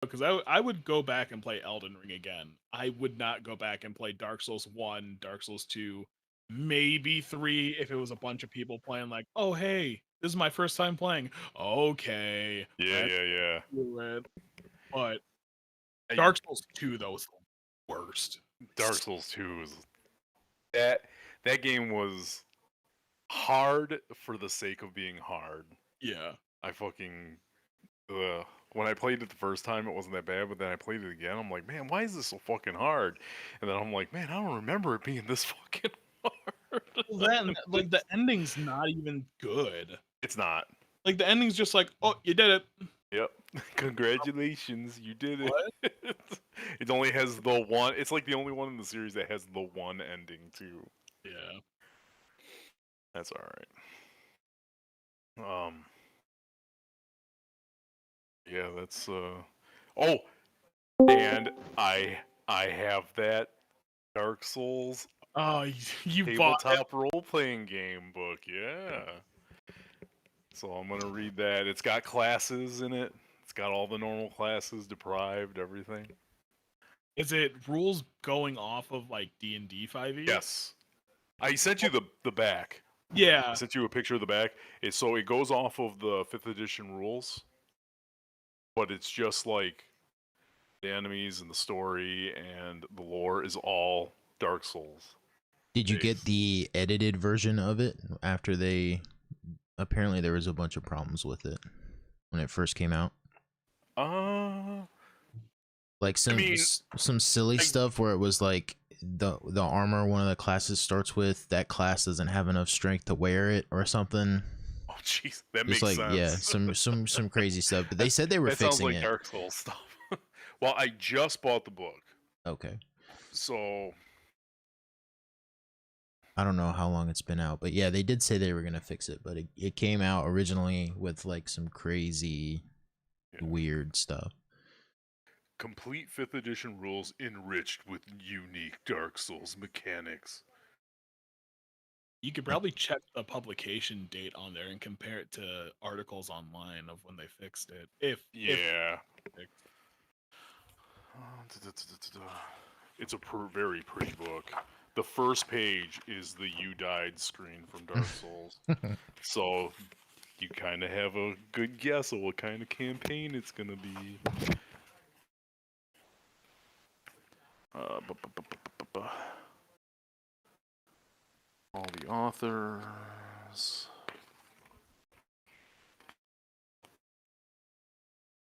Because I would go back and play Elden Ring again. I would not go back and play Dark Souls 1, Dark Souls 2, maybe 3 if it was a bunch of people playing like, "Oh, hey, this is my first time playing." Okay, Yeah, let's yeah, yeah. do it. But I, Dark Souls 2 though was the worst. Dark Souls 2 was that that game was hard for the sake of being hard. Yeah. I fucking when I played it the first time, it wasn't that bad, but then I played it again. I'm like, man, why is this so fucking hard? And then I'm like, man, I don't remember it being this fucking hard. Well, then like the ending's not even good. It's not. Like the ending's just like, "Oh, you did it." Yep. Congratulations, you did it. What? It only has the one. It's like the only one in the series that has the one ending too. Yeah. That's all right. Yeah, that's oh, and I have that Dark Souls Oh, you bought it? tabletop role-playing game book. Yeah. So I'm gonna read that. It's got classes in it. It's got all the normal classes, deprived, everything. Is it rules going off of like D&D 5e? Yes. I sent you the back. I Yeah. sent you a picture of the back. So it goes off of the 5th edition rules, but it's just like the enemies and the story and the lore is all Dark Souls. Did you get the edited version of it after they? Apparently, there was a bunch of problems with it when it first came out. Like some silly stuff where it was like the armor one of the classes starts with, that class doesn't have enough strength to wear it or something. Oh jeez, that It's makes like, sense. yeah, some crazy stuff. But they said they were that fixing sounds like it. Dark Souls stuff. Well, I just bought the book. Okay. So I don't know how long it's been out, but yeah, they did say they were gonna fix it, but it came out originally with like some crazy, weird stuff. Complete 5th edition rules enriched with unique Dark Souls mechanics. You could probably check the publication date on there and compare it to articles online of when they fixed it. Yeah. It's a very pretty book. The first page is the "You Died" screen from Dark Souls. So you kind of have a good guess of what kind of campaign it's gonna be. All the authors.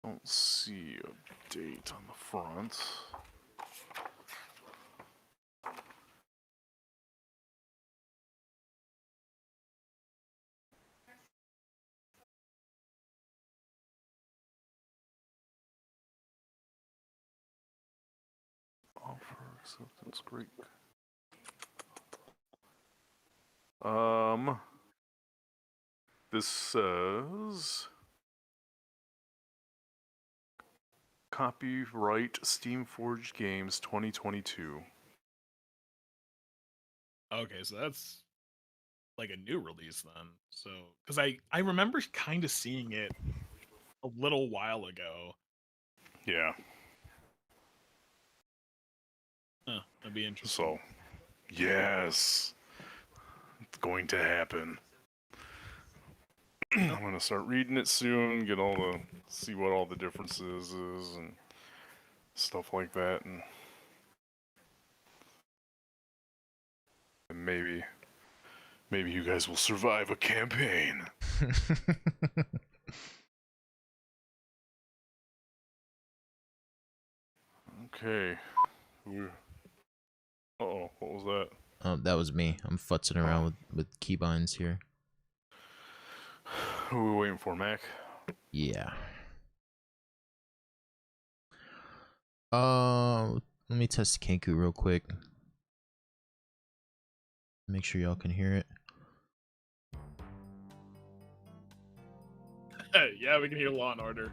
Don't see a date on the front. Offer acceptance, great. This says copyright Steamforged Games 2022. Okay, so that's like a new release then. So, because I remember kind of seeing it a little while ago. Yeah. That'd be interesting. So, yes, it's going to happen. I'm gonna start reading it soon. See what all the differences is and stuff like that, and maybe you guys will survive a campaign. Okay. Uh-oh, what was that? Oh, that was me. I'm futzing around with keybinds here. Who are we waiting for, Mac? Yeah. Let me test Kenku real quick. Make sure y'all can hear it. Yeah, we can hear Law and Order.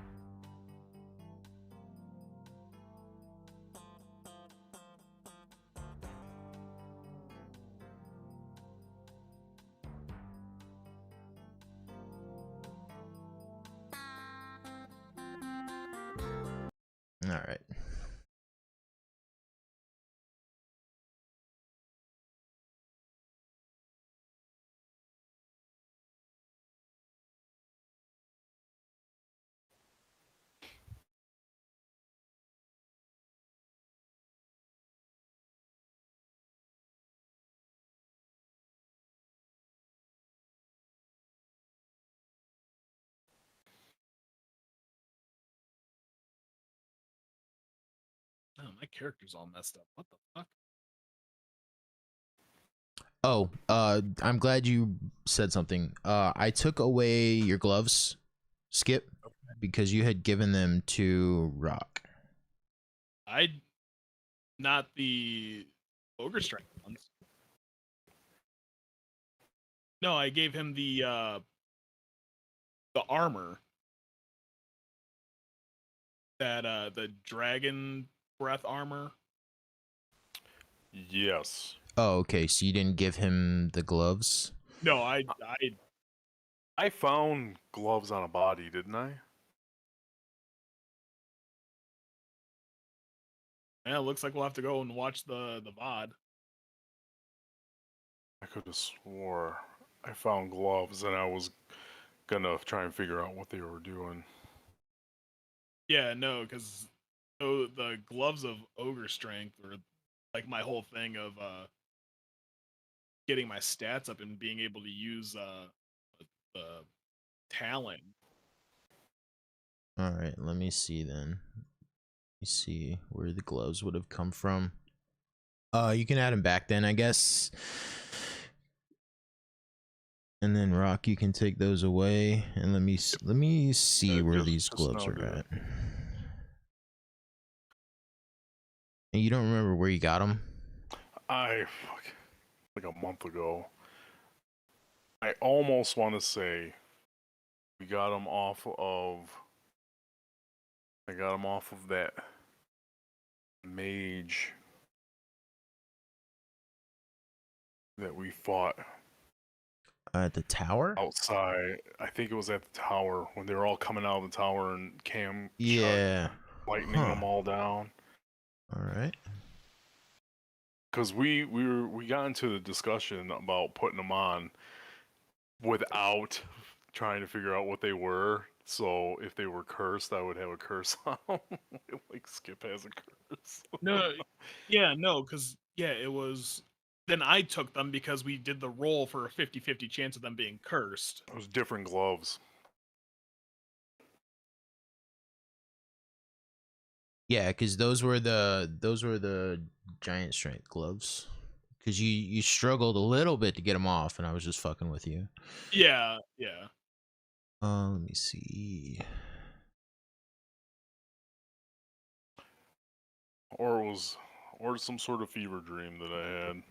All right. Oh, my character's all messed up. What the fuck? Oh, I'm glad you said something. I took away your gloves, Skip, because you had given them to Rock. I not the ogre strength ones. No, I gave him the armor. That the dragon breath armor. Yes. Oh, okay. So you didn't give him the gloves? No, I found gloves on a body, didn't I? yeah, it looks like we'll have to go and watch the VOD. I could have swore I found gloves and I was gonna try and figure out what they were doing. Yeah, no, because so the gloves of ogre strength were like my whole thing of getting my stats up and being able to use the talent. All right, let me see then. Let me see where the gloves would have come from. You can add them back then, I guess. And then Rock, you can take those away, and let me see where these gloves are at. And you don't remember where you got them? Like a month ago. I almost want to say we got them off of. I got them off of that mage that we fought At the tower? outside. I think it was at the tower when they were all coming out of the tower and Cam Yeah. lightning them all down. All right. Because we got into the discussion about putting them on without trying to figure out what they were. So if they were cursed, I would have a curse on them. Like Skip has a curse. No, yeah, no, because yeah, it was. Then I took them because we did the roll for a 50-50 chance of them being cursed. It was different gloves. Yeah, because those were the giant strength gloves. Because you struggled a little bit to get them off, and I was just fucking with you. Yeah, yeah. Let me see. Or it was some sort of fever dream that I had.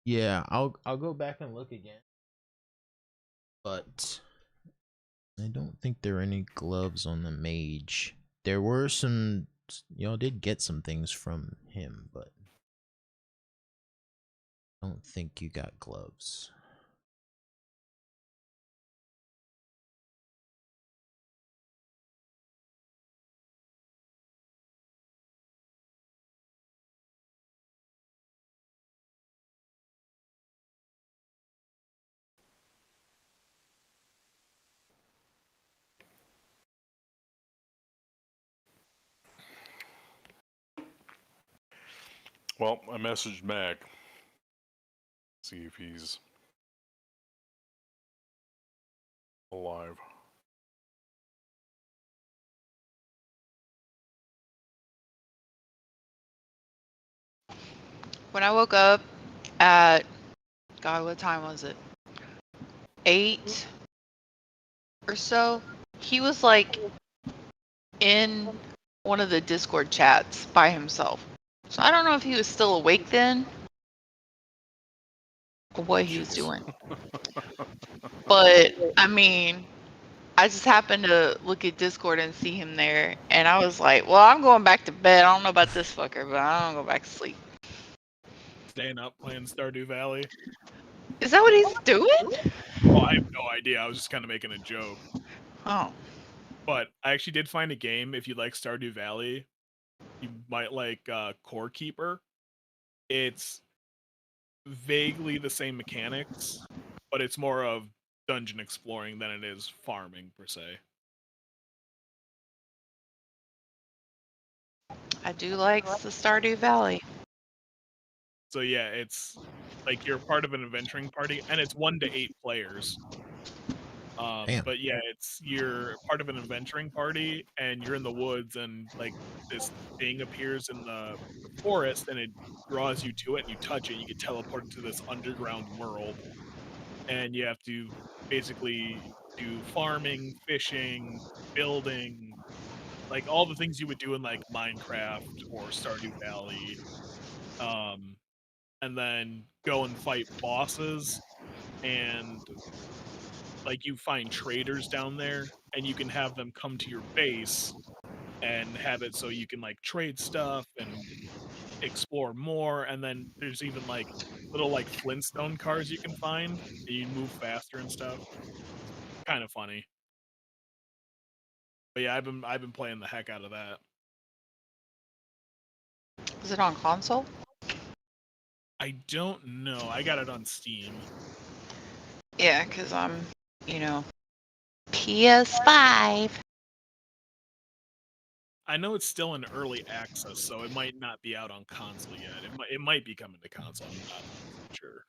Yeah, I'll go back and look again. But I don't think there are any gloves on the mage. There were some, y'all did get some things from him, but I don't think you got gloves. Well, I messaged Mac. See if he's alive. When I woke up at, God, what time was it? 8 or so. He was like in one of the Discord chats by himself. So I don't know if he was still awake then or what he was doing. But I mean, I just happened to look at Discord and see him there, and I was like, well, I'm going back to bed. I don't know about this fucker, but I don't go back to sleep. Staying up playing Stardew Valley. Is that what he's doing? Oh, I have no idea. I was just kind of making a joke. Oh. But I actually did find a game. If you like Stardew Valley, you might like Core Keeper. It's vaguely the same mechanics, but it's more of dungeon exploring than it is farming per se. I do like the Stardew Valley. So yeah, it's like you're part of an adventuring party, and it's 1 to 8 players. But yeah, you're part of an adventuring party, and you're in the woods, and like this thing appears in the forest, and it draws you to it, and you touch it, and you get teleported to this underground world, and you have to basically do farming, fishing, building, like all the things you would do in like Minecraft or Stardew Valley. And then go and fight bosses, and like you find traders down there, and you can have them come to your base and have it so you can like trade stuff and explore more. And then there's even like little like Flintstone cars you can find, and you move faster and stuff. Kind of funny. But yeah, I've been playing the heck out of that. Is it on console? I don't know. I got it on Steam. Yeah, because I'm, PS5. I know it's still in early access, so it might not be out on console yet. It might be coming to console. I'm not sure.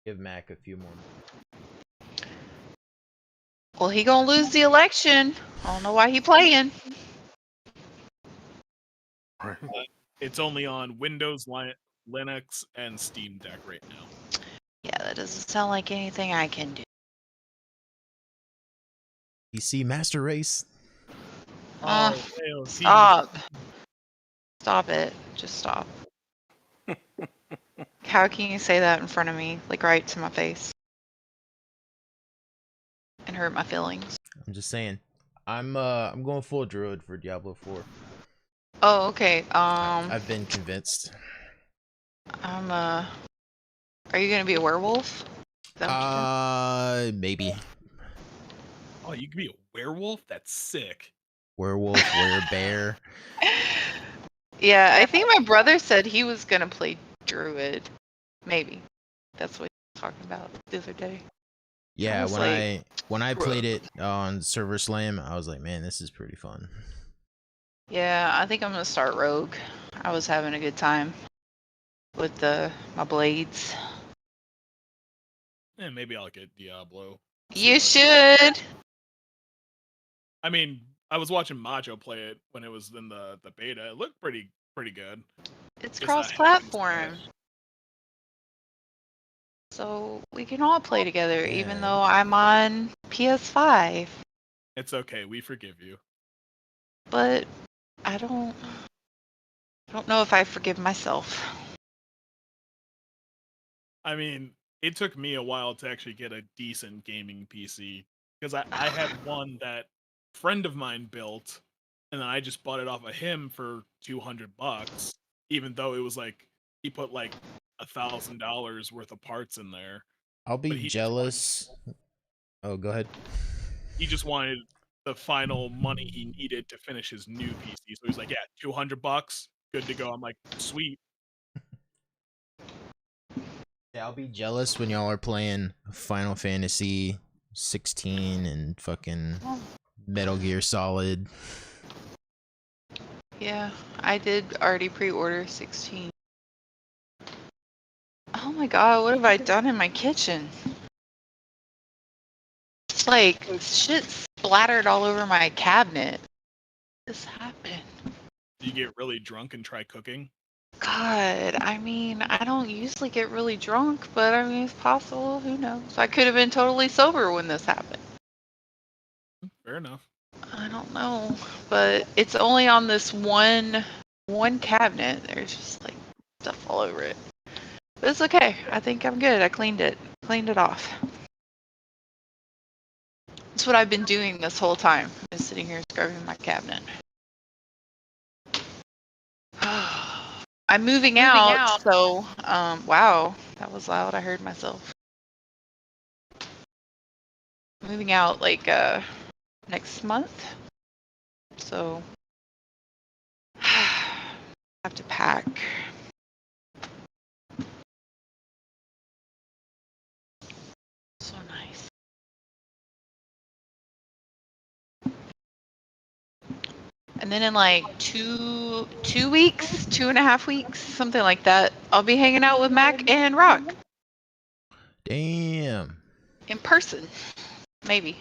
Give Mac a few more. Well, he gonna lose the election. I don't know why he playing. It's only on Windows, Linux, and Steam Deck right now. Yeah, that doesn't sound like anything I can do. PC Master Race. Oh, stop. Stop it. Just stop. How can you say that in front of me, like right to my face? And hurt my feelings. I'm just saying. I'm going full druid for Diablo 4. Oh, okay. I've been convinced. Are you gonna be a werewolf? Maybe. Oh, you could be a werewolf? That's sick. Werewolf, werebear. Yeah, I think my brother said he was gonna play druid. Maybe. That's what he was talking about the other day. Yeah, when I played it on Server Slam, I was like, man, this is pretty fun. Yeah, I think I'm gonna start rogue. I was having a good time with my blades. Yeah, maybe I'll get Diablo. You should. I mean, I was watching Macho play it when it was in the beta. It looked pretty good. It's cross-platform. So we can all play together, even though I'm on PS5. It's okay, we forgive you. But I don't know if I forgive myself. I mean, it took me a while to actually get a decent gaming PC, because I had one that a friend of mine built, and then I just bought it off of him for $200, even though it was like he put like $1,000 worth of parts in there. I'll be jealous. Oh, go ahead. He just wanted the final money he needed to finish his new PC, so he's like, "Yeah, $200, good to go." I'm like, "Sweet." Yeah, I'll be jealous when y'all are playing Final Fantasy 16 and fucking Metal Gear Solid. Yeah, I did already pre-order 16. Oh my god, what have I done in my kitchen? Like, shit splattered all over my cabinet. This happened. You get really drunk and try cooking. God, I mean, I don't usually get really drunk, but I mean, it's possible. Who knows? I could have been totally sober when this happened. Fair enough. I don't know, but it's only on this one cabinet. There's just like stuff all over it. But it's okay. I think I'm good. I cleaned it off. That's what I've been doing this whole time. Is sitting here scrubbing my cabinet. I'm moving out, so wow, that was loud. I heard myself. Moving out like next month, so I have to pack. So nice. And then in like two weeks, 2.5 weeks, something like that, I'll be hanging out with Mac and Rock Damn. in person, maybe.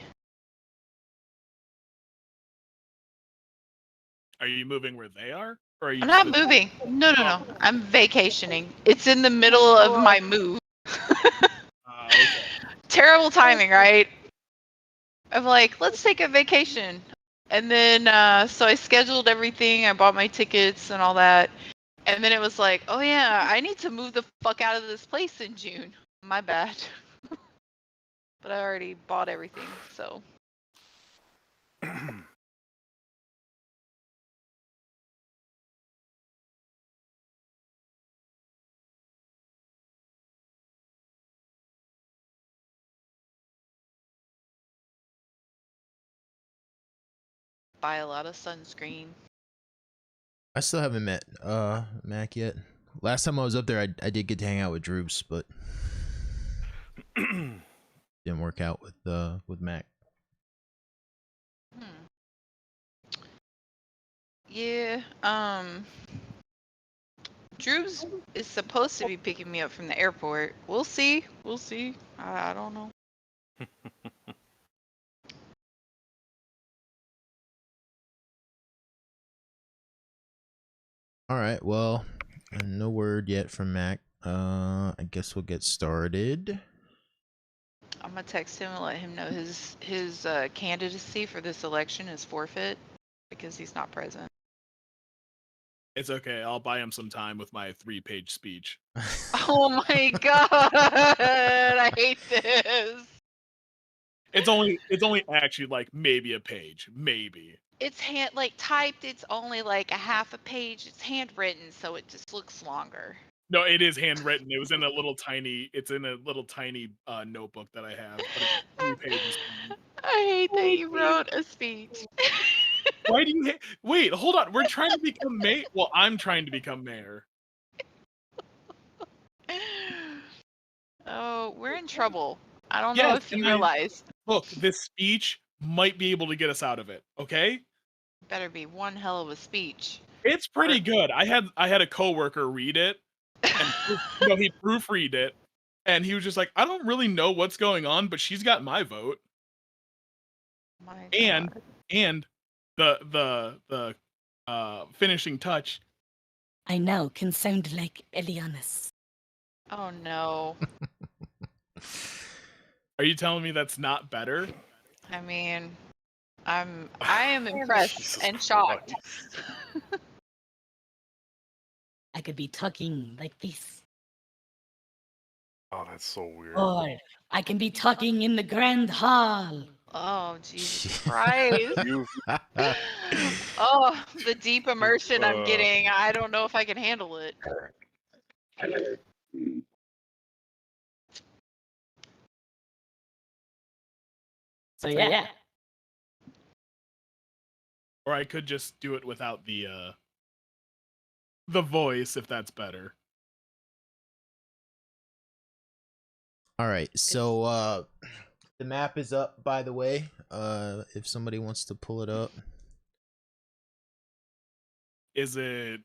Are you moving where they are? Or are you I'm not just- moving. No. I'm vacationing. It's in the middle of my move. Okay. Terrible timing, right? I'm like, let's take a vacation. And then, so I scheduled everything. I bought my tickets and all that. And then it was like, oh yeah, I need to move the fuck out of this place in June. My bad. But I already bought everything, so. Buy a lot of sunscreen. I still haven't met Mac yet. Last time I was up there, I did get to hang out with Droops, but didn't work out with Mac. Yeah, Drew's is supposed to be picking me up from the airport. We'll see. I don't know. All right, well, no word yet from Mac. I guess we'll get started. I'm gonna text him and let him know his candidacy for this election is forfeit because he's not present. It's okay. I'll buy him some time with my 3-page speech. Oh my god, I hate this. It's only actually like maybe a page, maybe. It's typed. It's only like a half a page. It's handwritten, so it just looks longer. No, it is handwritten. It was in a little tiny. It's in a little tiny notebook that I have. But it's 3 pages. I hate that you wrote a speech. Why do you wait? Hold on. We're trying to become mayor. Well, I'm trying to become mayor. Oh, we're in trouble. I don't know Yes, if you and I- realize. Look, this speech might be able to get us out of it. Okay. Better be one hell of a speech. It's pretty good. I had a coworker read it, and he proofread it, and he was just like, I don't really know what's going on, but she's got my vote. My And God. the finishing touch. I now can sound like Elianis. Oh no. Are you telling me that's not better? I mean, I am impressed Jesus and shocked. Christ. I could be talking like this. Oh, that's so weird. Or I can be talking in the grand hall. Oh Jesus Christ. You Oh, the deep immersion I'm Uh. getting. I don't know if I can handle it. So yeah. Or I could just do it without the voice, if that's better. All right, so the map is up, by the way. If somebody wants to pull it up, Is it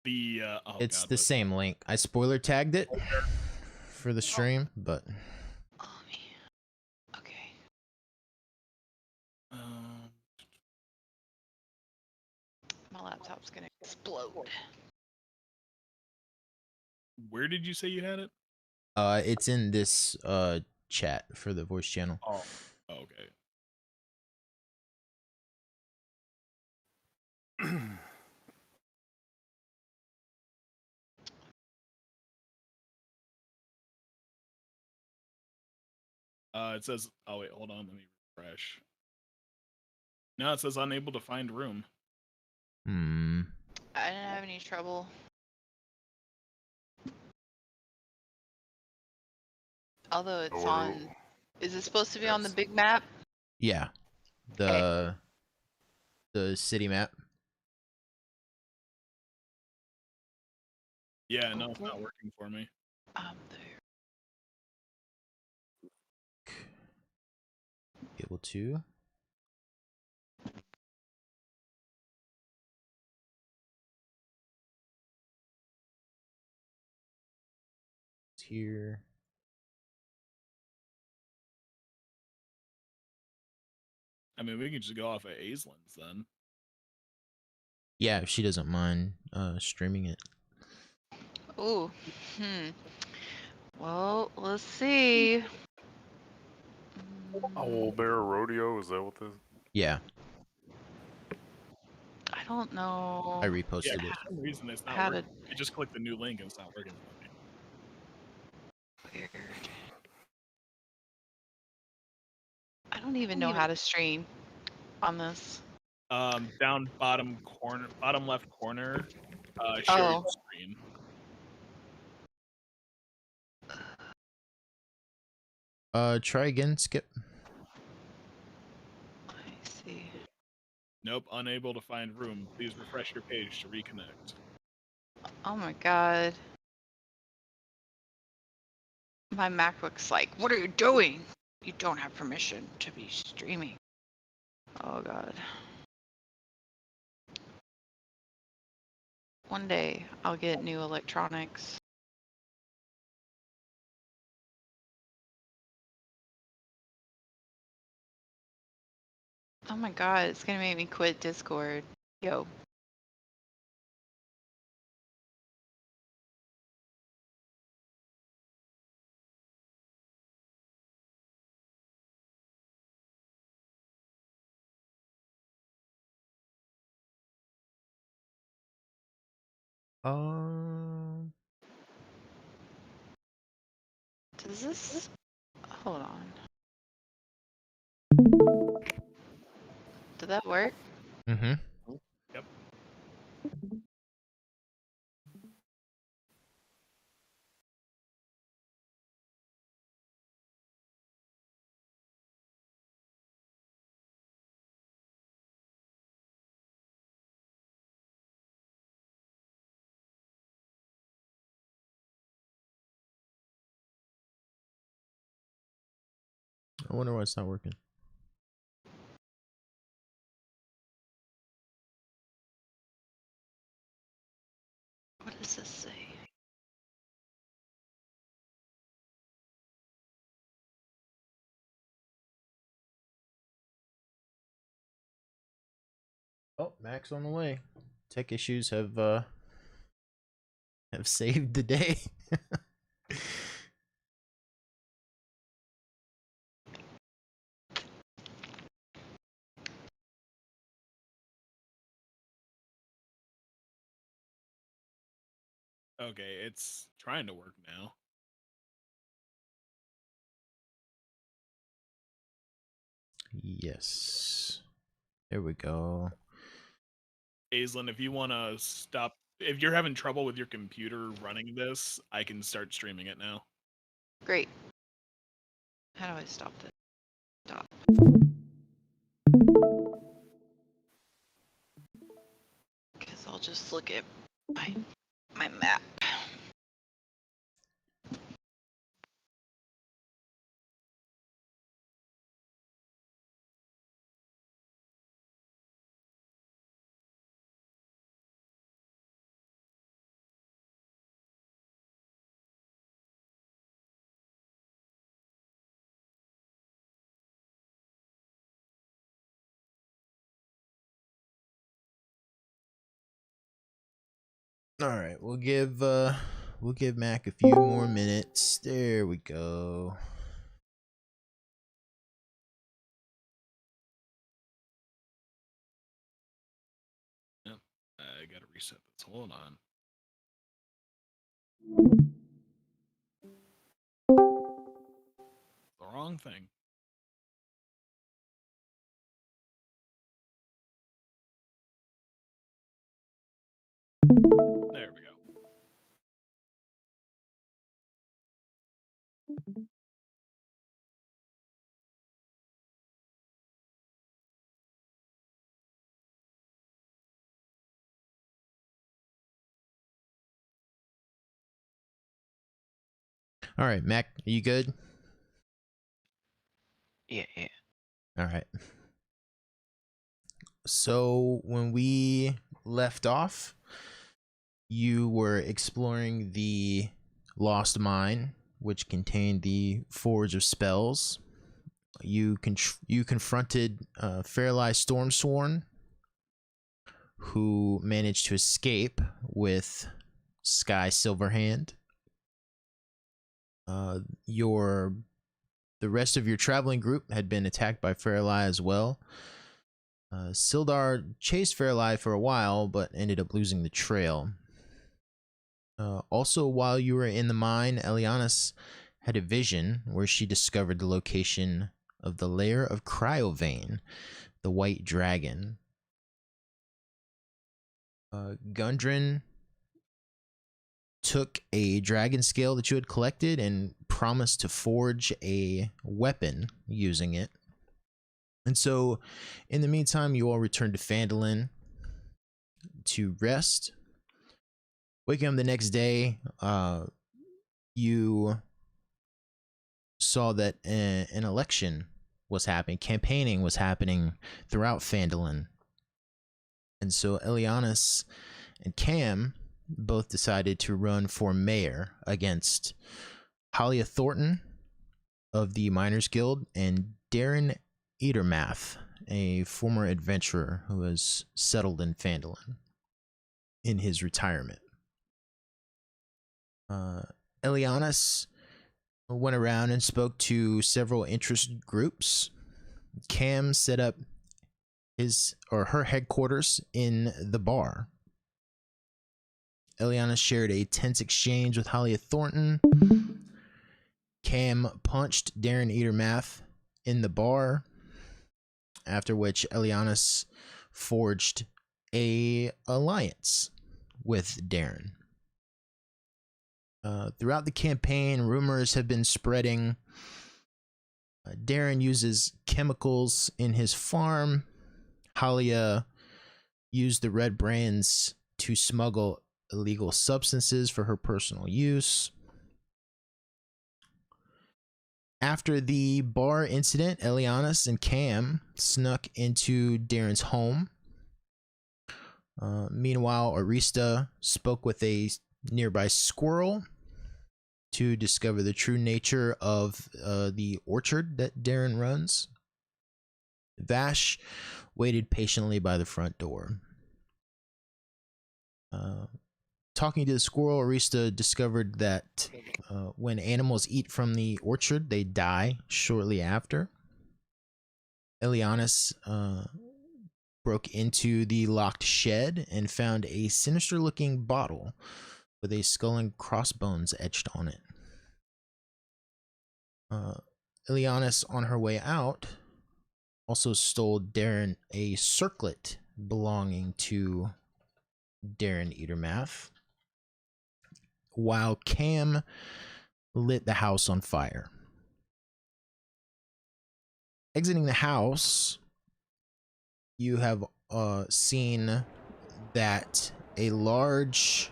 the? Oh it's God, the same link. I spoiler tagged it for the stream, but Oh man. Okay. My laptop's gonna explode. Where did you say you had it? It's in this chat for the voice channel. Oh, okay. It says. Oh wait, hold on. Let me refresh. No, it says unable to find room. Hmm. I didn't have any trouble. Although it's on. Is it supposed to be on the big map? Yeah. The city map. Yeah, no, it's not working for me. There. Able to. It's here. I mean, we can just go off of Aislin's then. Yeah, if she doesn't mind streaming it. Ooh. Well, let's see. Owl Bear Rodeo, is that what this? Yeah, I don't know. I Yeah, reposted it. for some reason it's not How working. I just clicked the new link and it's not working for me. Weird. I don't even know how to stream on this. Down bottom corner, bottom left corner, share your Oh. screen. Try again, Skip. I see. Nope, unable to find room. Please refresh your page to reconnect. Oh my god. My MacBook's like, what are you doing? You don't have permission to be streaming. Oh god. One day I'll get new electronics. Oh my god, it's gonna make me quit Discord. Yo. Does this... Hold on. Did that work? Mm-hmm. Yep. I wonder why it's not working. What does this say? Oh, Mac's on the way. Tech issues have saved the day. Okay, it's trying to work now. Yes. There we go. Aislinn, if you want to stop, if you're having trouble with your computer running this, I can start streaming it now. Great. How do I stop this? Stop. Guess I'll just look at my map. All right, we'll give Mac a few more minutes. There we go. Yep. I gotta reset this. Hold on. The wrong thing. There we go. All right, Mac, are you good? Yeah. All right. So when we left off, you were exploring the Lost Mine, which contained the Forge of Spells. You confronted Fairlie Stormsworn, who managed to escape with Sky Silverhand. The rest of your traveling group had been attacked by Fairlie as well. Sildar chased Fairlie for a while, but ended up losing the trail. Also, while you were in the mine, Elianis had a vision where she discovered the location of the lair of Cryovane, the white dragon. Gundren took a dragon scale that you had collected and promised to forge a weapon using it. And so, in the meantime, you all returned to Phandalin to rest. Waking up the next day, you saw that an election was happening, campaigning was happening throughout Phandalin. And so Elianis and Cam both decided to run for mayor against Halia Thornton of the Miners Guild and Daran Edermath, a former adventurer who has settled in Phandalin in his retirement. Elianis went around and spoke to several interest groups. Cam set up her headquarters in the bar. Elianis shared a tense exchange with Halia Thornton. Cam punched Daran Edermath in the bar, after which Elianis forged a alliance with Daran. Throughout the campaign, rumors have been spreading. Daran uses chemicals in his farm. Halia used the Red Brands to smuggle illegal substances for her personal use. After the bar incident, Elianis and Cam snuck into Daran's home. Meanwhile, Arista spoke with a nearby squirrel to discover the true nature of the orchard that Daran runs. Vash waited patiently by the front door. Talking to the squirrel, Arista discovered that when animals eat from the orchard, they die shortly after. Elianis broke into the locked shed and found a sinister-looking bottle with a skull and crossbones etched on it. Elianis, on her way out, also stole Daran a circlet belonging to Daran Edermath, while Cam lit the house on fire. Exiting the house, you have seen that a large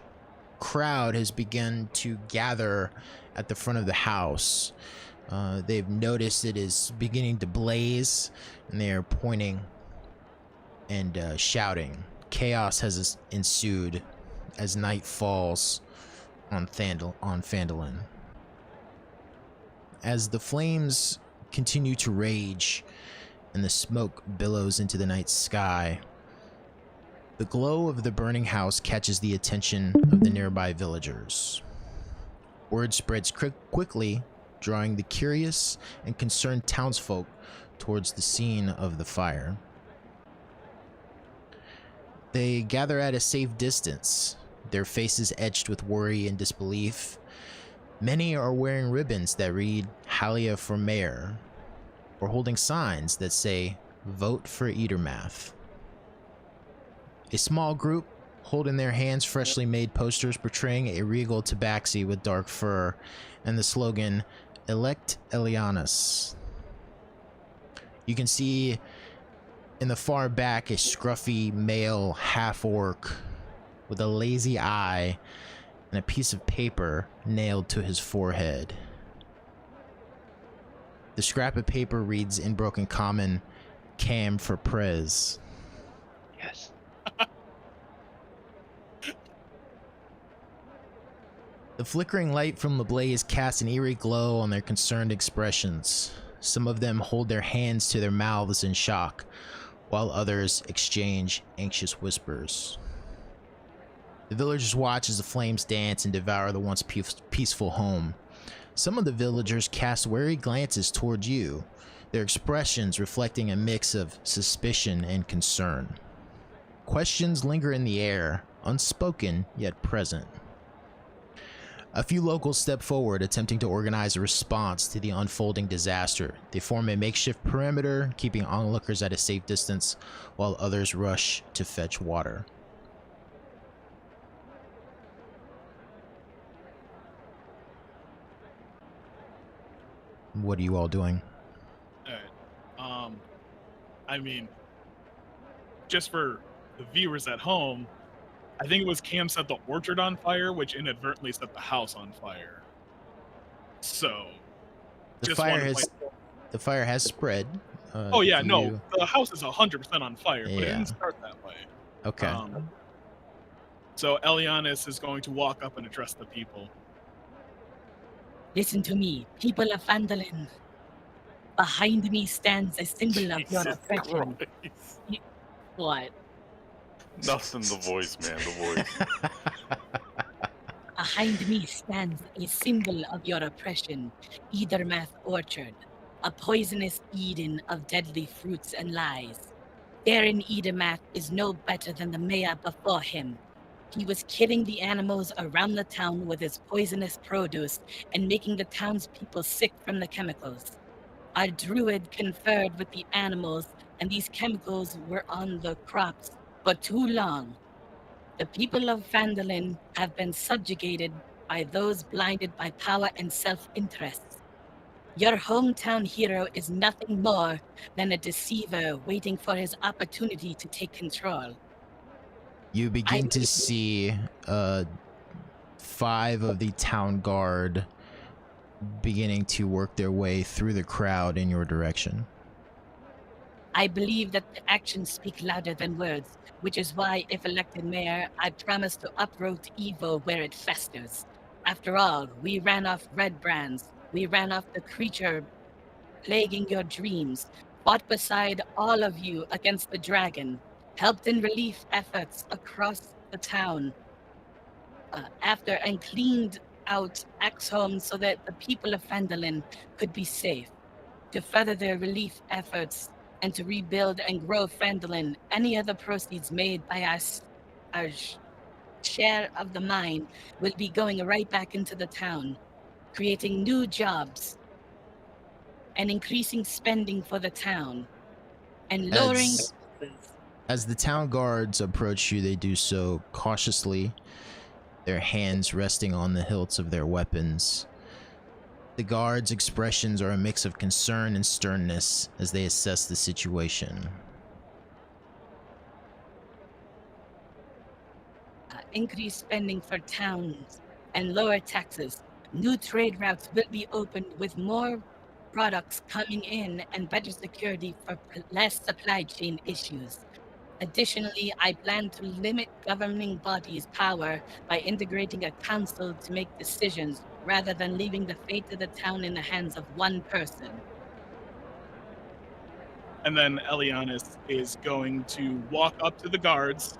crowd has begun to gather at the front of the house. They've noticed it is beginning to blaze, and they are pointing and shouting. Chaos has ensued as night falls on Phandalin. As the flames continue to rage and the smoke billows into the night sky, The glow of the burning house catches the attention of the nearby villagers. Word spreads quickly, drawing the curious and concerned townsfolk towards the scene of the fire. They gather at a safe distance, their faces etched with worry and disbelief. Many are wearing ribbons that read Halia for Mayor, or holding signs that say Vote for Edermath. A small group hold in their hands freshly made posters portraying a regal tabaxi with dark fur and the slogan Elect Elianis. You can see in the far back a scruffy male half-orc with a lazy eye and a piece of paper nailed to his forehead. The scrap of paper reads in broken common, Cam for Prez. Yes. The flickering light from the blaze casts an eerie glow on their concerned expressions. Some of them hold their hands to their mouths in shock, while others exchange anxious whispers. The villagers watch as the flames dance and devour the once peaceful home. Some of the villagers cast wary glances toward you, their expressions reflecting a mix of suspicion and concern. Questions linger in the air, unspoken yet present. A few locals step forward, attempting to organize a response to the unfolding disaster. They form a makeshift perimeter, keeping onlookers at a safe distance, while others rush to fetch water. What are you all doing? Alright. I mean, just for the viewers at home, I think it was Cam set the orchard on fire, which inadvertently set the house on fire. So, The fire has spread. Oh yeah, no, the house is 100% on fire, but it Yeah. didn't start that way. Okay. So Elianis is going to walk up and address the people. Listen to me, people of Phandalin. Behind me stands a symbol of your Jesus oppression. Christ. What? Nothing, the voice, man, the voice. Behind me stands a symbol of your oppression, Edermath Orchard, a poisonous Eden of deadly fruits and lies. Daran Edermath is no better than the mayor before him. He was killing the animals around the town with his poisonous produce and making the townspeople sick from the chemicals. Our druid conferred with the animals, and these chemicals were on the crops for too long. The people of Phandalin have been subjugated by those blinded by power and self-interest. Your hometown hero is nothing more than a deceiver waiting for his opportunity to take control. You begin to see 5 of the town guard beginning to work their way through the crowd in your direction. I believe that the actions speak louder than words, which is why, if elected mayor, I promise to uproot evil where it festers. After all, we ran off red brands. We ran off the creature plaguing your dreams, fought beside all of you against the dragon, helped in relief efforts across the town, and cleaned out Axe homes so that the people of Phandalin could be safe. To further their relief efforts and to rebuild and grow Phandalin, any other proceeds made by us, our share of the mine, will be going right back into the town, creating new jobs and increasing spending for the town and lowering As the town guards approach you, they do so cautiously, their hands resting on the hilts of their weapons. The guards' expressions are a mix of concern and sternness as they assess the situation. Increased spending for towns and lower taxes. New trade routes will be opened with more products coming in and better security for less supply chain issues. Additionally, I plan to limit governing bodies' power by integrating a council to make decisions rather than leaving the fate of the town in the hands of one person. And then Elianis is going to walk up to the guards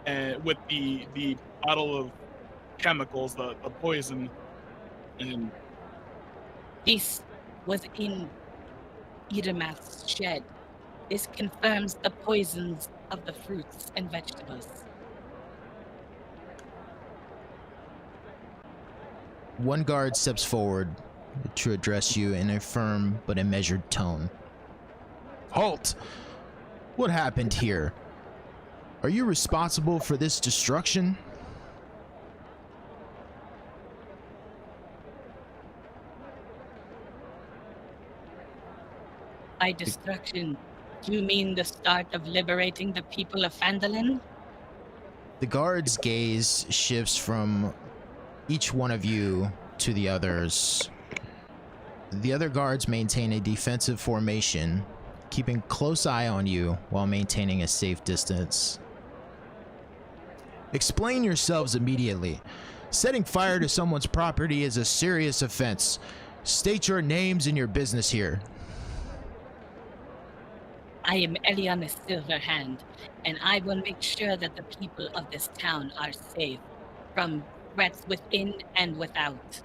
and with the bottle of chemicals, the poison, and This was in Edermath's shed. This confirms the poisons of the fruits and vegetables. One guard steps forward to address you in a firm but a measured tone. Halt! What happened here? Are you responsible for this destruction? By destruction, do you mean the start of liberating the people of Phandalin? The guard's gaze shifts from each one of you to the others. The other guards maintain a defensive formation, keeping close eye on you while maintaining a safe distance. Explain yourselves immediately. Setting fire to someone's property is a serious offense. State your names and your business here. I am Eliana Silverhand, and I will make sure that the people of this town are safe from threats within and without.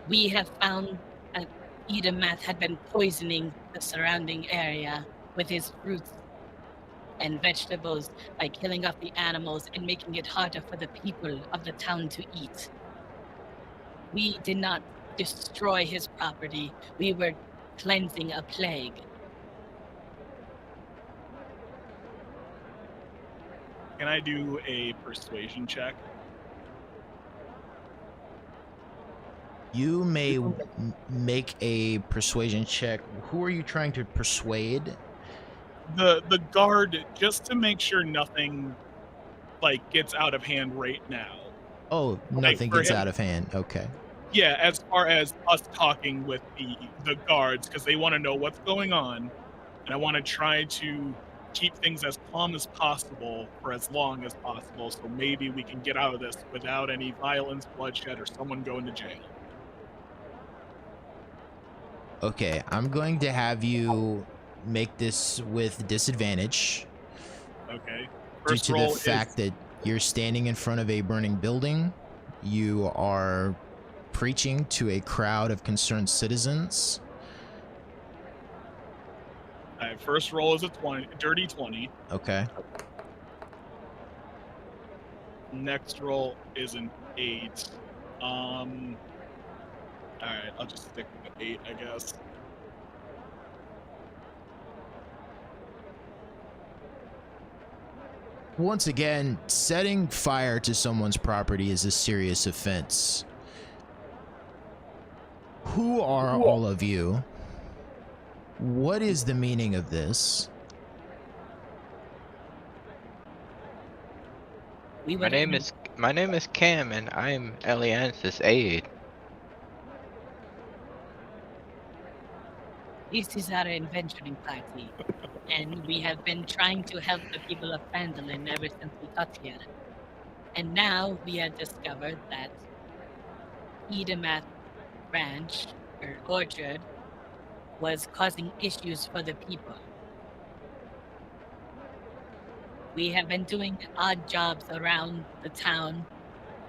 We have found that Edermath had been poisoning the surrounding area with his fruits and vegetables by killing off the animals and making it harder for the people of the town to eat. We did not destroy his property. We were cleansing a plague. can I do a persuasion check? You may make a persuasion check. Who are you trying to persuade? The guard, just to make sure nothing like gets out of hand right now. Oh, nothing for gets him- out of hand. Okay. Yeah, as far as us talking with the guards, because they want to know what's going on, and I want to try to keep things as calm as possible for as long as possible, so maybe we can get out of this without any violence, bloodshed, or someone going to jail. Okay, I'm going to have you make this with disadvantage Okay. due First to the roll fact that you're standing in front of a burning building. You are preaching to a crowd of concerned citizens. first roll is a 20, dirty 20. Okay. Next roll is an 8. All right, I'll just stick with 8, I guess. Once again, setting fire to someone's property is a serious offense. Who are all of you? What is the meaning of this? We My were name is Cam, and I'm Eliana's aide. This is our adventuring party, and we have been trying to help the people of Phandalin ever since we got here. And now we have discovered that Edermath Ranch, or Orchard, was causing issues for the people. We have been doing odd jobs around the town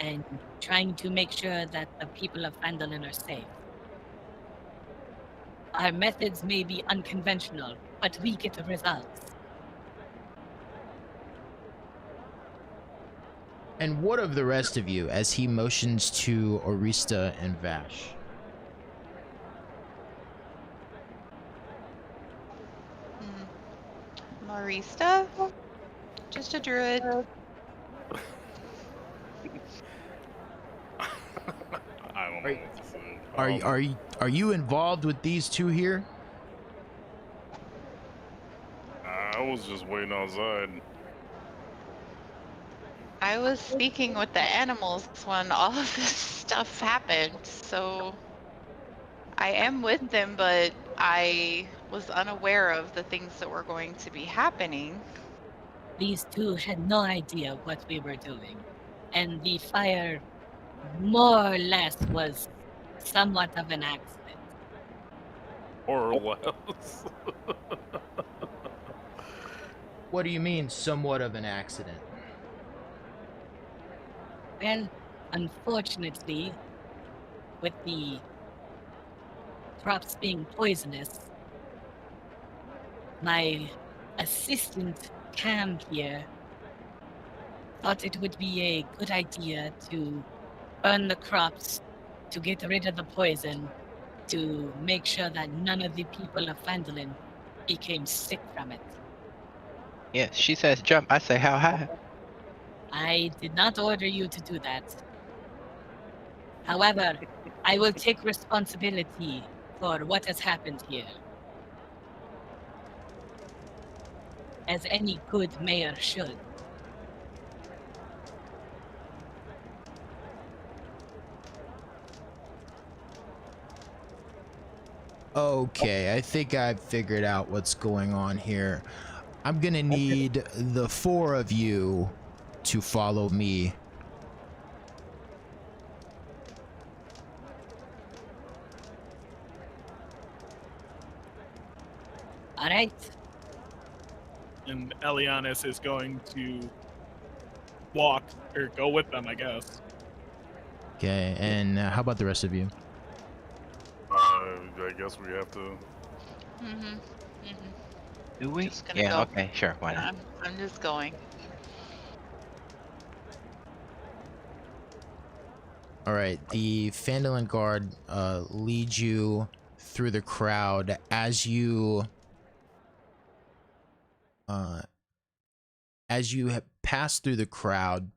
and trying to make sure that the people of Phandalin are safe. Our methods may be unconventional, but we get the results. And what of the rest of you, as he motions to Orista and Vash? Marista? Just a druid. I don't know what to say. Are you involved with these two here? I was just waiting outside. I was speaking with the animals when all of this stuff happened, so I am with them, but I was unaware of the things that were going to be happening. These two had no idea what we were doing, and the fire more or less was somewhat of an accident. Or less. What do you mean, somewhat of an accident? Well, unfortunately, with the crops being poisonous, my assistant Cam here thought it would be a good idea to burn the crops to get rid of the poison, to make sure that none of the people of Phandalin became sick from it. Yeah, she says jump. I say how high. I did not order you to do that. However, I will take responsibility for what has happened here. As any good mayor should. Okay, I think I've figured out what's going on here. I'm gonna need the four of you to follow me. All right. And Elianis is going to walk or go with them, I guess. Okay, and how about the rest of you? I guess we have to. Mm-hmm. Mm-hmm. Do we? Just gonna Yeah, go. okay, sure, why not? I'm just going. All right, the Phandalin guard leads you through the crowd as you pass through the crowd.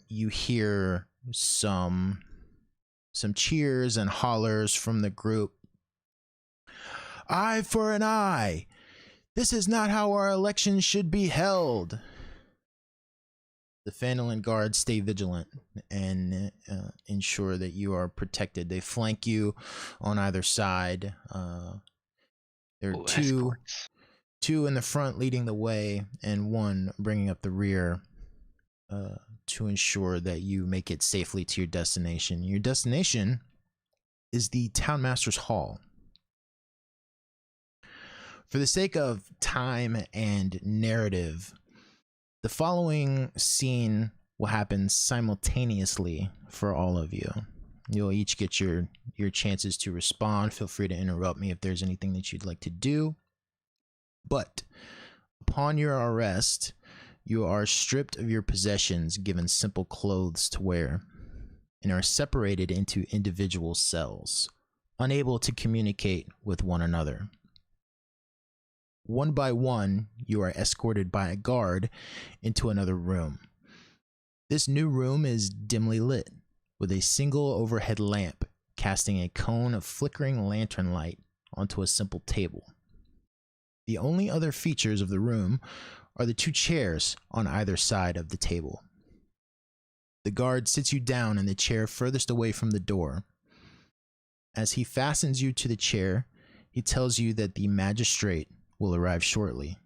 You hear some cheers and hollers from the group. Eye for an eye. This is not how our elections should be held. The Phandalin guards stay vigilant and ensure that you are protected. They flank you on either side. There are Ooh, two escorts. in the front leading the way and one bringing up the rear to ensure that you make it safely to your destination. Your destination is the Town Master's Hall. For the sake of time and narrative, the following scene will happen simultaneously for all of you. You'll each get your chances to respond. Feel free to interrupt me if there's anything that you'd like to do. But upon your arrest, you are stripped of your possessions, given simple clothes to wear, and are separated into individual cells, unable to communicate with one another. One by one, you are escorted by a guard into another room. This new room is dimly lit, with a single overhead lamp casting a cone of flickering lantern light onto a simple table. The only other features of the room are the two chairs on either side of the table. The guard sits you down in the chair furthest away from the door. As he fastens you to the chair, he tells you that the magistrate will arrive shortly.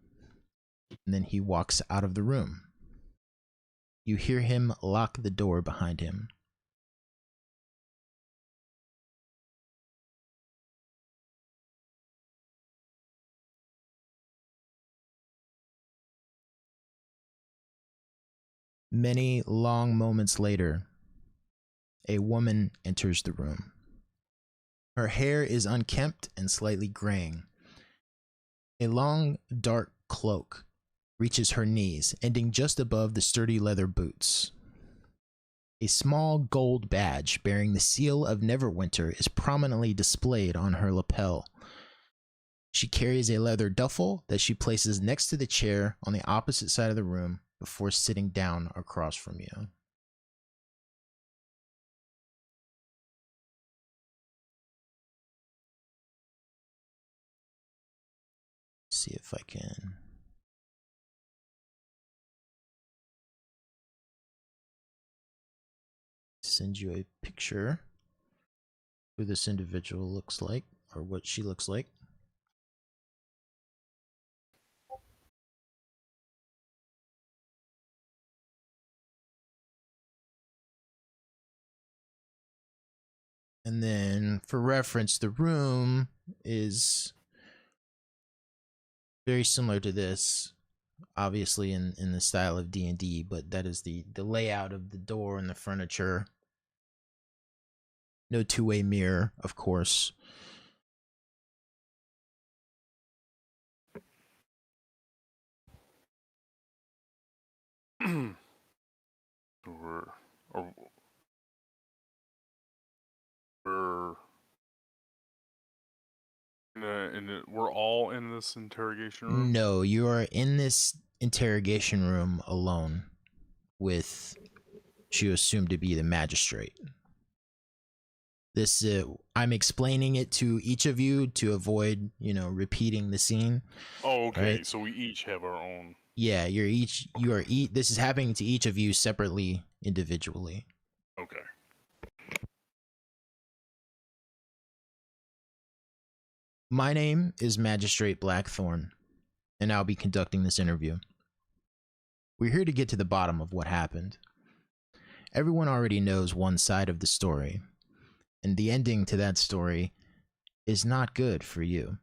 And then he walks out of the room. You hear him lock the door behind him. Many long moments later, a woman enters the room. Her hair is unkempt and slightly graying. A long, dark cloak reaches her knees, ending just above the sturdy leather boots. A small gold badge bearing the seal of Neverwinter is prominently displayed on her lapel. She carries a leather duffel that she places next to the chair on the opposite side of the room before sitting down across from you. See if I can send you a picture who this individual looks like, or what she looks like. And then for reference, the room is very similar to this. obviously in the style of D&D, but that is the layout of the door and the furniture. No two-way mirror, of course. we're, or- we're we're all in this interrogation room. No, you are in this interrogation room alone with she assumed to be the magistrate. This I'm explaining it to each of you to avoid, repeating the scene. Oh, okay. Right. So we each have our own. Yeah, this is happening to each of you separately, individually. Okay. My name is Magistrate Blackthorn, and I'll be conducting this interview. We're here to get to the bottom of what happened. Everyone already knows one side of the story, and the ending to that story is not good for you.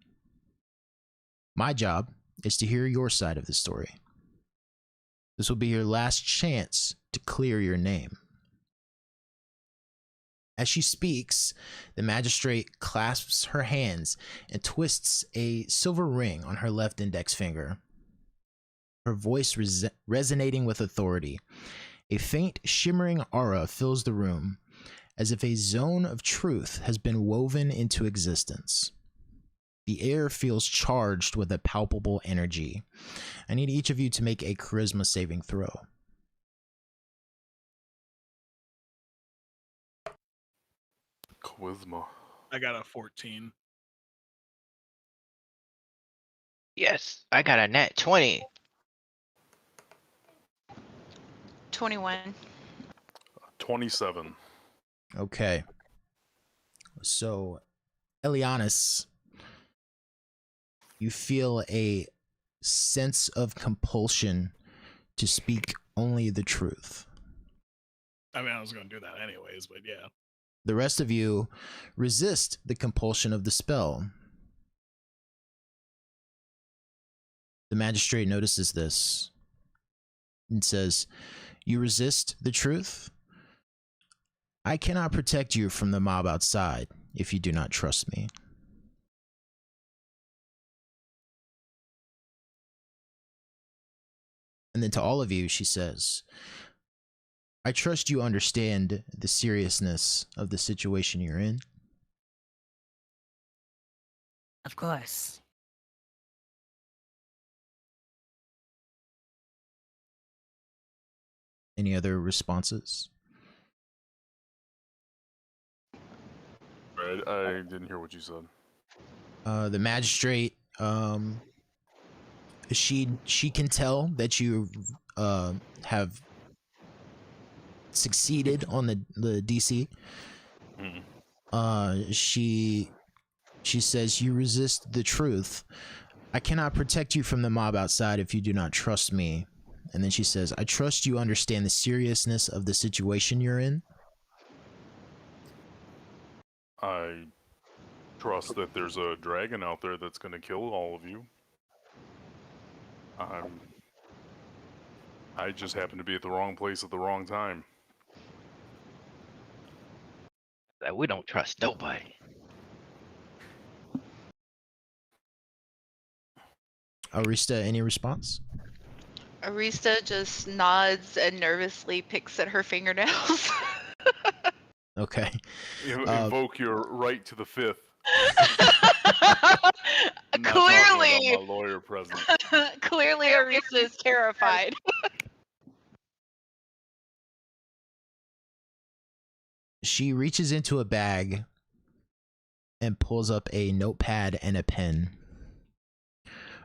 My job is to hear your side of the story. This will be your last chance to clear your name. As she speaks, the magistrate clasps her hands and twists a silver ring on her left index finger. Her voice resonating with authority. A faint, shimmering aura fills the room, as if a zone of truth has been woven into existence. The air feels charged with a palpable energy. I need each of you to make a charisma saving throw. Charisma. I got a 14. Yes, I got a nat 20. 21. 27. Okay. So, Elianis, you feel a sense of compulsion to speak only the truth. I mean, I was going to do that anyways, but yeah. The rest of you resist the compulsion of the spell. The magistrate notices this and says, "You resist the truth? I cannot protect you from the mob outside if you do not trust me." And then to all of you, she says, "I trust you understand the seriousness of the situation you're in." Of course. Any other responses? I didn't hear what you said. The magistrate, she can tell that you have succeeded on the DC. She says, "You resist the truth. I cannot protect you from the mob outside if you do not trust me." And then she says, "I trust you understand the seriousness of the situation you're in." I trust that there's a dragon out there that's going to kill all of you. I just happen to be at the wrong place at the wrong time. That we don't trust nobody. Arista, any response? Arista just nods and nervously picks at her fingernails. Okay. Invoke your right to the fifth. I'm not talking Clearly, about my lawyer present. clearly Arista is terrified. She reaches into a bag and pulls up a notepad and a pen.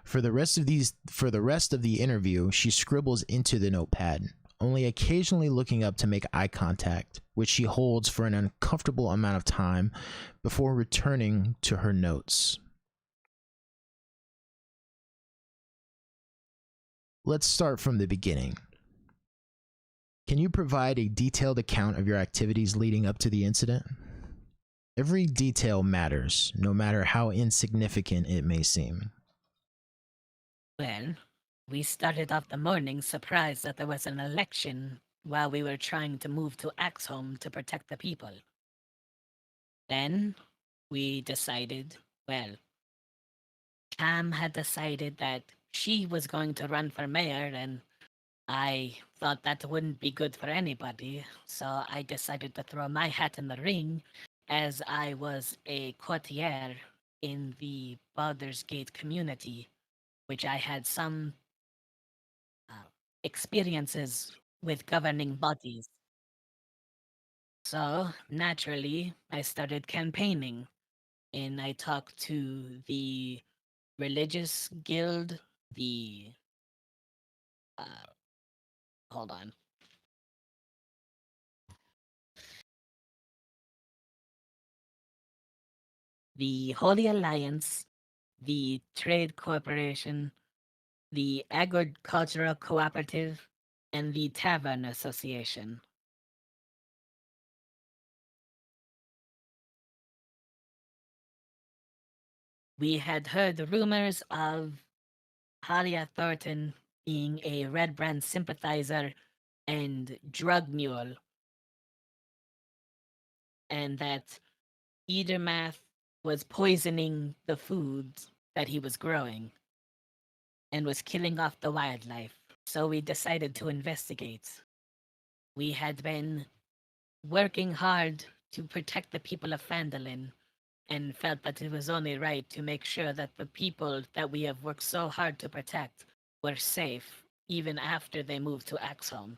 For the rest of the interview, she scribbles into the notepad, only occasionally looking up to make eye contact, which she holds for an uncomfortable amount of time before returning to her notes. Let's start from the beginning. Can you provide a detailed account of your activities leading up to the incident? Every detail matters, no matter how insignificant it may seem. Well, We started off the morning surprised that there was an election while we were trying to move to Axholm to protect the people. Then we decided, well, Cam had decided that she was going to run for mayor, and I thought that wouldn't be good for anybody, so I decided to throw my hat in the ring as I was a courtier in the Baldur's Gate community, which I had some experiences with governing bodies. So, naturally, I started campaigning and I talked to the religious guild, the uh, hold on. The Holy Alliance, the Trade Corporation, the Agricultural Cooperative, and the Tavern Association. We had heard the rumors of Halia Thornton being a Red Brand sympathizer and drug mule, and that Edermath was poisoning the foods that he was growing and was killing off the wildlife. So we decided to investigate. We had been working hard to protect the people of Phandalin and felt that it was only right to make sure that the people that we have worked so hard to protect were safe even after they moved to Axholm.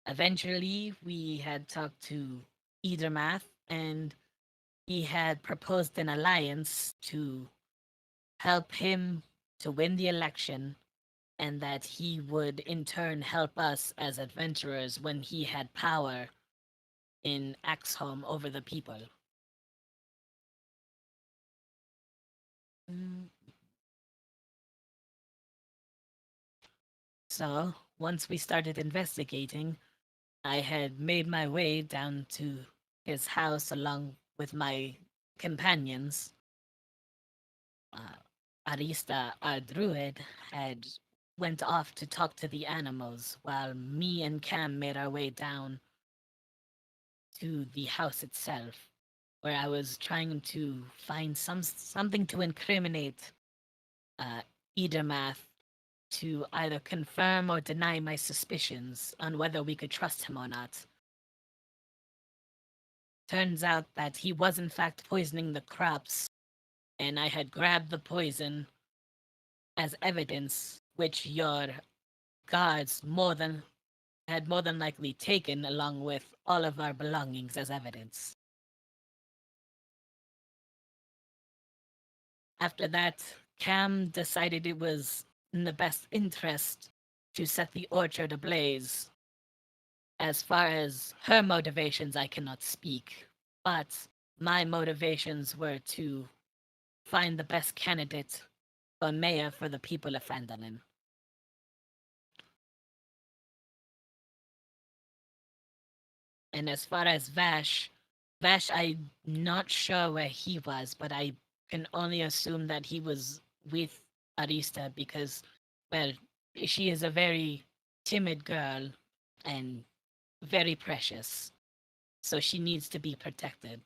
Eventually, we had talked to Edermath, and he had proposed an alliance to help him to win the election, and that he would in turn help us as adventurers when he had power in Axholm over the people. So, once we started investigating, I had made my way down to his house along with my companions. Arista, our druid, had went off to talk to the animals, while me and Cam made our way down to the house itself, where I was trying to find something to incriminate uh, Edermath to either confirm or deny my suspicions on whether we could trust him or not. Turns out that he was in fact poisoning the crops, and I had grabbed the poison as evidence, which your guards had more than likely taken along with all of our belongings as evidence. After that, Cam decided it was in the best interest to set the orchard ablaze. As far as her motivations, I cannot speak, but my motivations were to find the best candidate for mayor for the people of Phandalin. And as far as Vash, I'm not sure where he was, but I can only assume that he was with Arista because, well, she is a very timid girl and very precious. So she needs to be protected.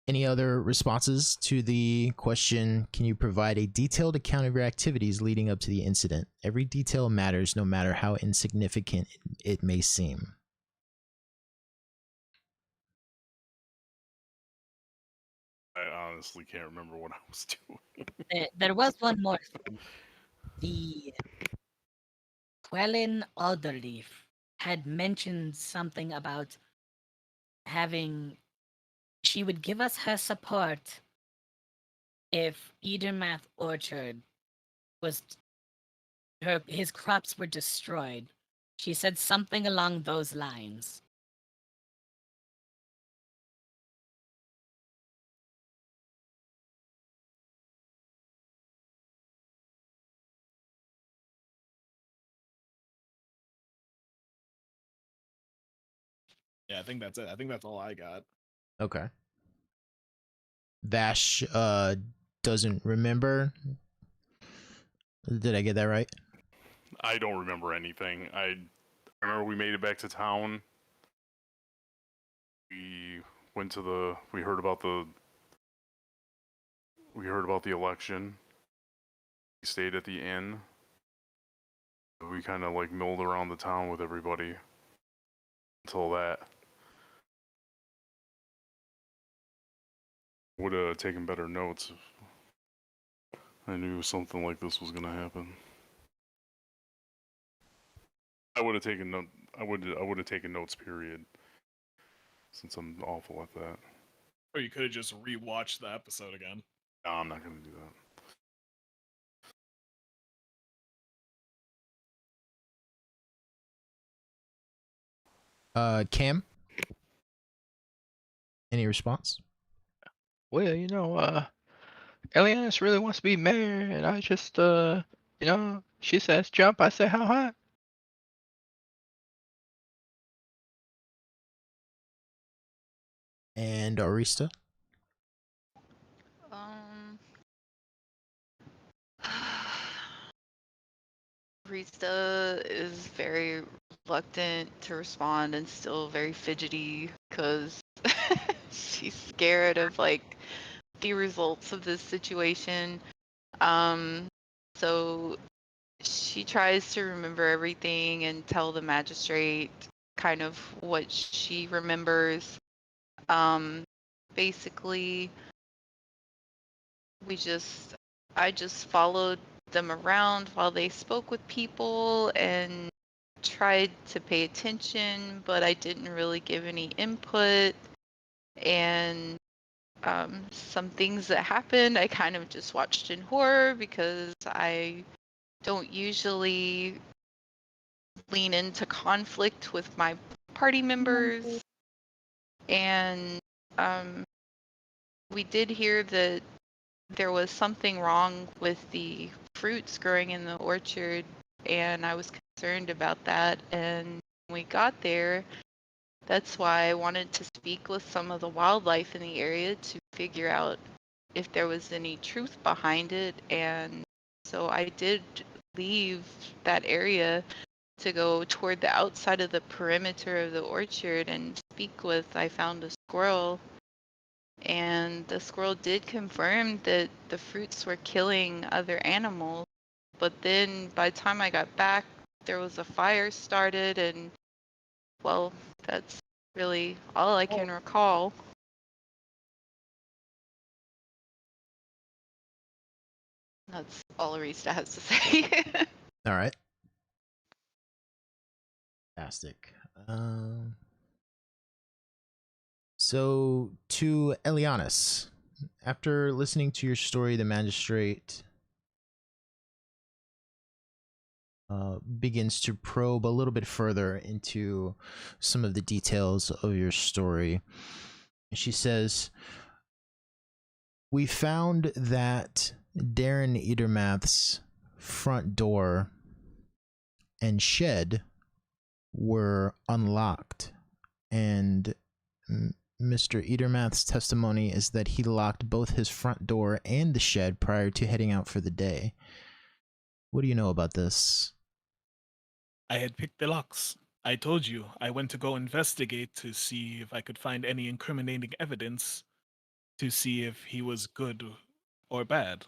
Any other responses to the question? Can you provide a detailed account of your activities leading up to the incident? Every detail matters, no matter how insignificant it may seem. I honestly can't remember what I was doing. There was one more thing. The Quelyn Alderleaf had mentioned something about having she would give us her support if Edermath Orchard was his crops were destroyed. She said something along those lines. Yeah, I think that's it. I think that's all I got. Okay. Vash doesn't remember. Did I get that right? I don't remember anything. I remember we made it back to town. We went to the. We heard about the. We heard about the election. We stayed at the inn. We kind of like milled around the town with everybody until that. Would have taken better notes if I knew something like this was gonna happen. I would have taken note. I would have taken notes. Period. Since I'm awful at that. Or you could have just rewatched the episode again. No, I'm not gonna do that. Cam? Any response? Well, Elias really wants to be mayor, and I just, she says jump, I say how high? And Arista? Rista is very reluctant to respond and still very fidgety because she's scared of like the results of this situation. So she tries to remember everything and tell the magistrate kind of what she remembers. Basically, I just followed them around while they spoke with people and tried to pay attention, but I didn't really give any input. And some things that happened, I kind of just watched in horror because I don't usually lean into conflict with my party members. And we did hear that there was something wrong with the fruits growing in the orchard, and I was concerned about that. And when we got there, that's why I wanted to speak with some of the wildlife in the area to figure out if there was any truth behind it. And so I did leave that area to go toward the outside of the perimeter of the orchard and speak with, I found a squirrel. And the squirrel did confirm that the fruits were killing other animals. But then by the time I got back, there was a fire started, and well, that's really all I can recall. That's all Arista has to say. All right. Fantastic. So to Elianis, after listening to your story, the magistrate begins to probe a little bit further into some of the details of your story. She says, "We found that Daran Edermath's front door and shed were unlocked, and Mr. Edermath's testimony is that he locked both his front door and the shed prior to heading out for the day. What do you know about this?" I had picked the locks. I told you I went to go investigate to see if I could find any incriminating evidence to see if he was good or bad.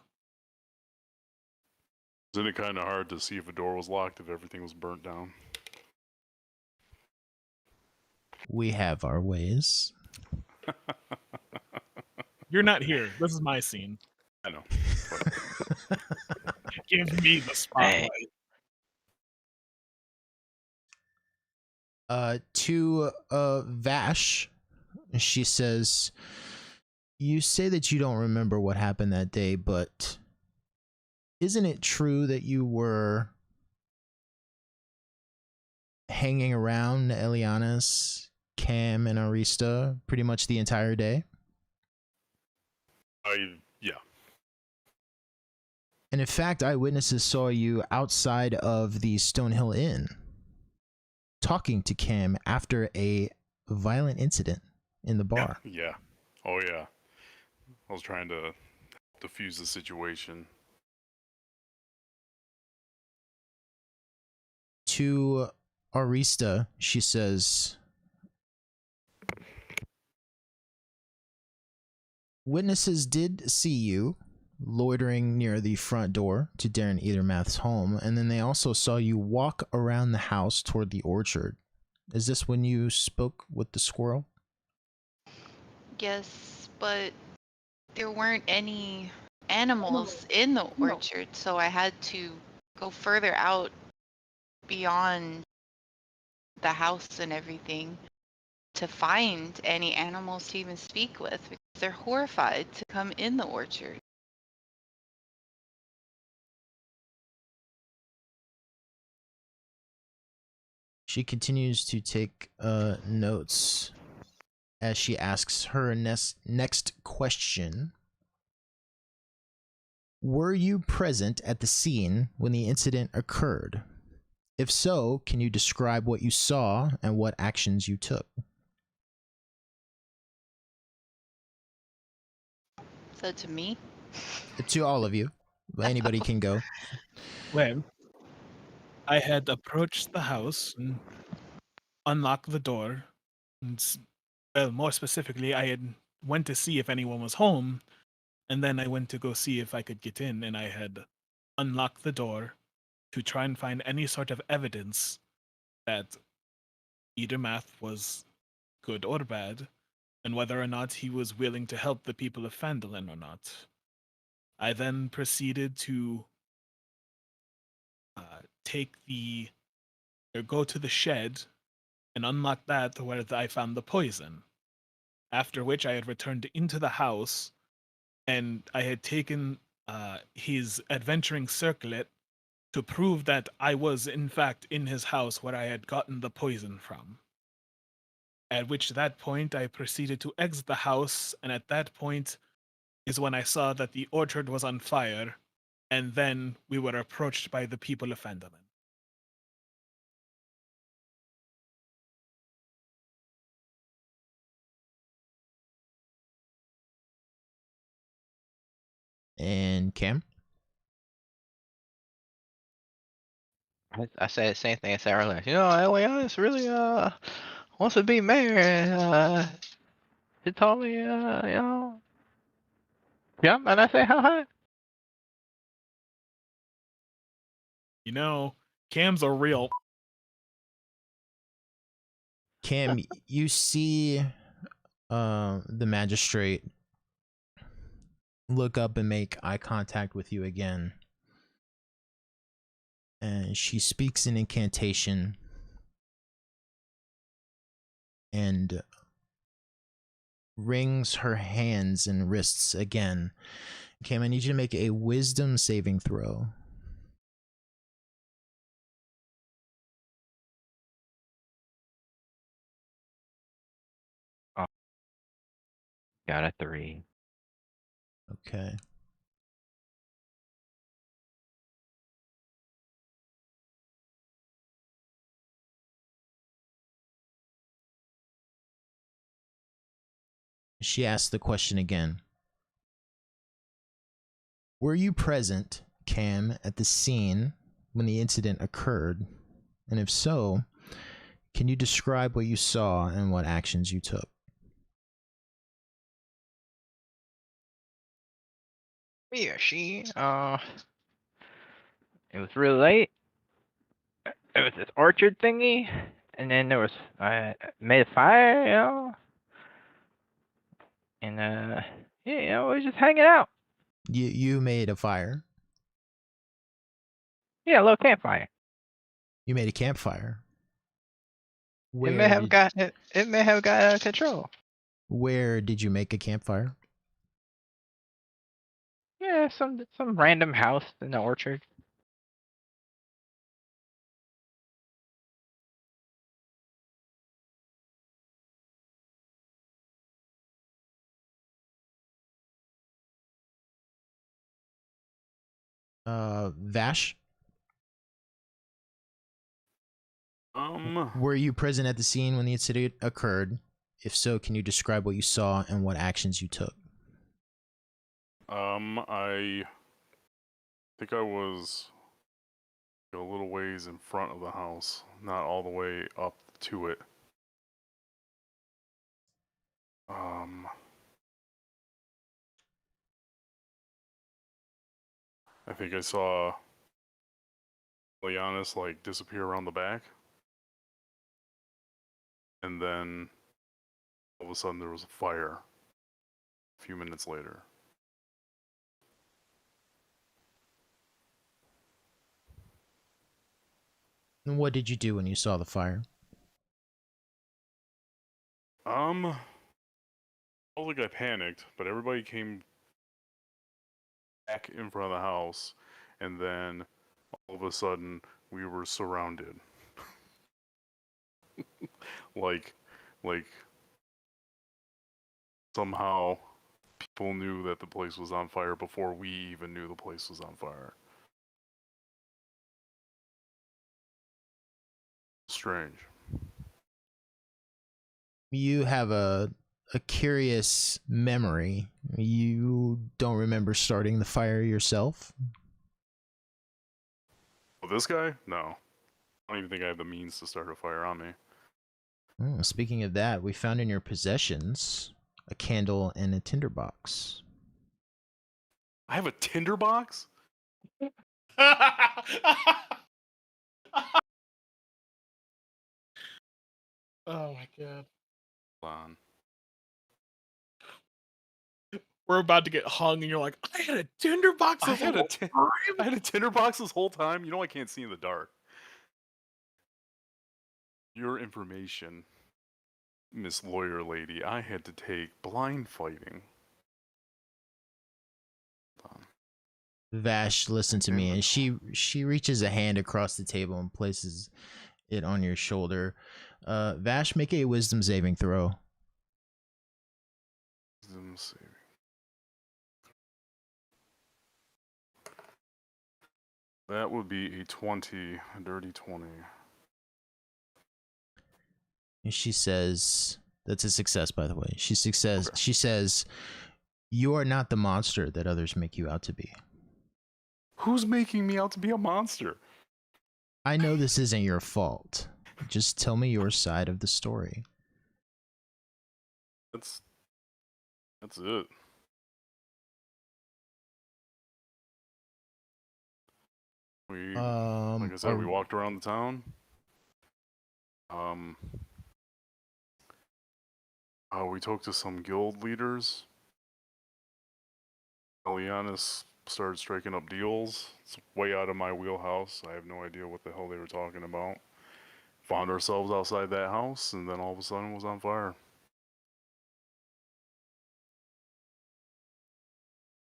Isn't it kind of hard to see if a door was locked if everything was burnt down? We have our ways. You're not here. This is my scene. I know. Give me the spotlight. To Vash, she says, "You say that you don't remember what happened that day, but isn't it true that you were hanging around Elianis, Cam, and Arista pretty much the entire day?" Yeah. And in fact, eyewitnesses saw you outside of the Stonehill Inn talking to Cam after a violent incident in the bar. Yeah. Oh yeah. I was trying to diffuse the situation. To Arista, she says, witnesses did see you loitering near the front door to Daran Edermath's home, and then they also saw you walk around the house toward the orchard. Is this when you spoke with the squirrel? Yes, but there weren't any animals in the orchard, so I had to go further out beyond the house and everything to find any animals to even speak with because they're horrified to come in the orchard. She continues to take notes as she asks her next question. Were you present at the scene when the incident occurred? If so, can you describe what you saw and what actions you took? So to me, To all of you. Anybody can go. Well, I had approached the house and unlocked the door. And, well, more specifically, I had went to see if anyone was home, and then I went to go see if I could get in, and I had unlocked the door to try and find any sort of evidence that Edermath was good or bad, and whether or not he was willing to help the people of Phandalin or not. I then proceeded to go to the shed and unlock that where I found the poison. After which I had returned into the house, and I had taken his adventuring circlet to prove that I was in fact in his house where I had gotten the poison from. At which that point I proceeded to exit the house, and at that point is when I saw that the orchard was on fire, and then we were approached by the people of Phandalin. And Cam? I said the same thing I said earlier. You know, Elias really wants to be mayor, and he told me, yeah, and I say how high. You know, Cam's a real. Cam, you see the magistrate look up and make eye contact with you again. And she speaks an incantation and wrings her hands and wrists again. Cam, I need you to make a wisdom saving throw. Got a 3. Okay. She asked the question again. Were you present, Cam, at the scene when the incident occurred? And if so, can you describe what you saw and what actions you took? He or she, it was really late. It was this orchard thingy, and then there was, I made a fire, and yeah, we were just hanging out. You made a fire. Yeah, a little campfire. You made a campfire. It may have got out of control. Where did you make a campfire? Yeah, some random house in the orchard. Vash? Um, Were you present at the scene when the incident occurred? If so, can you describe what you saw and what actions you took? I think I was a little ways in front of the house, not all the way up to it. I think I saw Leonis like disappear around the back, and then all of a sudden there was a fire a few minutes later. And what did you do when you saw the fire? I don't think I panicked, but everybody came back in front of the house, and then all of a sudden we were surrounded. like somehow people knew that the place was on fire before we even knew the place was on fire. Strange. You have a curious memory. You don't remember starting the fire yourself? Well, this guy? No. I don't even think I have the means to start a fire on me. Oh, speaking of that, we found in your possessions a candle and a tinderbox. I have a tinderbox? Oh my god. Hold on. We're about to get hung, and you're like, I had a tinderbox I this had whole a time. I had a tinderbox this whole time. You know I can't see in the dark. Your information, Miss Lawyer Lady, I had to take blind fighting. Vash, listen to me, and she reaches a hand across the table and places it on your shoulder. Vash, make a wisdom saving throw. Wisdom saving. That would be a 20, a dirty 20. And she says, that's a success, by the way. She says, Okay. she says, you are not the monster that others make you out to be. Who's making me out to be a monster? I know this isn't your fault. Just tell me your side of the story. That's it. We, like I said, we walked around the town. We talked to some guild leaders. Elianis started striking up deals. It's way out of my wheelhouse. I have no idea what the hell they were talking about. Found ourselves outside that house, and then all of a sudden it was on fire.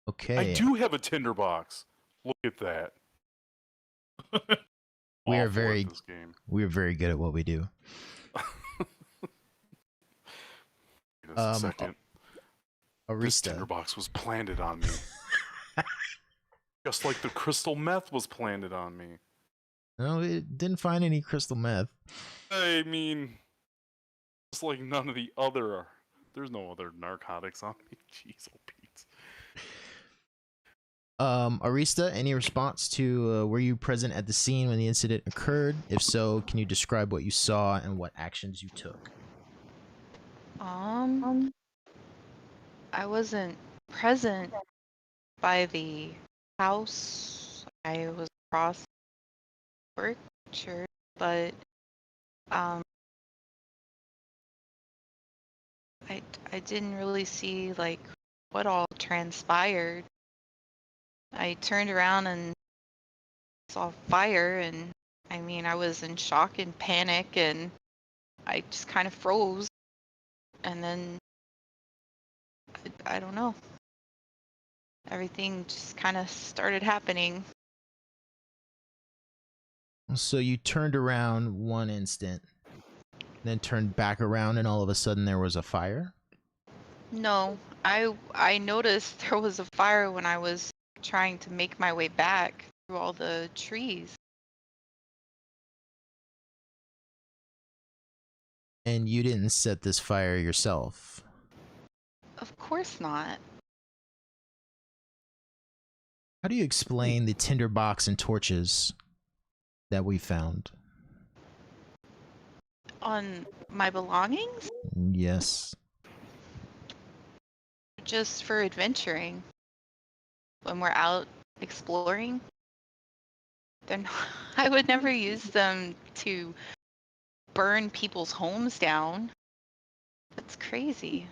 Okay. I do have a tinderbox. Look at that. We are Awful very at this game. we are very good at what we do. Just a second. This Arista. tinderbox was planted on me. Just like the crystal meth was planted on me. No, it didn't find any crystal meth. I mean, just like none of the other. There's no other narcotics on me. Jeez, oh Pete. Arista, any response to were you present at the scene when the incident occurred? If so, can you describe what you saw and what actions you took? I wasn't present by the house. I was across the orchard, but I didn't really see like what all transpired. I turned around and saw fire, and I mean I was in shock and panic, and I just kind of froze, and then I don't know. Everything just kind of started happening. So you turned around one instant, then turned back around, and all of a sudden there was a fire? No, I noticed there was a fire when I was trying to make my way back through all the trees. And you didn't set this fire yourself. Of course not. How do you explain the tinderbox and torches that we found? On my belongings? Yes. Just for adventuring. When we're out exploring. They're not, I would never use them to burn people's homes down. That's crazy.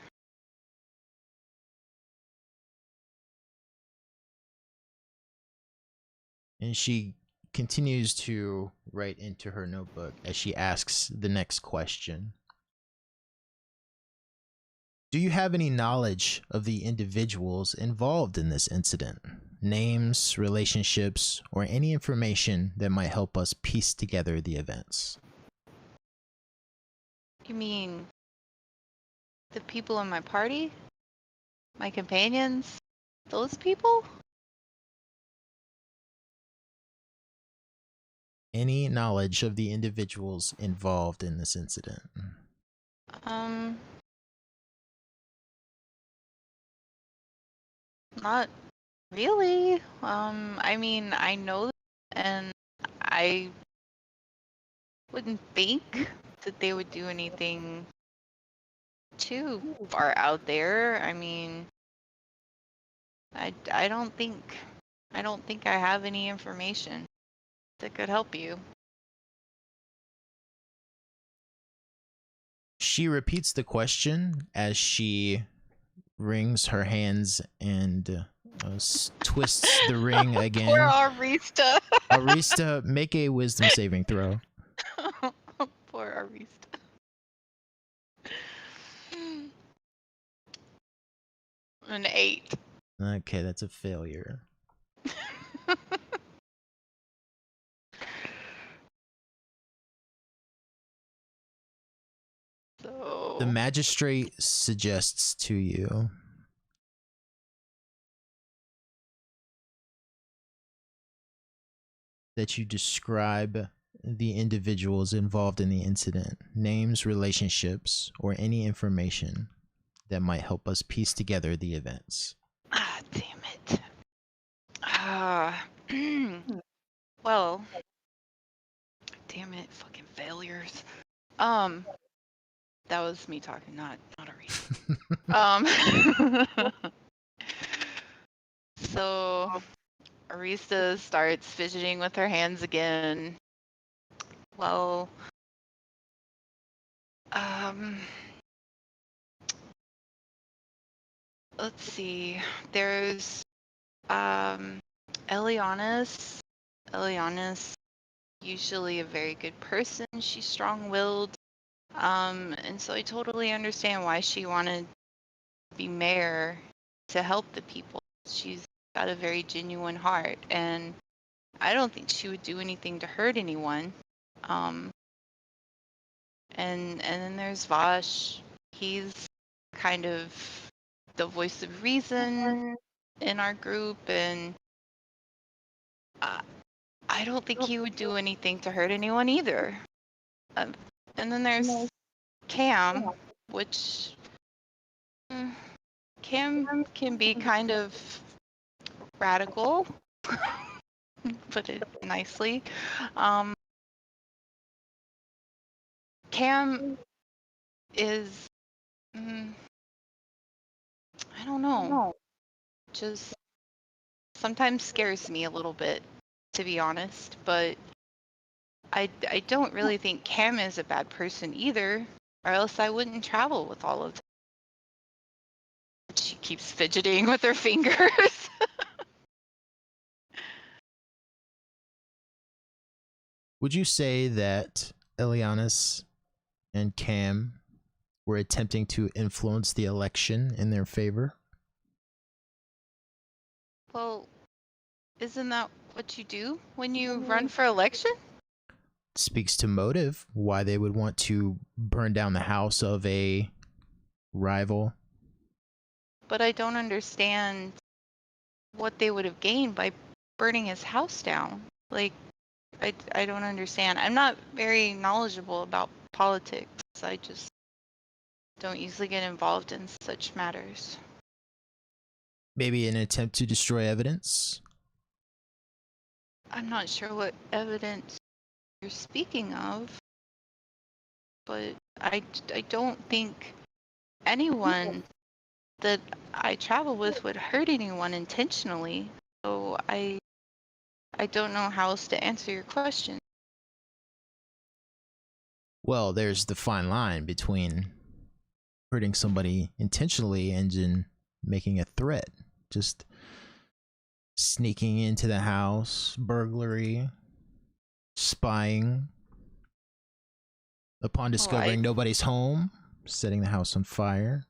And she continues to write into her notebook as she asks the next question. Do you have any knowledge of the individuals involved in this incident? Names, relationships, or any information that might help us piece together the events? You mean the people in my party? My companions? Those people? Any knowledge of the individuals involved in this incident? Not really. I mean, I know them, and I wouldn't think that they would do anything too far out there. I mean, I don't think I have any information that could help you. She repeats the question as she wrings her hands and twists the ring again. Poor Arista. Arista, make a wisdom saving throw. Poor Arista. An 8. Okay, that's a failure. So The magistrate suggests to you that you describe the individuals involved in the incident, names, relationships, or any information that might help us piece together the events. ah, damn it. Well, damn it, fucking failures. That was me talking, not Arista. So Arista starts fidgeting with her hands again. Well, let's see. There's Eliana's. Eliana's usually a very good person. She's strong-willed. And so I totally understand why she wanted to be mayor, to help the people. She's got a very genuine heart, and I don't think she would do anything to hurt anyone. And then there's Vosh. He's kind of the voice of reason in our group, and I don't think he would do anything to hurt anyone either. And then there's Cam, which Cam can be kind of radical, put it nicely. Cam is, I don't know, just sometimes scares me a little bit, to be honest, but I don't really think Cam is a bad person either, or else I wouldn't travel with all of them. She keeps fidgeting with her fingers. Would you say that Elianis and Cam were attempting to influence the election in their favor? Well, isn't that what you do when you run for election? Speaks to motive, why they would want to burn down the house of a rival. But I don't understand what they would have gained by burning his house down. Like, I don't understand. I'm not very knowledgeable about politics, guess. I just don't usually get involved in such matters. Maybe an attempt to destroy evidence? I'm not sure what evidence you're speaking of, but I don't think anyone that I travel with would hurt anyone intentionally. So I don't know how else to answer your question. Well, there's the fine line between hurting somebody intentionally and then making a threat. Just sneaking into the house, burglary, spying. Upon discovering nobody's home, setting the house on fire.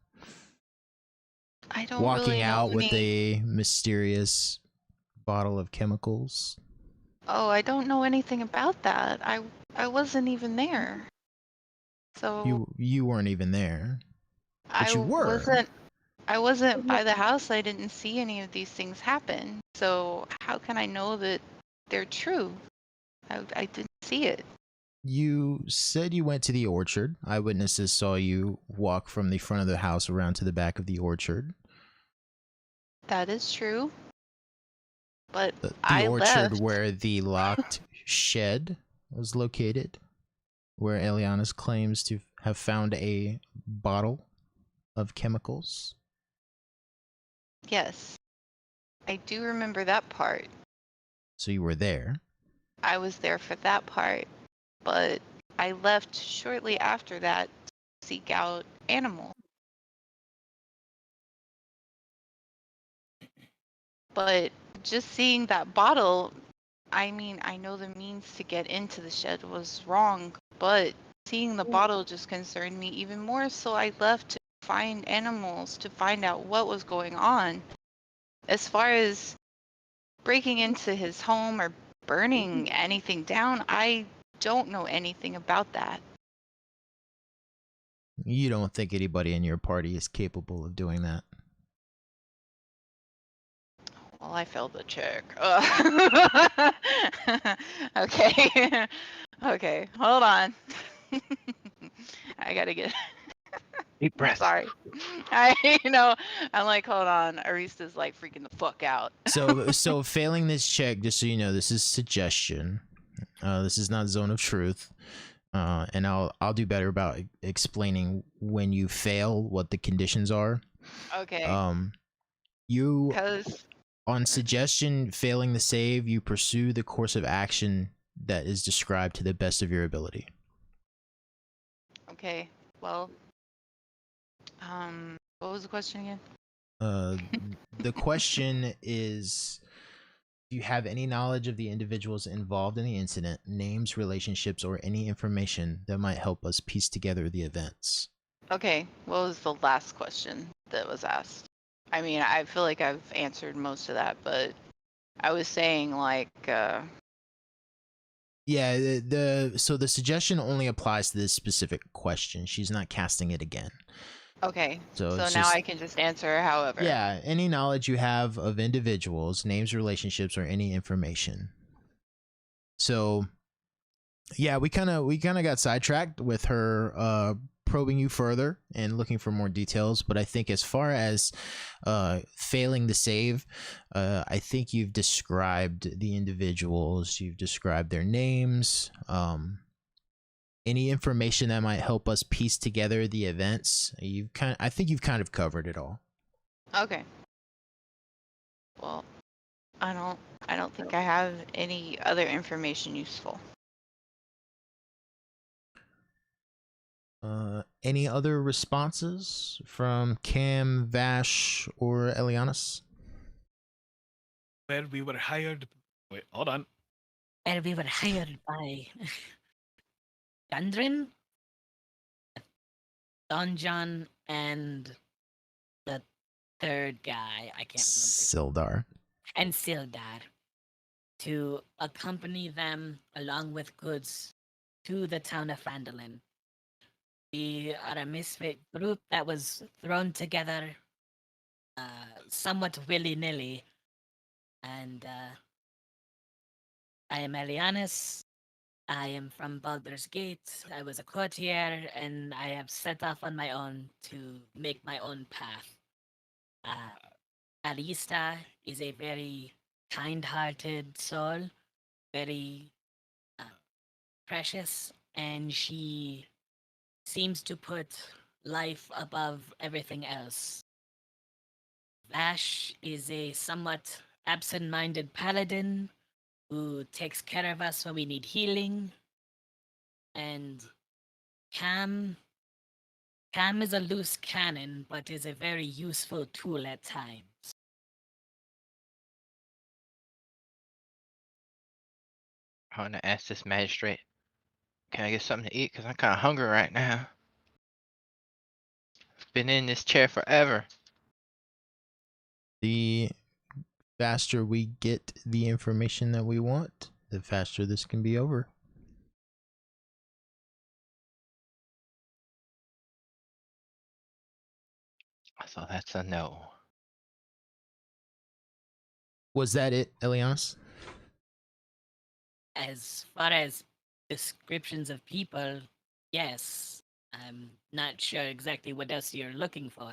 I don't Walking really know out with any... a mysterious bottle of chemicals. Oh, I don't know anything about that. I wasn't even there. So You weren't even there. But I you were. wasn't by the house. I didn't see any of these things happen. So how can I know that they're true? I didn't see it. You said you went to the orchard. Eyewitnesses saw you walk from the front of the house around to the back of the orchard. That is true. But The I orchard left. where the locked shed was located, where Elianis claims to have found a bottle of chemicals. Yes. I do remember that part. So you were there. I was there for that part. But I left shortly after that to seek out animals. But just seeing that bottle, I mean, I know the means to get into the shed was wrong, but seeing the bottle just concerned me even more, so I left to find animals, to find out what was going on. As far as breaking into his home or burning anything down, I don't know anything about that. You don't think anybody in your party is capable of doing that? Well, I failed the check. Okay. Okay, hold on. I gotta get... Deep breath. Sorry. I'm like, hold on. Arista's like freaking the fuck out. So failing this check, just so you know, this is suggestion. This is not zone of truth. And I'll do better about explaining when you fail what the conditions are. Okay. You Because... on suggestion, failing the save, you pursue the course of action that is described to the best of your ability. Okay. Well, what was the question again? The question is, do you have any knowledge of the individuals involved in the incident, names, relationships, or any information that might help us piece together the events? Okay. What was the last question that was asked? I mean, I feel like I've answered most of that, but I was saying like, Yeah, so the suggestion only applies to this specific question. She's not casting it again. okay. So So it's now just, I can just answer however. yeah, any knowledge you have of individuals, names, relationships, or any information. So yeah, we kind of got sidetracked with her probing you further and looking for more details, but I think as far as failing the save, I think you've described the individuals, you've described their names, any information that might help us piece together the events. I think you've kind of covered it all. Okay. Well, I don't think I have any other information useful. Any other responses from Cam, Vash, or Elianis? Where we were hired. Wait, hold on. Where we were hired by Gundren, Donjon, and the third guy. I can't remember. Sildar. And Sildar to accompany them along with goods to the town of Randolin. We are a misfit group that was thrown together somewhat willy-nilly. And I am Elianis. I am from Baldur's Gate. I was a courtier, and I have set off on my own to make my own path. Alista is a very kind-hearted soul, very precious, and she seems to put life above everything else. Vash is a somewhat absent-minded paladin who takes care of us when we need healing. And Cam is a loose cannon, but is a very useful tool at times. I want to ask this magistrate, can I get something to eat? Because I'm kind of hungry right now. I've been in this chair forever. The faster we get the information that we want, the faster this can be over. So that's a no. Was that it, Elianis? As far as descriptions of people, yes. I'm not sure exactly what else you're looking for.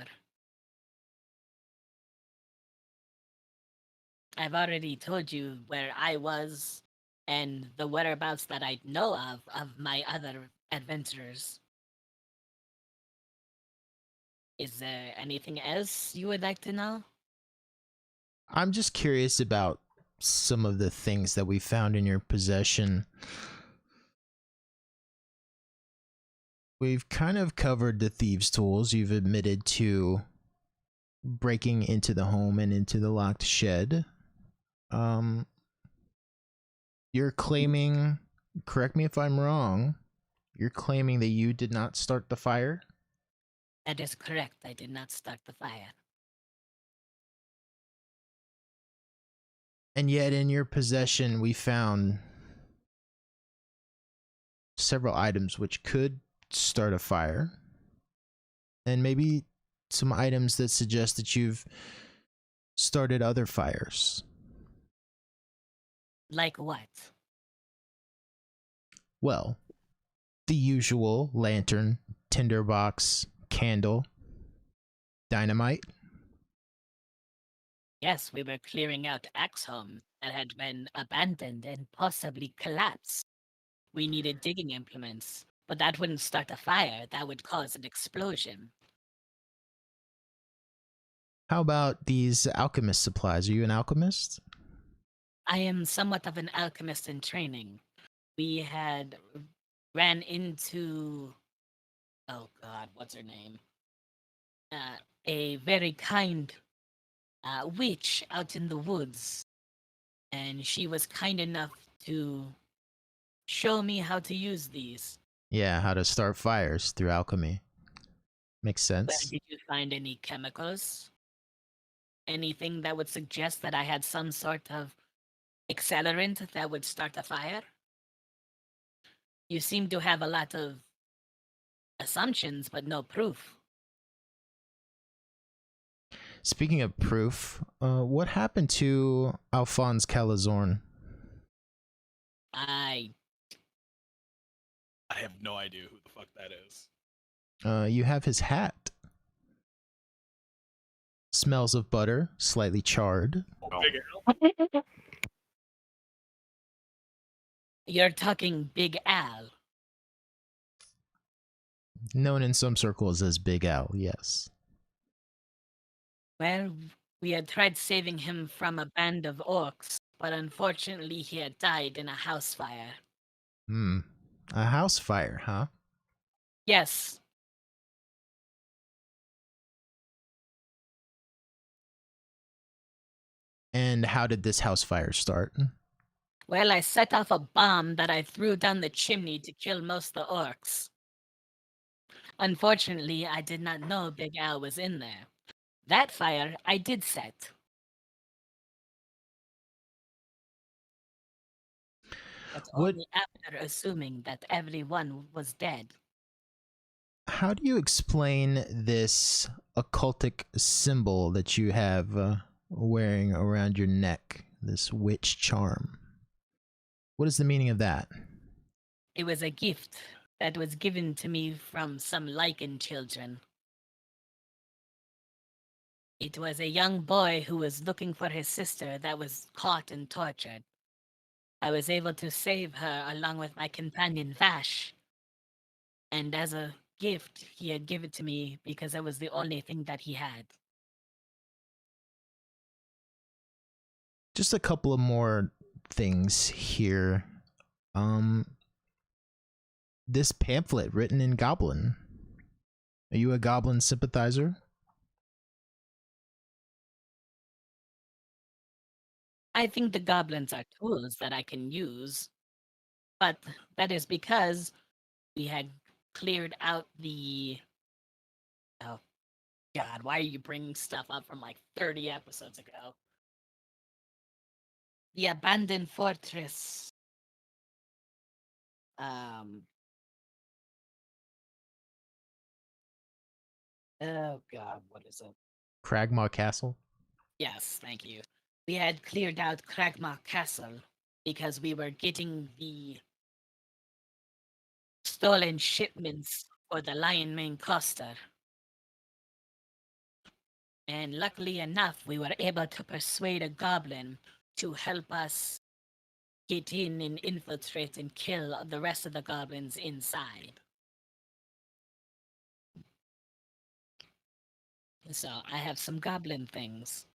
I've already told you where I was and the whereabouts that I know of my other adventurers. Is there anything else you would like to know? I'm just curious about some of the things that we found in your possession. We've kind of covered the thieves' tools. You've admitted to breaking into the home and into the locked shed. You're claiming, correct me if I'm wrong, you're claiming that you did not start the fire? That is correct. I did not start the fire. And yet in your possession we found several items which could start a fire. And maybe some items that suggest that you've started other fires. Like what? Well, the usual lantern, tinderbox, candle, dynamite. Yes, we were clearing out Axholm that had been abandoned and possibly collapsed. We needed digging implements, but that wouldn't start a fire. That would cause an explosion. How about these alchemist supplies? Are you an alchemist? I am somewhat of an alchemist in training. We had ran into, oh god, what's her name? A very kind witch out in the woods. And she was kind enough to show me how to use these. Yeah, how to start fires through alchemy. Makes Well, sense. did you find any chemicals? Anything that would suggest that I had some sort of accelerant that would start a fire? You seem to have a lot of assumptions, but no proof. Speaking of proof, what happened to Alphonse Calazorn? I I have no idea who the fuck that is. You have his hat. Smells of butter, slightly charred. Oh. Big Al? You're talking Big Al. Known in some circles as Big Al, yes. Well, we had tried saving him from a band of orcs, but unfortunately he had died in a house fire. A house fire, huh? Yes. And how did this house fire start? Well, I set off a bomb that I threw down the chimney to kill most of the orcs. Unfortunately, I did not know Big Al was in there. That fire I did set. But What- only after assuming that everyone was dead. How do you explain this occultic symbol that you have wearing around your neck? This witch charm. What is the meaning of that? It was a gift that was given to me from some lichen children. It was a young boy who was looking for his sister that was caught and tortured. I was able to save her along with my companion Vash. And as a gift, he had given it to me because it was the only thing that he had. Just a couple of more things here. This pamphlet written in Goblin. Are you a Goblin sympathizer? I think the goblins are tools that I can use, but that is because we had cleared out the. Oh, God, why are you bringing stuff up from like 30 episodes ago? The abandoned fortress. Oh, God, what is it? Cragmaw Castle? Yes, thank you. We had cleared out Cragmaw Castle because we were getting the stolen shipments for the Lion Mane cluster. And luckily enough, we were able to persuade a goblin to help us get in and infiltrate and kill the rest of the goblins inside. So I have some goblin things.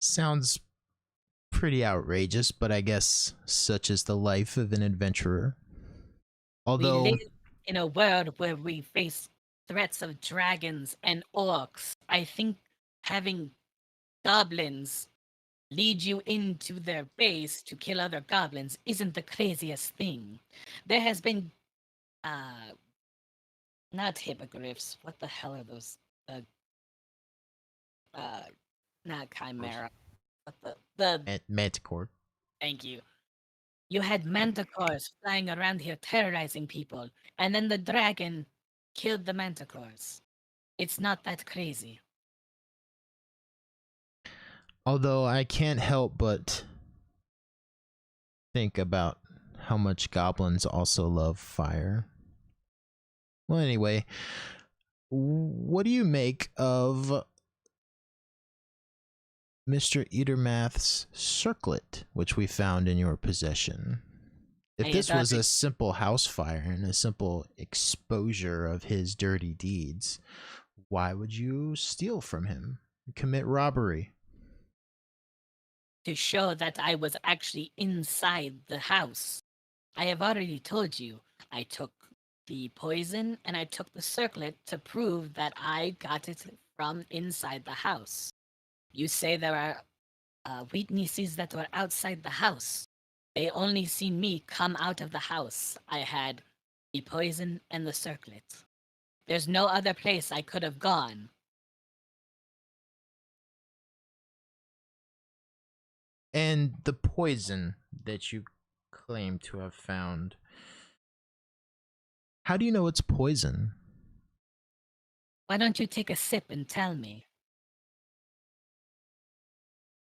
Sounds pretty outrageous, but I guess such is the life of an adventurer. Although we live in a world where we face threats of dragons and orcs. I think having goblins lead you into their base to kill other goblins isn't the craziest thing. There has been not hippogriffs. What the hell are those? Not chimera. What the Manticore. Thank you. You had manticores flying around here terrorizing people, and then the dragon killed the manticores. It's not that crazy. Although I can't help but think about how much goblins also love fire. Well, anyway, what do you make of Mr. Edermath's circlet, which we found in your possession? If this was a simple house fire and a simple exposure of his dirty deeds, why would you steal from him, commit robbery? To show that I was actually inside the house. I have already told you, I took the poison and I took the circlet to prove that I got it from inside the house. You say there are witnesses that were outside the house. They only seen me come out of the house. I had the poison and the circlet. There's no other place I could have gone. And the poison that you claim to have found, how do you know it's poison? Why don't you take a sip and tell me?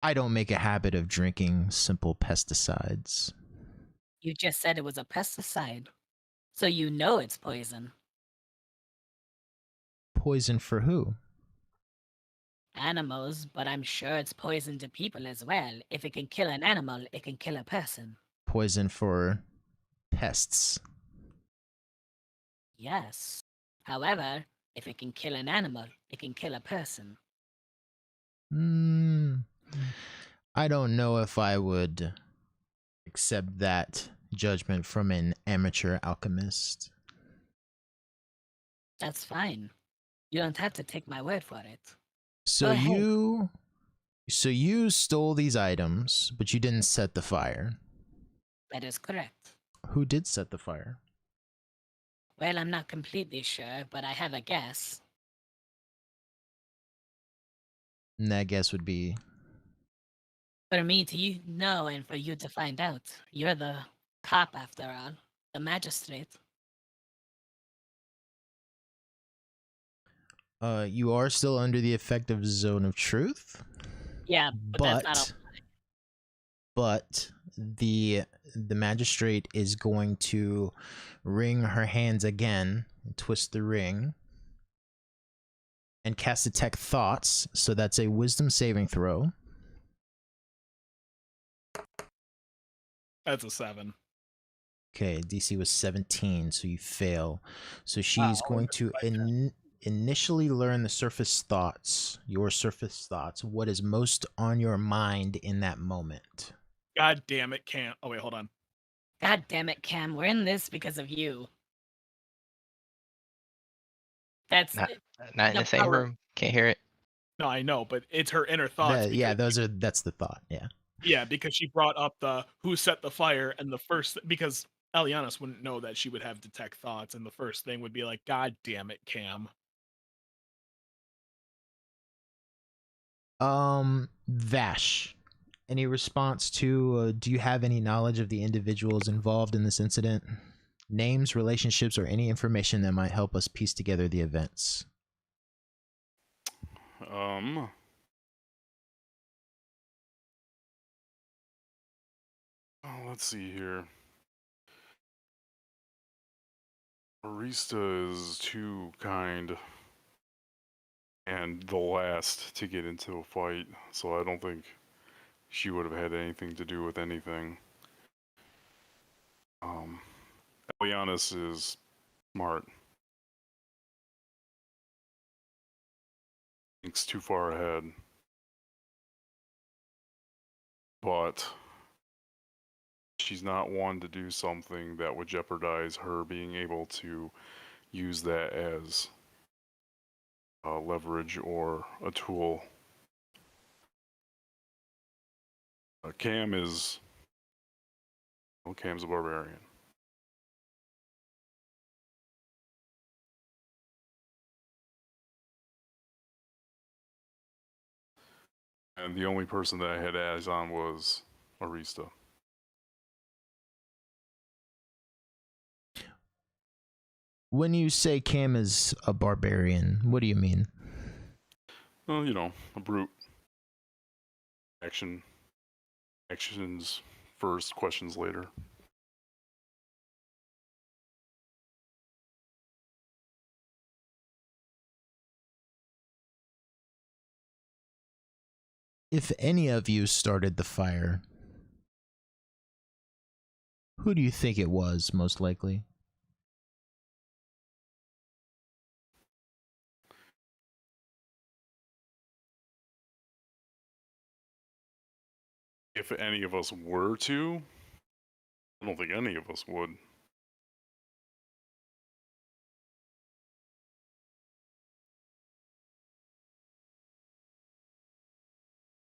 I don't make a habit of drinking simple pesticides. You just said it was a pesticide, so you know it's poison. Poison for who? Animals, but I'm sure it's poison to people as well. If it can kill an animal, it can kill a person. Poison for pests. Yes. However, if it can kill an animal, it can kill a person. I don't know if I would accept that judgment from an amateur alchemist. That's fine. You don't have to take my word for it. So you stole these items, but you didn't set the fire. That is correct. Who did set the fire? Well, I'm not completely sure, but I have a guess. And that guess would be... For me to know and for you to find out. You're the cop after all. The magistrate. You are still under the effect of Zone of Truth? Yeah, but that's not But the magistrate is going to wring her hands again, twist the ring, and cast Detect Thoughts. So that's a Wisdom saving throw. That's a 7. Okay, DC was 17, so you fail. So she's going to initially learn the surface thoughts, your surface thoughts, what is most on your mind in that moment. God damn it, Cam. Oh, wait, hold on. God damn it, Cam. We're in this because of you. That's Not in the same power. room. Can't hear it. No, I know, but it's her inner thoughts. Yeah, that's the thought. Yeah. Yeah, because she brought up the who set the fire, and the first because Elianis wouldn't know that she would have detect thoughts, and the first thing would be like, "God damn it, Cam." Vash, any response to? Do you have any knowledge of the individuals involved in this incident? Names, relationships, or any information that might help us piece together the events? Oh, let's see here. Arista is too kind and the last to get into a fight, so I don't think she would have had anything to do with anything. Elianis is smart. Thinks too far ahead. But she's not one to do something that would jeopardize her being able to use that as leverage or a tool. Cam's a barbarian. And the only person that I had eyes on was Arista. When you say Cam is a barbarian, what do you mean? Well, you know, a brute. Actions first, questions later. If any of you started the fire, who do you think it was, most likely? If any of us were to, I don't think any of us would.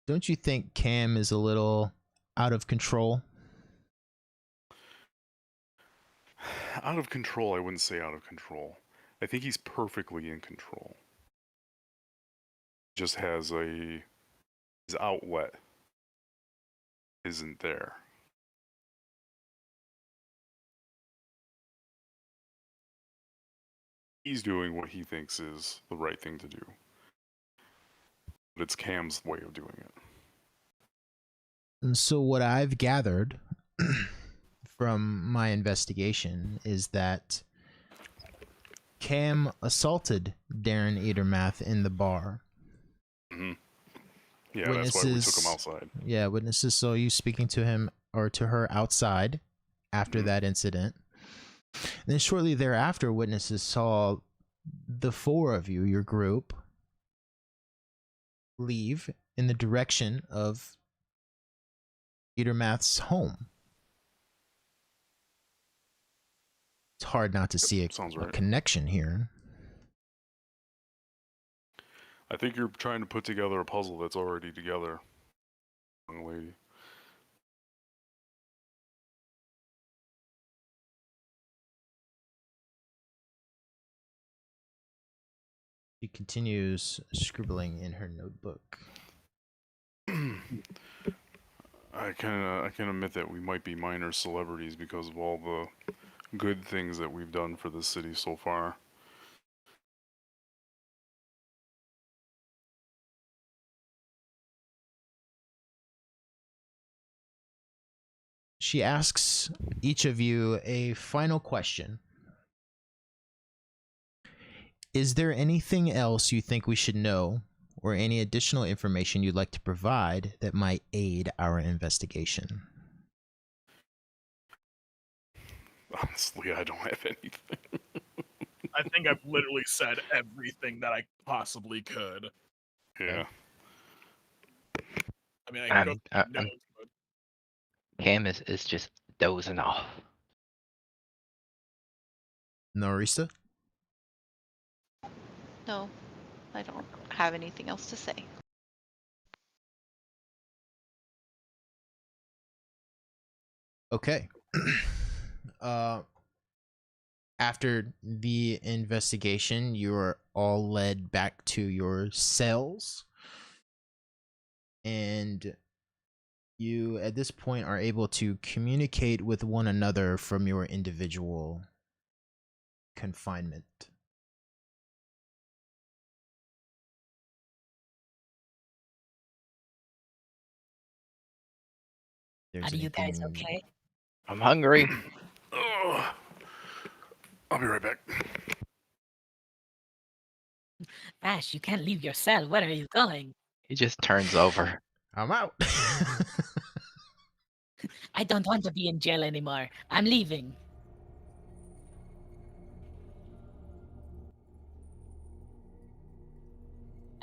Don't you think Cam is a little out of control? Out of control, I wouldn't say out of control. I think he's perfectly in control. Just has his outlet isn't there. He's doing what he thinks is the right thing to do. But it's Cam's way of doing it. And so what I've gathered from my investigation is that Cam assaulted Daran Edermath in the bar. Mm-hmm. Yeah, that's why we took him outside. Yeah, witnesses saw you speaking to him or to her outside after that incident. And then shortly thereafter, witnesses saw the four of you, your group, leave in the direction of Edermath's home. It's hard not to see a connection here. I think you're trying to put together a puzzle that's already together, young lady. She continues scribbling in her notebook. I can admit that we might be minor celebrities because of all the good things that we've done for the city so far. she asks each of you a final question. Is there anything else you think we should know, or any additional information you'd like to provide that might aid our investigation? Honestly, I don't have anything. I think I've literally said everything that I possibly could. Yeah. I mean, I can go through my notes, but Cam is just dozing off. Norista? No, I don't have anything else to say. Okay. After the investigation, you're all led back to your cells. And you, at this point, are able to communicate with one another from your individual confinement. Are you guys okay? I'm hungry. Ugh. I'll be right back. Ash, you can't leave your cell. Where are you going? He just turns over. I'm out. I don't want to be in jail anymore. I'm leaving.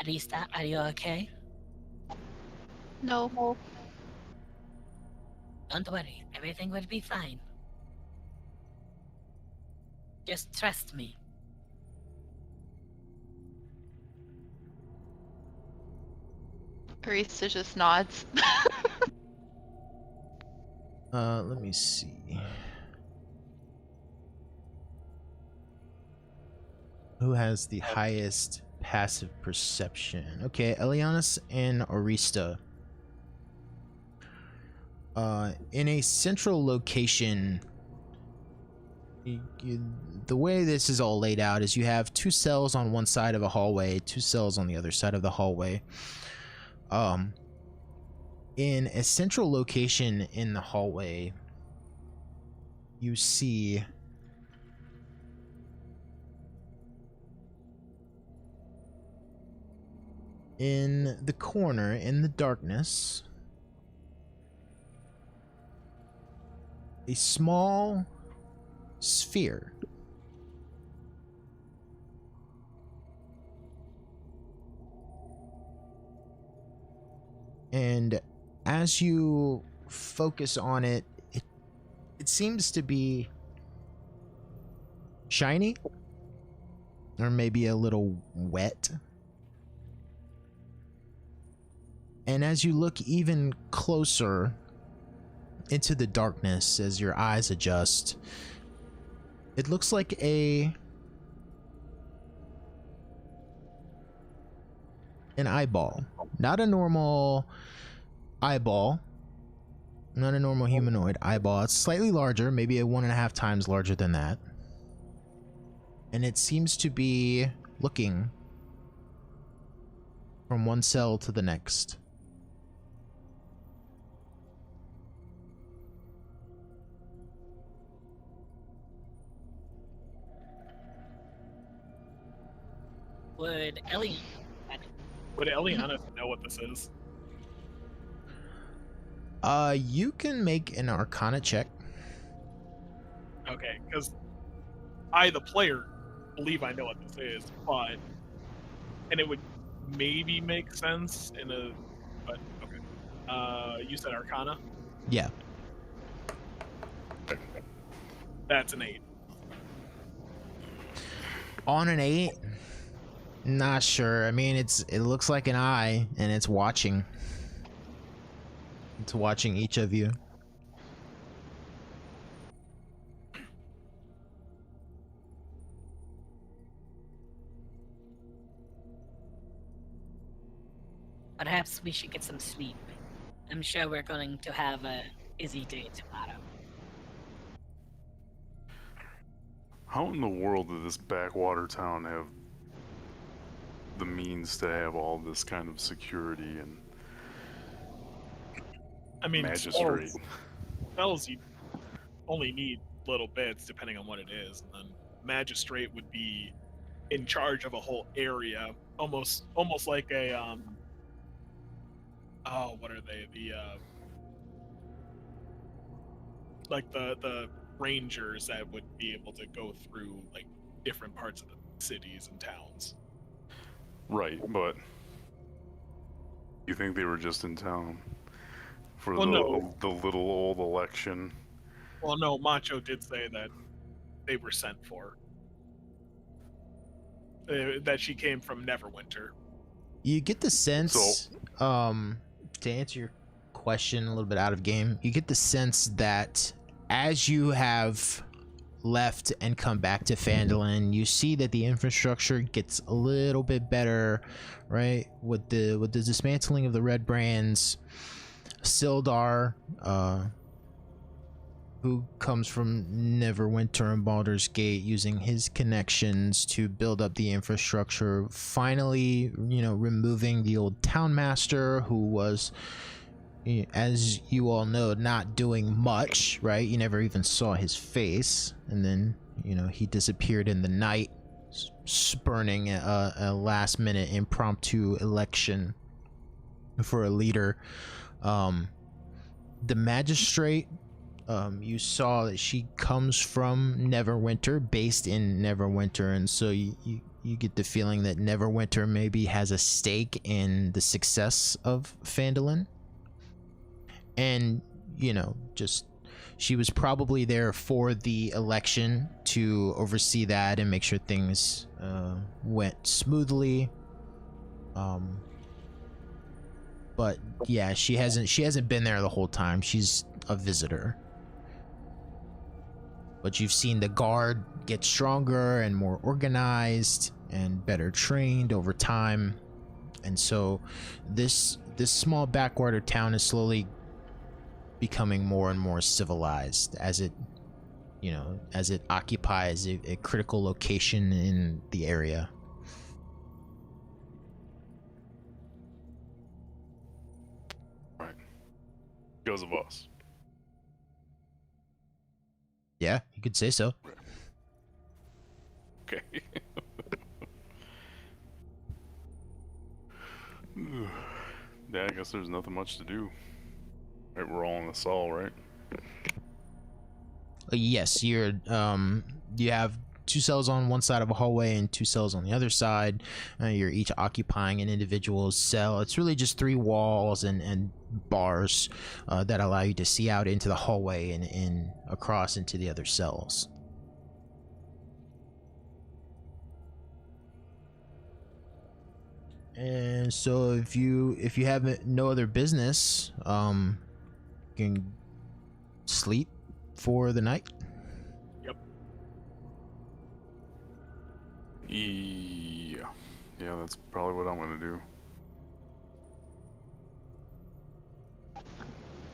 Arista, are you okay? No. Don't worry. Everything will be fine. Just trust me. Arista just nods. Let me see. Who has the highest passive perception? Okay, Elianis and Arista. In a central location, the way this is all laid out is you have 2 cells on one side of a hallway, 2 cells on the other side of the hallway. In a central location in the hallway, you see in the corner, in the darkness, a small sphere. And as you focus on it, it seems to be shiny, or maybe a little wet. And as you look even closer into the darkness, as your eyes adjust, it looks like an eyeball. Not a normal eyeball. Not a normal humanoid eyeball. It's slightly larger, maybe 1.5 times larger than that. And it seems to be looking from one cell to the next. Would Ellie... would Eliana know what this is? You can make an Arcana check. Okay, because I, the player, believe I know what this is, but and it would maybe make sense in a, but okay. You said Arcana. Yeah. That's an 8. On an 8? Not sure. I mean, it looks like an eye, and it's watching. It's watching each of you. Perhaps we should get some sleep. I'm sure we're going to have a busy day tomorrow. How in the world did this backwater town have the means to have all this kind of security and I mean, magistrate? Spells you only need little bits depending on what it is, and then magistrate would be in charge of a whole area, almost like a oh, what are they? The like the rangers that would be able to go through like different parts of the cities and towns. Right, but you think they were just in town for Well, no. the little old election? Well, no, Macho did say that they were sent for. That she came from Neverwinter. You get the sense, to answer your question a little bit out of game, you get the sense that as you have left and come back to Phandalin, you see that the infrastructure gets a little bit better, right? With the dismantling of the Red Brands, Sildar, who comes from Neverwinter and Baldur's Gate, using his connections to build up the infrastructure, finally, removing the old town master who was, as you all know, not doing much, right? You never even saw his face, and then he disappeared in the night, spurning a last minute impromptu election for a leader. The magistrate, you saw that she comes from Neverwinter, based in Neverwinter, and so you get the feeling that Neverwinter maybe has a stake in the success of Phandalin. And just she was probably there for the election to oversee that and make sure things went smoothly. But yeah, she hasn't been there the whole time. She's a visitor. But you've seen the guard get stronger and more organized and better trained over time. And so this small backwater town is slowly becoming more and more civilized as it occupies a critical location in the area. Right. Because of us. Yeah, you could say so. Okay. Yeah, I guess there's nothing much to do. Right, we're all in the cell, right? Yes, you have 2 cells on one side of a hallway and 2 cells on the other side. You're each occupying an individual cell. It's really just 3 walls and bars that allow you to see out into the hallway and across into the other cells. And so if you have no other business, you can sleep for the night. Yep. Yeah, that's probably what I'm gonna do.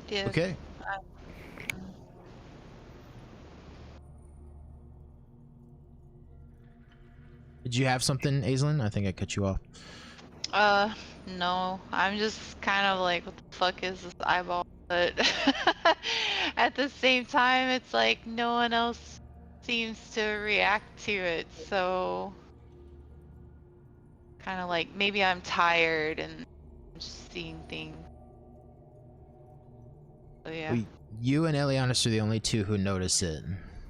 Yeah. Okay. Did you have something, Aislinn? I think I cut you off. No. I'm just kind of like, what the fuck is this eyeball? But at the same time, it's like no one else seems to react to it, so kind of like maybe I'm tired and just seeing things. So yeah. Well, you and Elianis are the only 2 who notice it.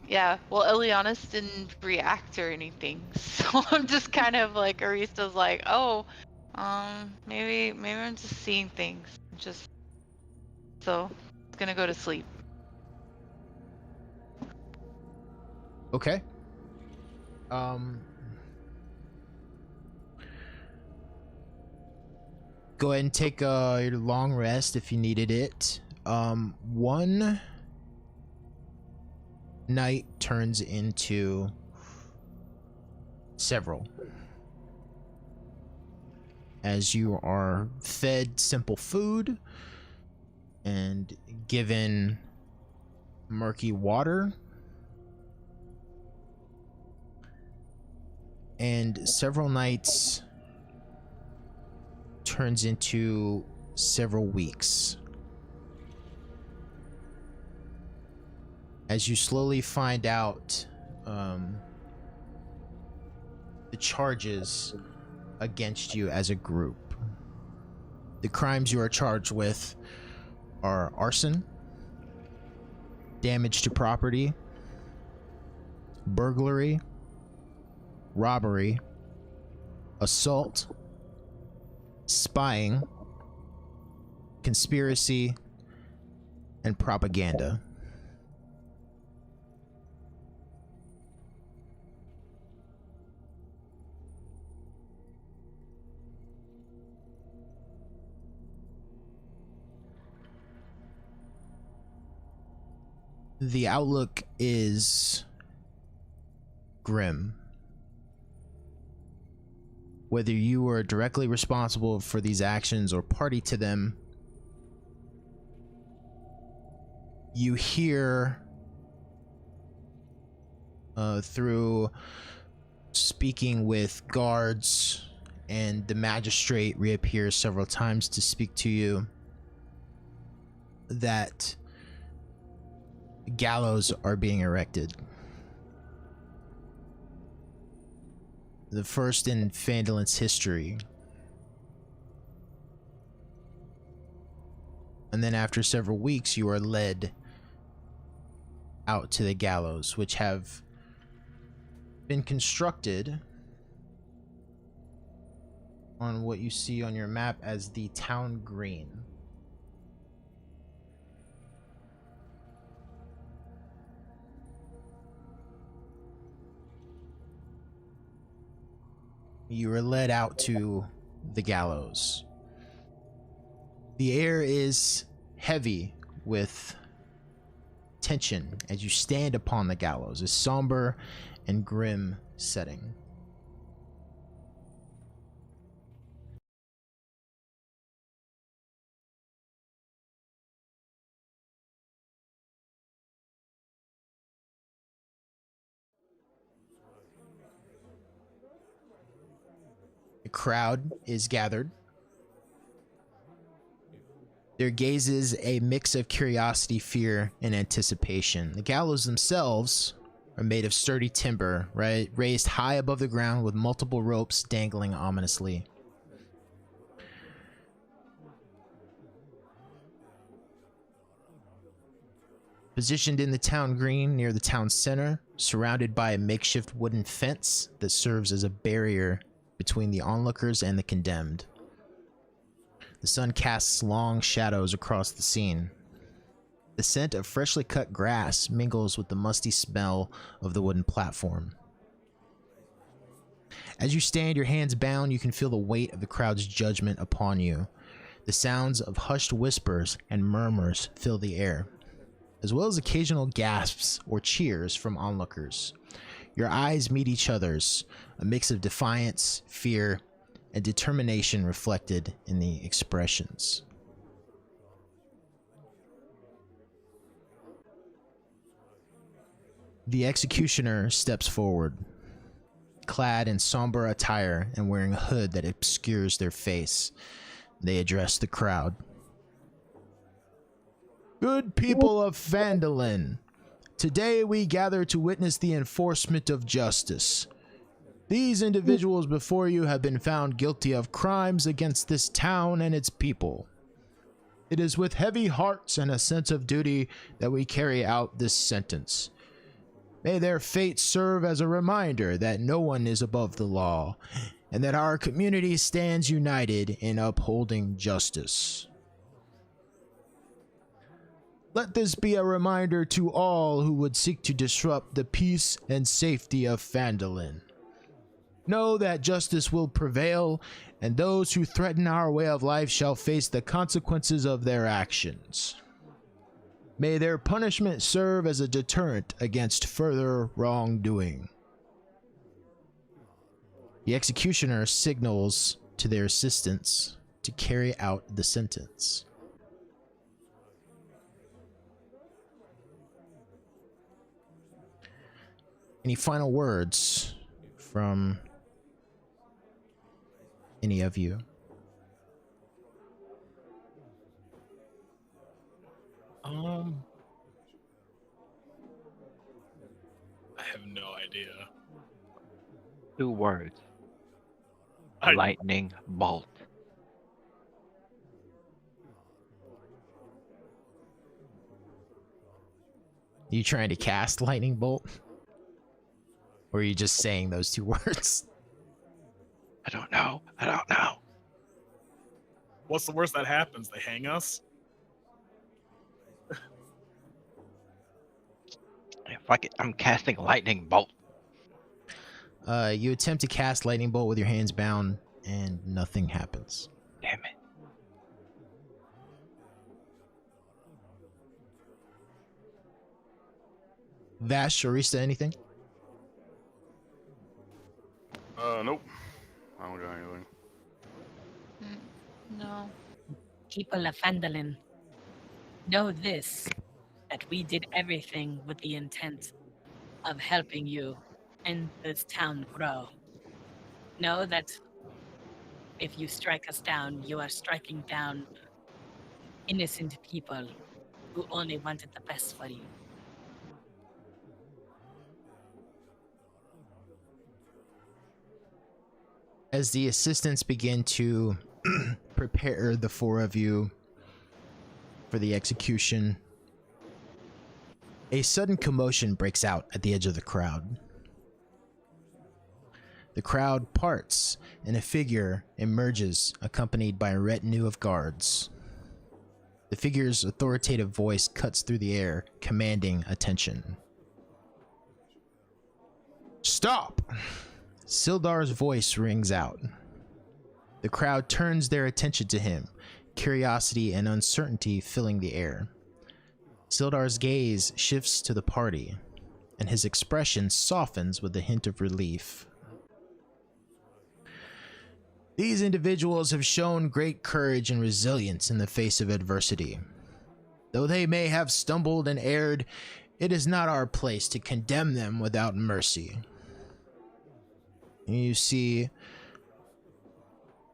Yeah, well, Elianis didn't react or anything, so I'm just kind of like, Arista's like, oh, maybe I'm just seeing things, so I'm gonna go to sleep. Okay. Go ahead and take your long rest if you needed it. One night turns into several as you are fed simple food and given murky water, and several nights turns into several weeks. as you slowly find out the charges against you as a group. The crimes you are charged with are arson, damage to property, burglary, robbery, assault, spying, conspiracy, and propaganda. The outlook is grim. Whether you were directly responsible for these actions or party to them, you hear through speaking with guards, and the magistrate reappears several times to speak to you, that gallows are being erected. The first in Phandalin's history. And then after several weeks, you are led out to the gallows, which have been constructed on what you see on your map as the town green. You are led out to the gallows. The air is heavy with tension as you stand upon the gallows, a somber and grim setting. The crowd is gathered. Their gazes a mix of curiosity, fear, and anticipation. The gallows themselves are made of sturdy timber, right, raised high above the ground with multiple ropes dangling ominously. Positioned in the town green near the town center, surrounded by a makeshift wooden fence that serves as a barrier between the onlookers and the condemned. The sun casts long shadows across the scene. The scent of freshly cut grass mingles with the musty smell of the wooden platform. As you stand, your hands bound, you can feel the weight of the crowd's judgment upon you. The sounds of hushed whispers and murmurs fill the air, as well as occasional gasps or cheers from onlookers. Your eyes meet each other's, a mix of defiance, fear, and determination reflected in the expressions. The executioner steps forward, clad in somber attire and wearing a hood that obscures their face. They address the crowd. Good people of Phandalin, today we gather to witness the enforcement of justice. These individuals before you have been found guilty of crimes against this town and its people. It is with heavy hearts and a sense of duty that we carry out this sentence. May their fate serve as a reminder that no one is above the law, and that our community stands united in upholding justice. Let this be a reminder to all who would seek to disrupt the peace and safety of Phandalin. Know that justice will prevail, and those who threaten our way of life shall face the consequences of their actions. May their punishment serve as a deterrent against further wrongdoing. The executioner signals to their assistants to carry out the sentence. Any final words from any of you? have no idea. 2 words. I- Lightning bolt. You trying to cast lightning bolt? Or are you just saying those 2 words? I don't know. I don't know. What's the worst that happens? They hang us? I'm casting lightning bolt. You attempt to cast lightning bolt with your hands bound, and nothing happens. Damn it. Vash, Arista, anything? Nope. I don't got anything. No. People of Phandalin, know this, that we did everything with the intent of helping you and this town grow. Know that if you strike us down, you are striking down innocent people who only wanted the best for you. As the assistants begin to prepare the 4 of you for the execution, a sudden commotion breaks out at the edge of the crowd. The crowd parts, and a figure emerges, accompanied by a retinue of guards. The figure's authoritative voice cuts through the air, commanding attention. Stop! Sildar's voice rings out. The crowd turns their attention to him, curiosity and uncertainty filling the air. Sildar's gaze shifts to the party, and his expression softens with a hint of relief. These individuals have shown great courage and resilience in the face of adversity. Though they may have stumbled and erred, it is not our place to condemn them without mercy. You see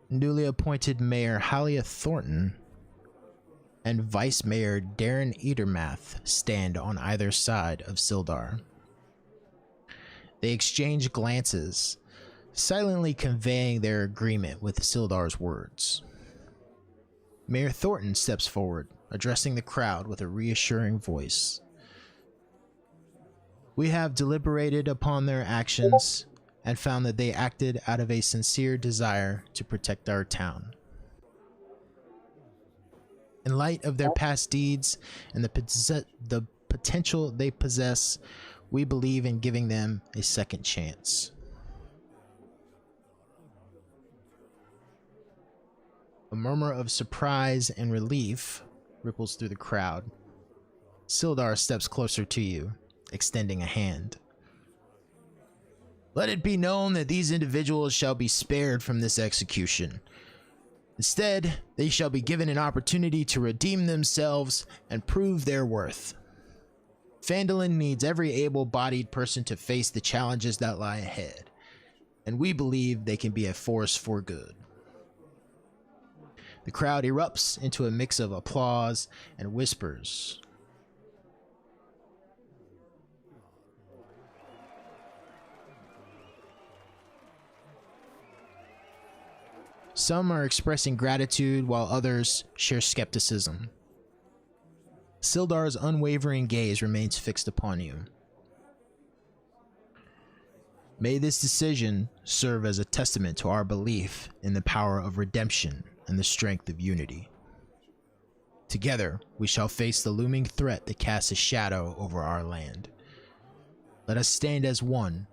newly appointed Mayor Halia Thornton and Vice Mayor Daran Edermath stand on either side of Sildar. They exchange glances, silently conveying their agreement with Sildar's words. Mayor Thornton steps forward, addressing the crowd with a reassuring voice. We have deliberated upon their actions and found that they acted out of a sincere desire to protect our town. In light of their past deeds and the potential they possess, we believe in giving them a second chance. A murmur of surprise and relief ripples through the crowd. Sildar steps closer to you, extending a hand. Let it be known that these individuals shall be spared from this execution. Instead, they shall be given an opportunity to redeem themselves and prove their worth. Phandalin needs every able-bodied person to face the challenges that lie ahead, and we believe they can be a force for good. The crowd erupts into a mix of applause and whispers. Some are expressing gratitude while others share skepticism. Sildar's unwavering gaze remains fixed upon you. May this decision serve as a testament to our belief in the power of redemption and the strength of unity. Together, we shall face the looming threat that casts a shadow over our land. Let us stand as one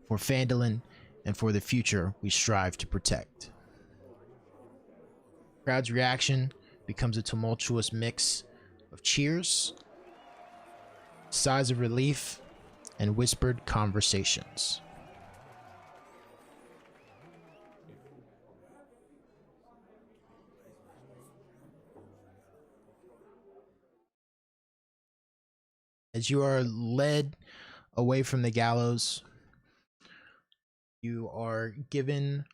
for Phandalin and for the future we strive to protect. The crowd's reaction becomes a tumultuous mix of cheers, sighs of relief, and whispered conversations. As you are led away from the gallows, you are given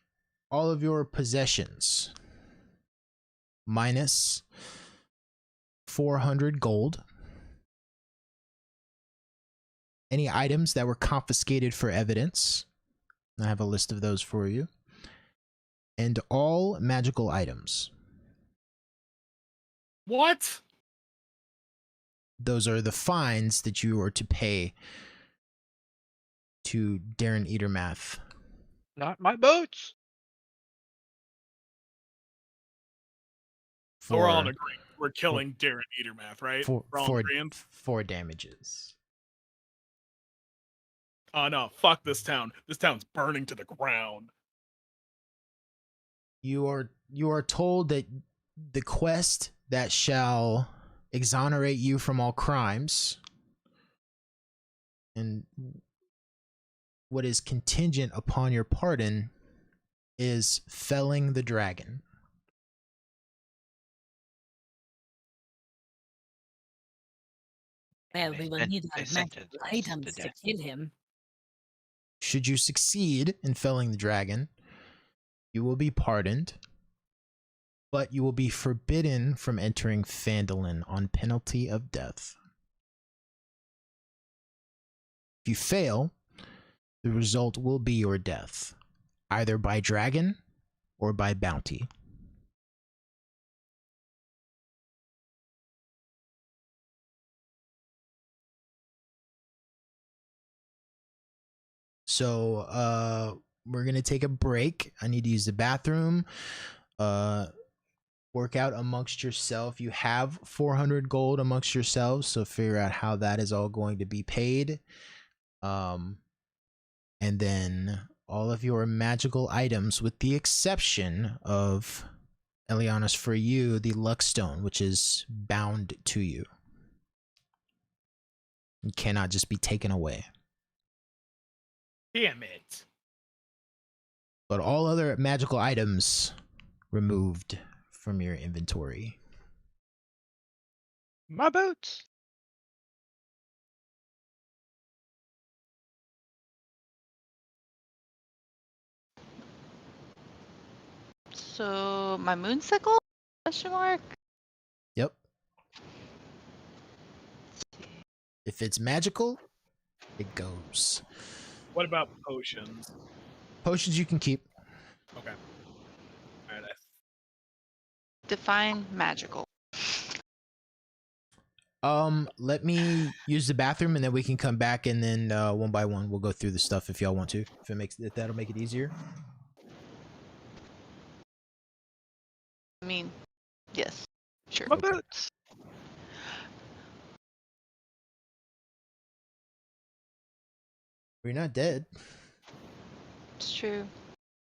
all of your possessions, minus 400 gold, any items that were confiscated for evidence. I have a list of those for you. And all magical items. What? Those are the fines that you are to pay to Daran Edermath. Not my boots. So we're all in For agreement. We're killing Daran Edermath, right? for We're all for, agreeing? for damages. Oh no, fuck this town. This town's burning to the ground. You are told that the quest that shall exonerate you from all crimes and what is contingent upon your pardon is felling the dragon. Well, we will And need our they sent magical us items to to death. kill him. Should you succeed in felling the dragon, you will be pardoned, but you will be forbidden from entering Phandalin on penalty of death. If you fail, the result will be your death, either by dragon or by bounty. So, we're gonna take a break. I need to use the bathroom. Work out amongst yourself. You have 400 gold amongst yourselves, so figure out how that is all going to be paid. And then all of your magical items, with the exception of Elianos, for you, the luck stone, which is bound to you. It cannot just be taken away. Damn it. But all other magical items removed from your inventory. My boots. So my moonsicle? Question mark. Yep. If it's magical, it goes. What about potions? Potions you can keep. Okay. Alright, Define magical. Let me use the bathroom and then we can come back and then one by one we'll go through the stuff if y'all want to. If that'll make it easier. I mean, yes, sure. My Okay. boots. We're not dead. It's true.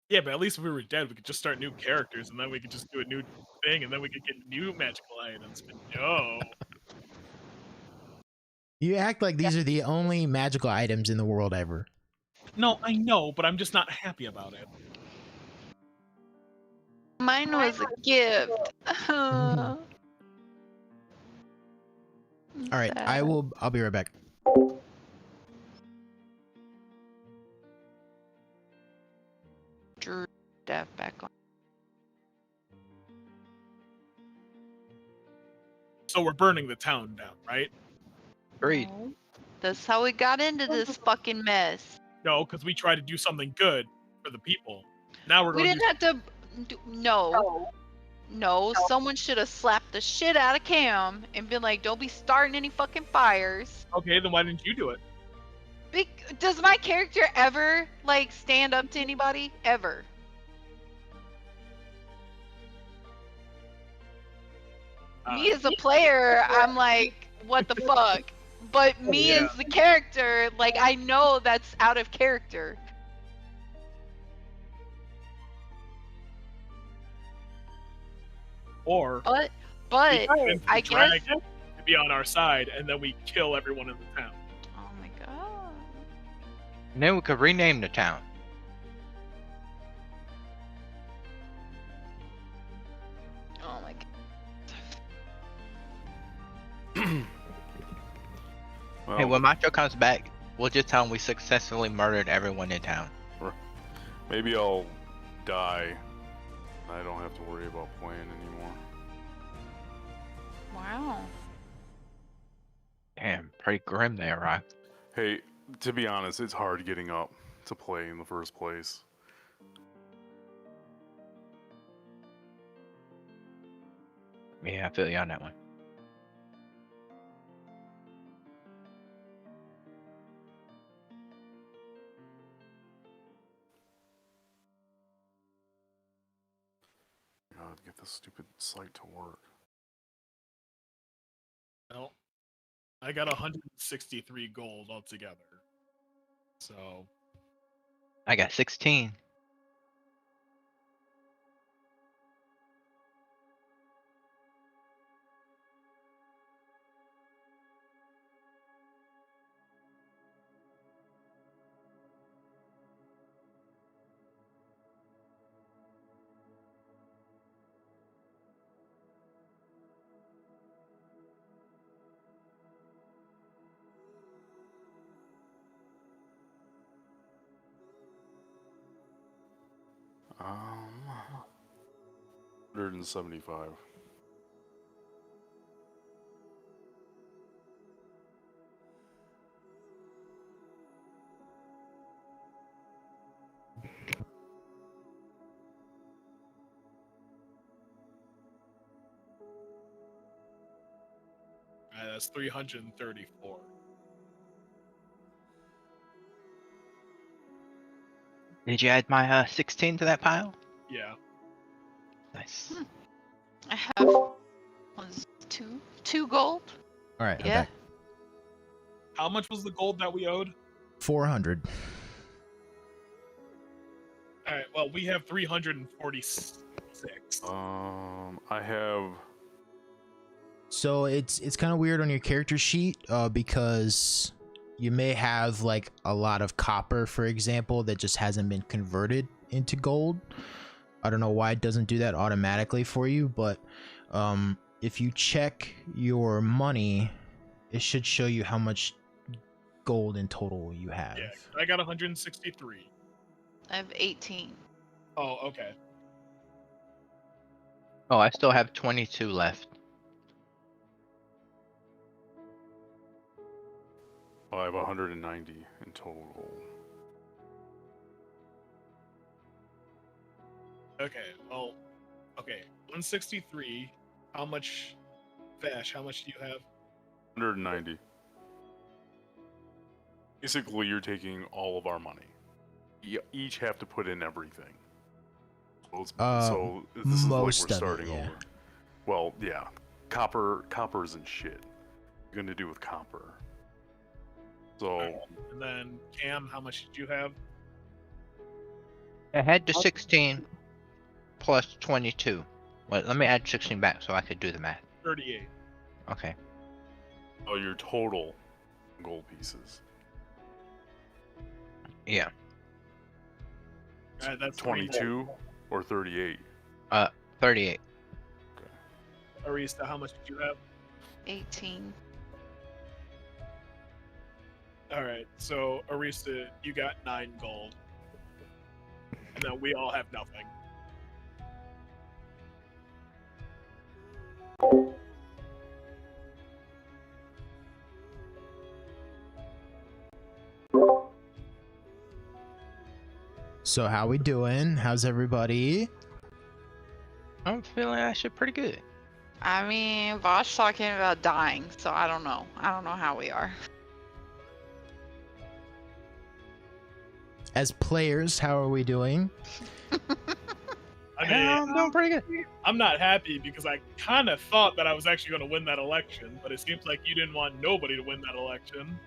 Yeah, but at least if we were dead, we could just start new characters, and then we could just do a new thing, and then we could get new magical items. But no. You act like these are the only magical items in the world ever. No, I know, but I'm just not happy about it. Mine was a gift. All right, I'll be right back. Drew Dev back on. So we're burning the town down, right? Agreed. No. That's how we got into this fucking mess. No, because we tried to do something good for the people. Now we're We going didn't have to. No, someone should have slapped the shit out of Cam and been like, "Don't be starting any fucking fires." Okay, then why didn't you do it? Does my character ever like stand up to anybody? Ever? Me as a player, I'm like, what the fuck? But me Yeah. as the character, like, I know that's out of character. Or But we convince the I guess. dragon to be on our side, and then we kill everyone in the town. Oh my god. And then we could rename the town. Oh my god. Well, Hey, when Macho comes back, we'll just tell him we successfully murdered everyone in town. maybe I'll die. I don't have to worry about playing anymore. Wow. Damn, pretty grim there, right? Hey, to be honest, it's hard getting up to play in the first place. Yeah, I feel you on that one. God, get this stupid site to work. Well, I got 163 gold altogether. So I got 16. Um, 175. that's 334. Did you add my 16 to that pile? Yeah. Nice. I have two gold. All right, I'm Yeah. back. How much was the gold that we owed? 400. All right. Well, we have 346. I have. So it's kind of weird on your character sheet because you may have like a lot of copper, for example, that just hasn't been converted into gold. I don't know why it doesn't do that automatically for you, but if you check your money, it should show you how much gold in total you have. Yeah, I got 163. I have 18. Oh, okay. Oh, I still have 22 left. I have 190 in total gold. Okay. Well, okay. 163. How much, Vash? How much do you have? 190. Basically, you're taking all of our money. You each have to put in everything. So this is like we're most of it, starting yeah. over. Well, yeah. Copper isn't shit. What are you gonna do with copper? So And then Cam, how much did you have? I had the 16 plus 22. Wait, let me add 16 back so I could do the math. 38. Okay. your total gold pieces. Yeah. All right, that's 22 or 38. 38. Arista, how much did you have? 18. All right, so Arista, you got 9 gold, and then we all have nothing. So how we doing? How's everybody? I'm feeling actually pretty good. I mean, Vosh talking about dying, so I don't know. I don't know how we are. As players, how are we doing? I mean, Yeah, I'm doing pretty good. I'm not happy because I kind of thought that I was actually going to win that election, but it seems like you didn't want nobody to win that election.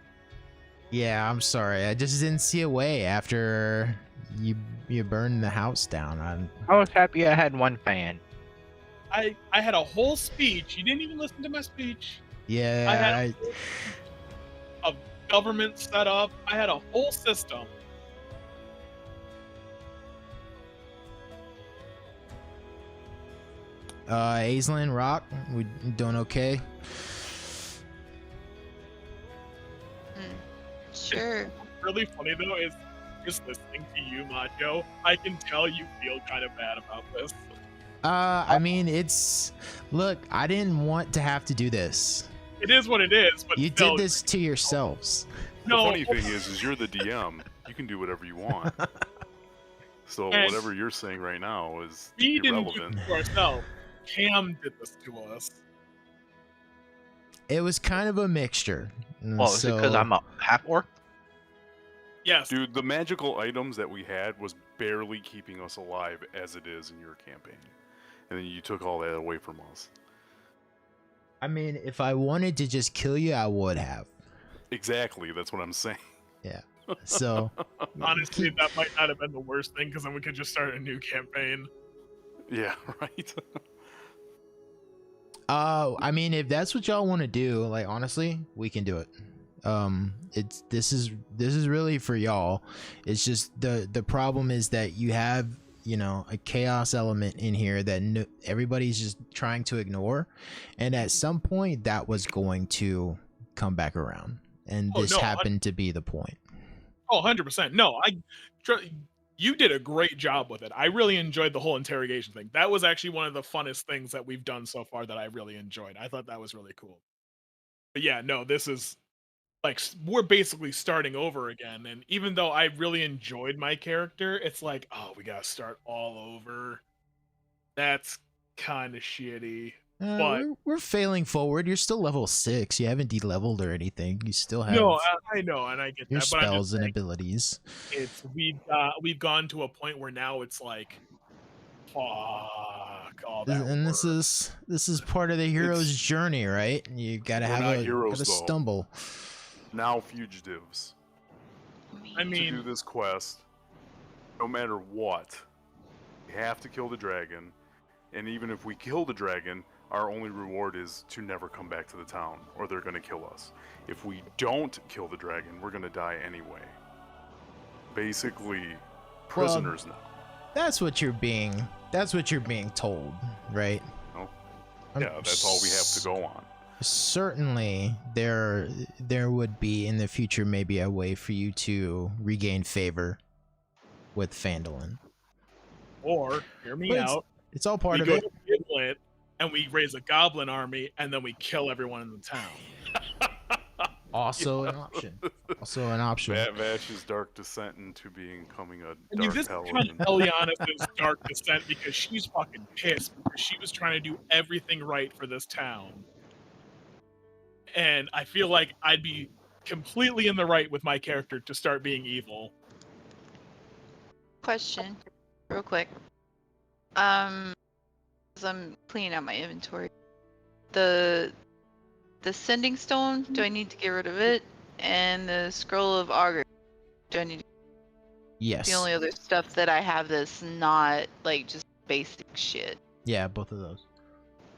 Yeah, I'm sorry. I just didn't see a way after you burned the house down. I was happy I had one fan. I had a whole speech. You didn't even listen to my speech. Yeah, I had a government set up. I had a whole system. Aislinn, Rock, we doing okay? Sure. Really funny though is just listening to you, Macho. I can tell you feel kind of bad about this. I mean, look, I didn't want to have to do this. It is what it is, but You still, did this to yourselves. No, funny thing is you're the DM. You can do whatever you want. So And whatever you're saying right now is we didn't do irrelevant. this to ourselves. Cam did this to us. It was kind of a mixture. Well, is it because I'm a half orc? Yes. Dude, the magical items that we had was barely keeping us alive as it is in your campaign. And then you took all that away from us. I mean, if I wanted to just kill you, I would have. Exactly, that's what I'm saying. Yeah. So Honestly, that might not have been the worst thing because then we could just start a new campaign. Yeah, right. I mean, if that's what y'all want to do, like honestly, we can do it. This is really for y'all. It's just the problem is that you have, you know, a chaos element in here that everybody's just trying to ignore, and at some point that was going to come back around, and this happened to be the point. Oh, 100%. No, you did a great job with it. I really enjoyed the whole interrogation thing. That was actually one of the funnest things that we've done so far that I really enjoyed. I thought that was really cool. But yeah, no, this is like we're basically starting over again. And even though I really enjoyed my character, it's like, oh, we gotta start all over. That's kind of shitty. But we're failing forward. You're still level 6. You haven't de-leveled or anything. You still have I know, and I get your that. But I'm just spells and saying, abilities. it's we've gone to a point where now it's like, fuck all that. And work. this is part of the hero's journey, right? You gotta We're have not a heroes, gotta though. stumble. Now fugitives. I To mean, do this quest, no matter what, we have to kill the dragon. And even if we kill the dragon, our only reward is to never come back to the town, or they're going to kill us. If we don't kill the dragon, we're going to die anyway. Basically, prisoners now. That's what you're being told, right? No? Yeah, that's all we have to go on. Certainly, there would be in the future maybe a way for you to regain favor with Phandalin. or hear me But out. It's all part We of go it. to Giblet and we raise a goblin army, and then we kill everyone in the town. Also an option. Vash's dark descent into becoming a I mean, dark this is paladin. kind of Eliana's dark descent because she's fucking pissed because she was trying to do everything right for this town. And I feel like I'd be completely in the right with my character to start being evil. Question, real quick. 'Cause I'm cleaning out my inventory. The sending stone, do I need to get rid of it? And the scroll of augur, do I need to? Yes. The only other stuff that I have that's not like just basic shit. Yeah, both of those.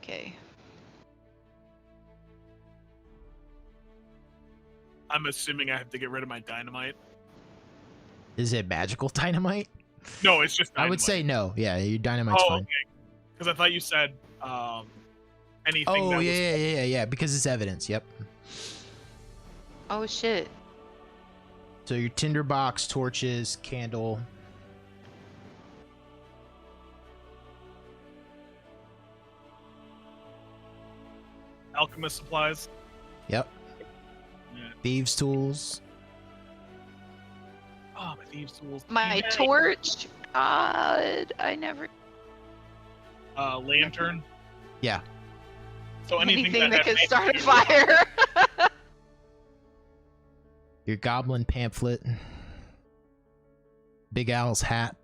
Okay. I'm assuming I have to get rid of my dynamite. Is it magical dynamite? No, it's just dynamite. I would say no. Yeah, your dynamite's fine. Okay. Because I thought you said anything. Oh that was yeah, because it's evidence. Yep. Oh shit. So your tinderbox, torches, candle. alchemist supplies. Yep. Yeah. Thieves' tools. Oh, my thieves' tools. My Yay. torch. God, I never. Lantern. Yeah. So anything, that can has start a fire. Your goblin pamphlet. Big Al's hat.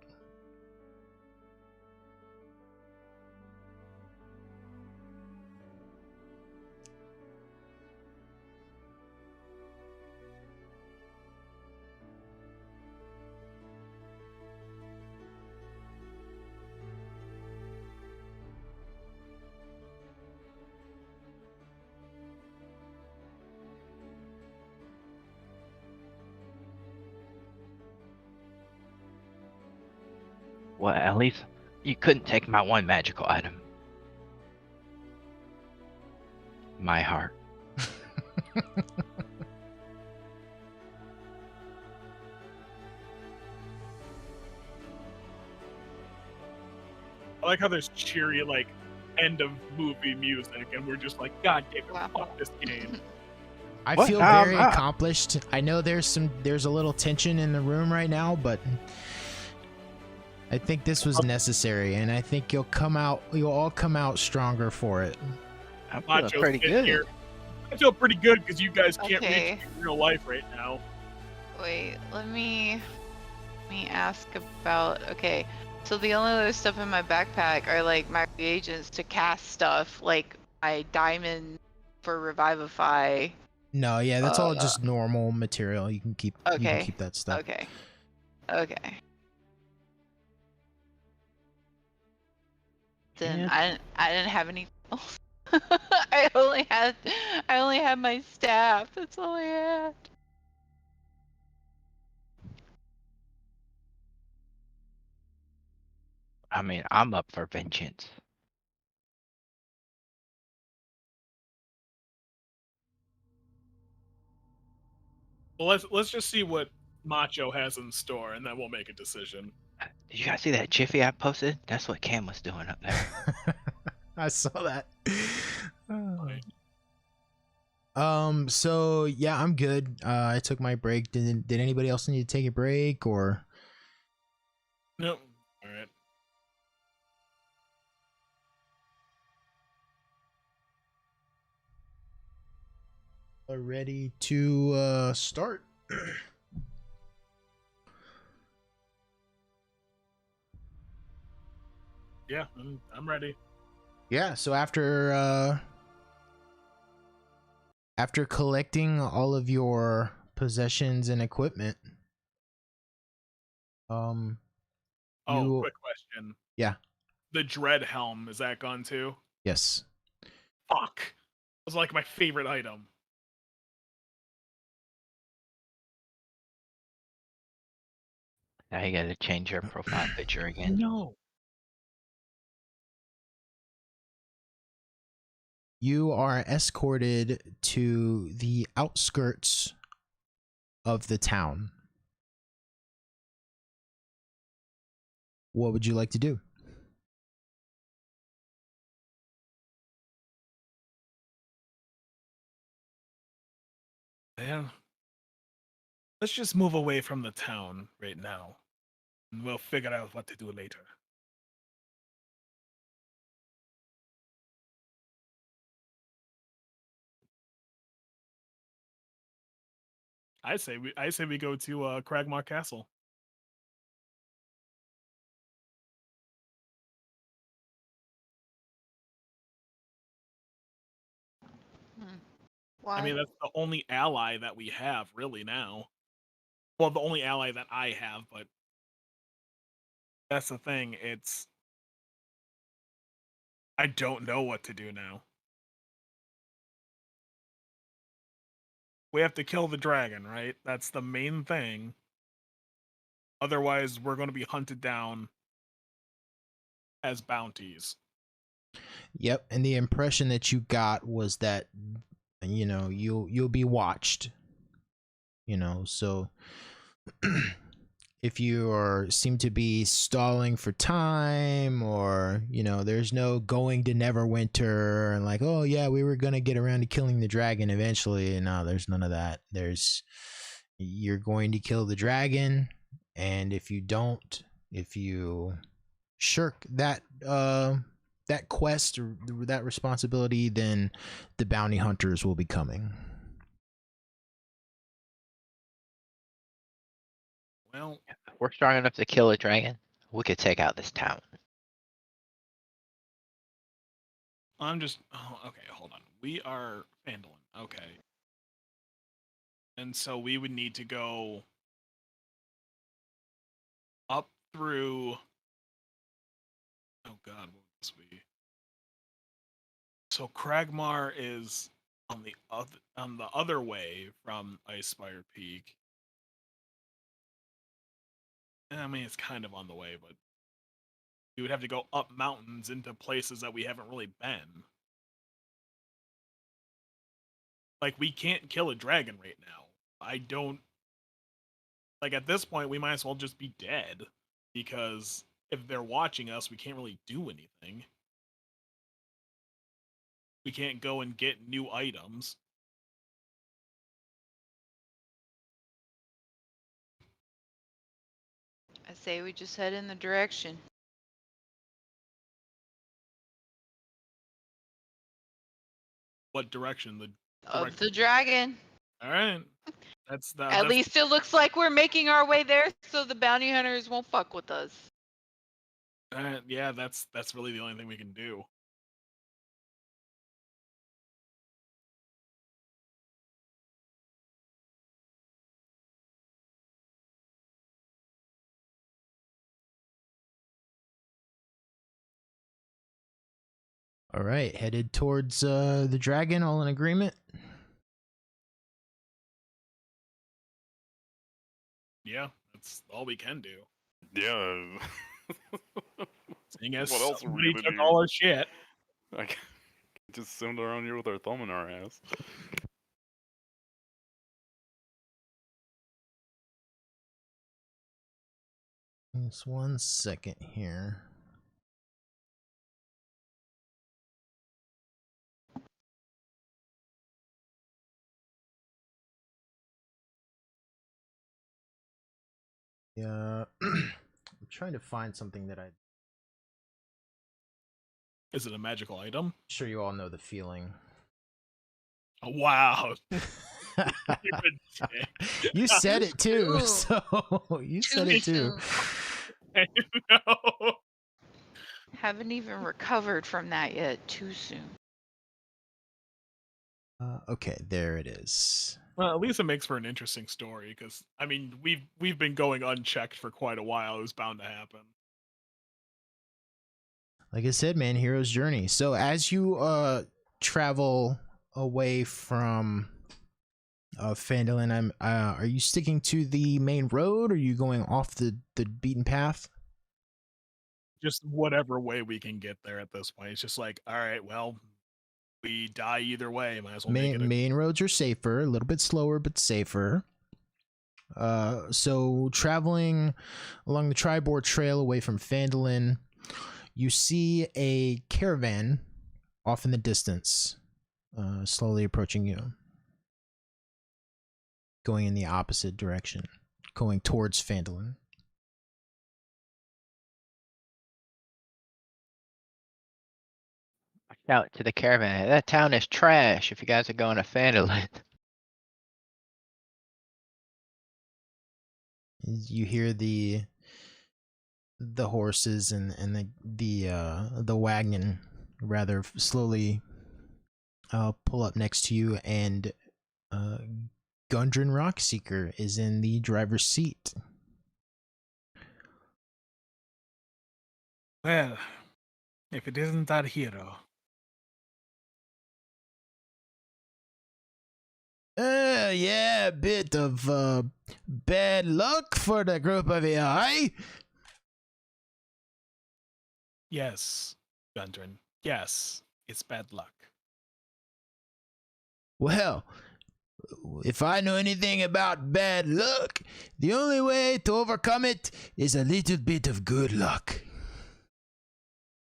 Well, at least you couldn't take my one magical item. My heart. I like how there's cheery like end of movie music, and we're just like, God damn it, Wow. fuck this game. I What? feel very accomplished. I know there's a little tension in the room right now, but I think this was necessary, and I think you'll all come out stronger for it. I'm feeling Macho's pretty sitting good. here. I feel pretty good because you guys can't Okay. reach me in real life right now. Wait, let me ask about. Okay, so the only other stuff in my backpack are like my reagents to cast stuff, like my diamond for revivify. No, yeah, that's all just normal material. You can keep Okay. that stuff. Okay. Then Yeah. I didn't have any else. I only had my staff. That's all I had. I mean, I'm up for vengeance. Well, let's just see what Macho has in store, and then we'll make a decision. Did you guys see that Jiffy I posted? That's what Cam was doing up there. I saw that. Right. So yeah, I'm good. I took my break. Did anybody else need to take a break or? Nope. All right. Ready to start? Yeah, I'm ready. Yeah, so after collecting all of your possessions and equipment, Oh, quick question. Yeah. The dread helm, is that gone too? Yes. Fuck. It was like my favorite item. Now you gotta change your profile picture again. No. You are escorted to the outskirts of the town. What would you like to do? Man. Let's just move away from the town right now. And we'll figure out what to do later. I say we go to Cragmar Castle. Why? I mean, that's the only ally that we have really now. Well, the only ally that I have, but that's the thing. I don't know what to do now. We have to kill the dragon, right? That's the main thing. Otherwise, we're going to be hunted down as bounties. Yep, and the impression that you got was that you'll be watched. So if you seem to be stalling for time, or there's no going to Neverwinter and like, oh yeah, we were gonna get around to killing the dragon eventually, and no, there's none of that. You're going to kill the dragon, and if you shirk that quest or that responsibility, then the bounty hunters will be coming. Well, If we're strong enough to kill a dragon, we could take out this town. okay, hold on. We are Phandalin. Okay. And so we would need to go up through. Oh God, what would this be? So Cragmar is on the other way from Icespire Peak. I mean, it's kind of on the way, but we would have to go up mountains into places that we haven't really been. Like, we can't kill a dragon right now. I don't. Like, at this point, we might as well just be dead. Because if they're watching us, we can't really do anything. We can't go and get new items. say we just head in the direction. What direction? The Of direct. the dragon. All right. That's At least it looks like we're making our way there so the bounty hunters won't fuck with us. yeah. That's really the only thing we can do. All right, headed towards the dragon, all in agreement? Yeah, that's all we can do. Yeah. Seeing as What else are we somebody gonna took do? all our shit. I can't just sit around here with our thumb in our ass. Just 1 second here. Yeah, I'm trying to find something that I'm Is it a magical item? sure you all know the feeling. Oh, wow. You're a dick. You said it too, Ooh. so you said Too it too. I know. Haven't even recovered from that yet. Too soon. Okay, there it is. Well, at least it makes for an interesting story, because I mean, we've been going unchecked for quite a while. It was bound to happen. Like I said, man, hero's journey. So as you travel away from Phandalin, are you sticking to the main road, or are you going off the beaten path? Just whatever way we can get there at this point. It's just like, all right, well, we die either way. Might as well make it. Main roads are safer, a little bit slower but safer. So traveling along the Tribord Trail away from Phandalin, you see a caravan off in the distance, slowly approaching you, going in the opposite direction, going towards Phandalin. Shout to the caravan. That town is trash if you guys are going to Phandalin. You hear the horses and the wagon rather slowly pull up next to you, and Gundren Rockseeker is in the driver's seat. Well, if it isn't our hero. Yeah, a bit of bad luck for the group of you, eh? Yes, Gundren. Yes, it's bad luck. Well, if I know anything about bad luck, the only way to overcome it is a little bit of good luck.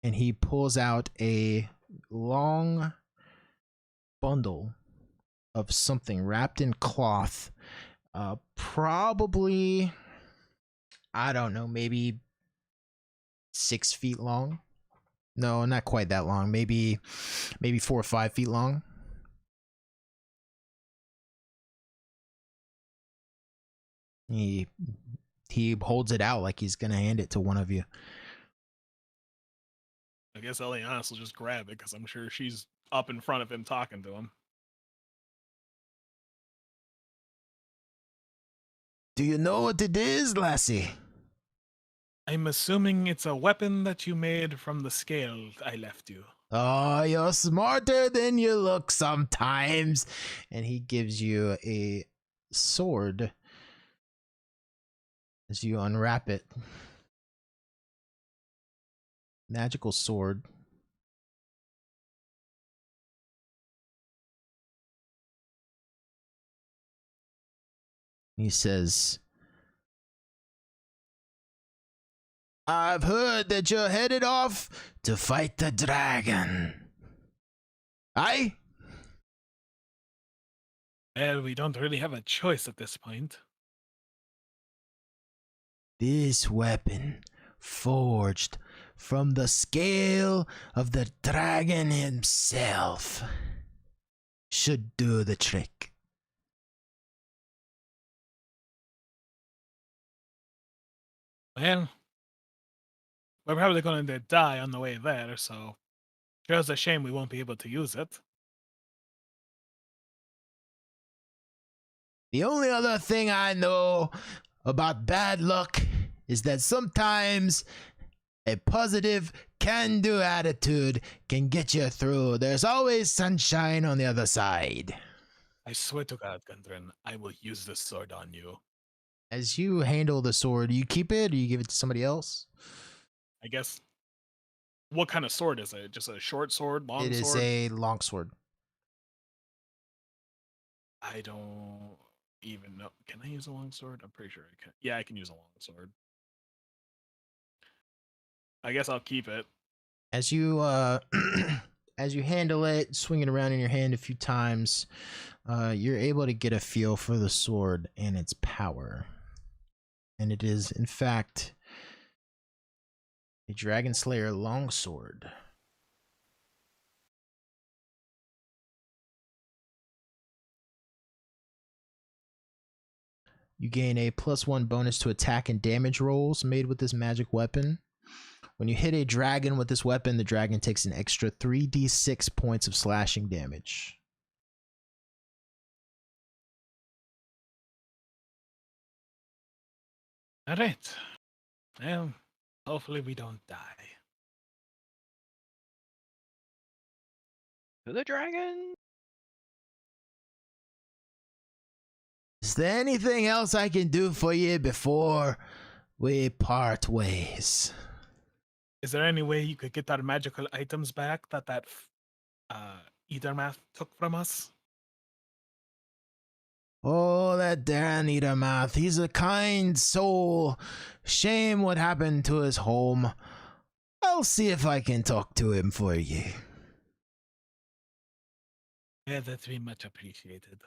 And he pulls out a long bundle of something wrapped in cloth, probably, I don't know, maybe 6 feet long. No, not quite that long. Maybe 4 or 5 feet long. He holds it out like he's gonna hand it to one of you. I guess Elianis will just grab it, because I'm sure she's up in front of him talking to him. Do you know what it is, lassie? I'm assuming it's a weapon that you made from the scale I left you. Oh, you're smarter than you look sometimes. And he gives you a sword as you unwrap it. Magical sword. He says, I've heard that you're headed off to fight the dragon. Aye? Well, we don't really have a choice at this point. This weapon, forged from the scale of the dragon himself, should do the trick. Well, we're probably going to die on the way there, so sure it's a shame we won't be able to use it. The only other thing I know about bad luck is that sometimes a positive can-do attitude can get you through. There's always sunshine on the other side. I swear to God, Gundren, I will use this sword on you. As you handle the sword, do you keep it or you give it to somebody else? I guess. What kind of sword is it? Just a short sword, long It is sword? a longsword. I don't even know. Can I use a long sword? I'm pretty sure I can. Yeah, I can use a long sword. I guess I'll keep it. As you as you handle it, swing it around in your hand a few times, you're able to get a feel for the sword and its power. And it is, in fact, a Dragon Slayer longsword. You gain a +1 bonus to attack and damage rolls made with this magic weapon. When you hit a dragon with this weapon, the dragon takes an extra 3d6 points of slashing damage. All right. Well, hopefully we don't die. To the dragon. Is there anything else I can do for you before we part ways? Is there any way you could get our magical items back that Edermath took from us? Oh, that Daran Edermath. He's a kind soul. Shame what happened to his home. I'll see if I can talk to him for you. Yeah, that'd be much appreciated.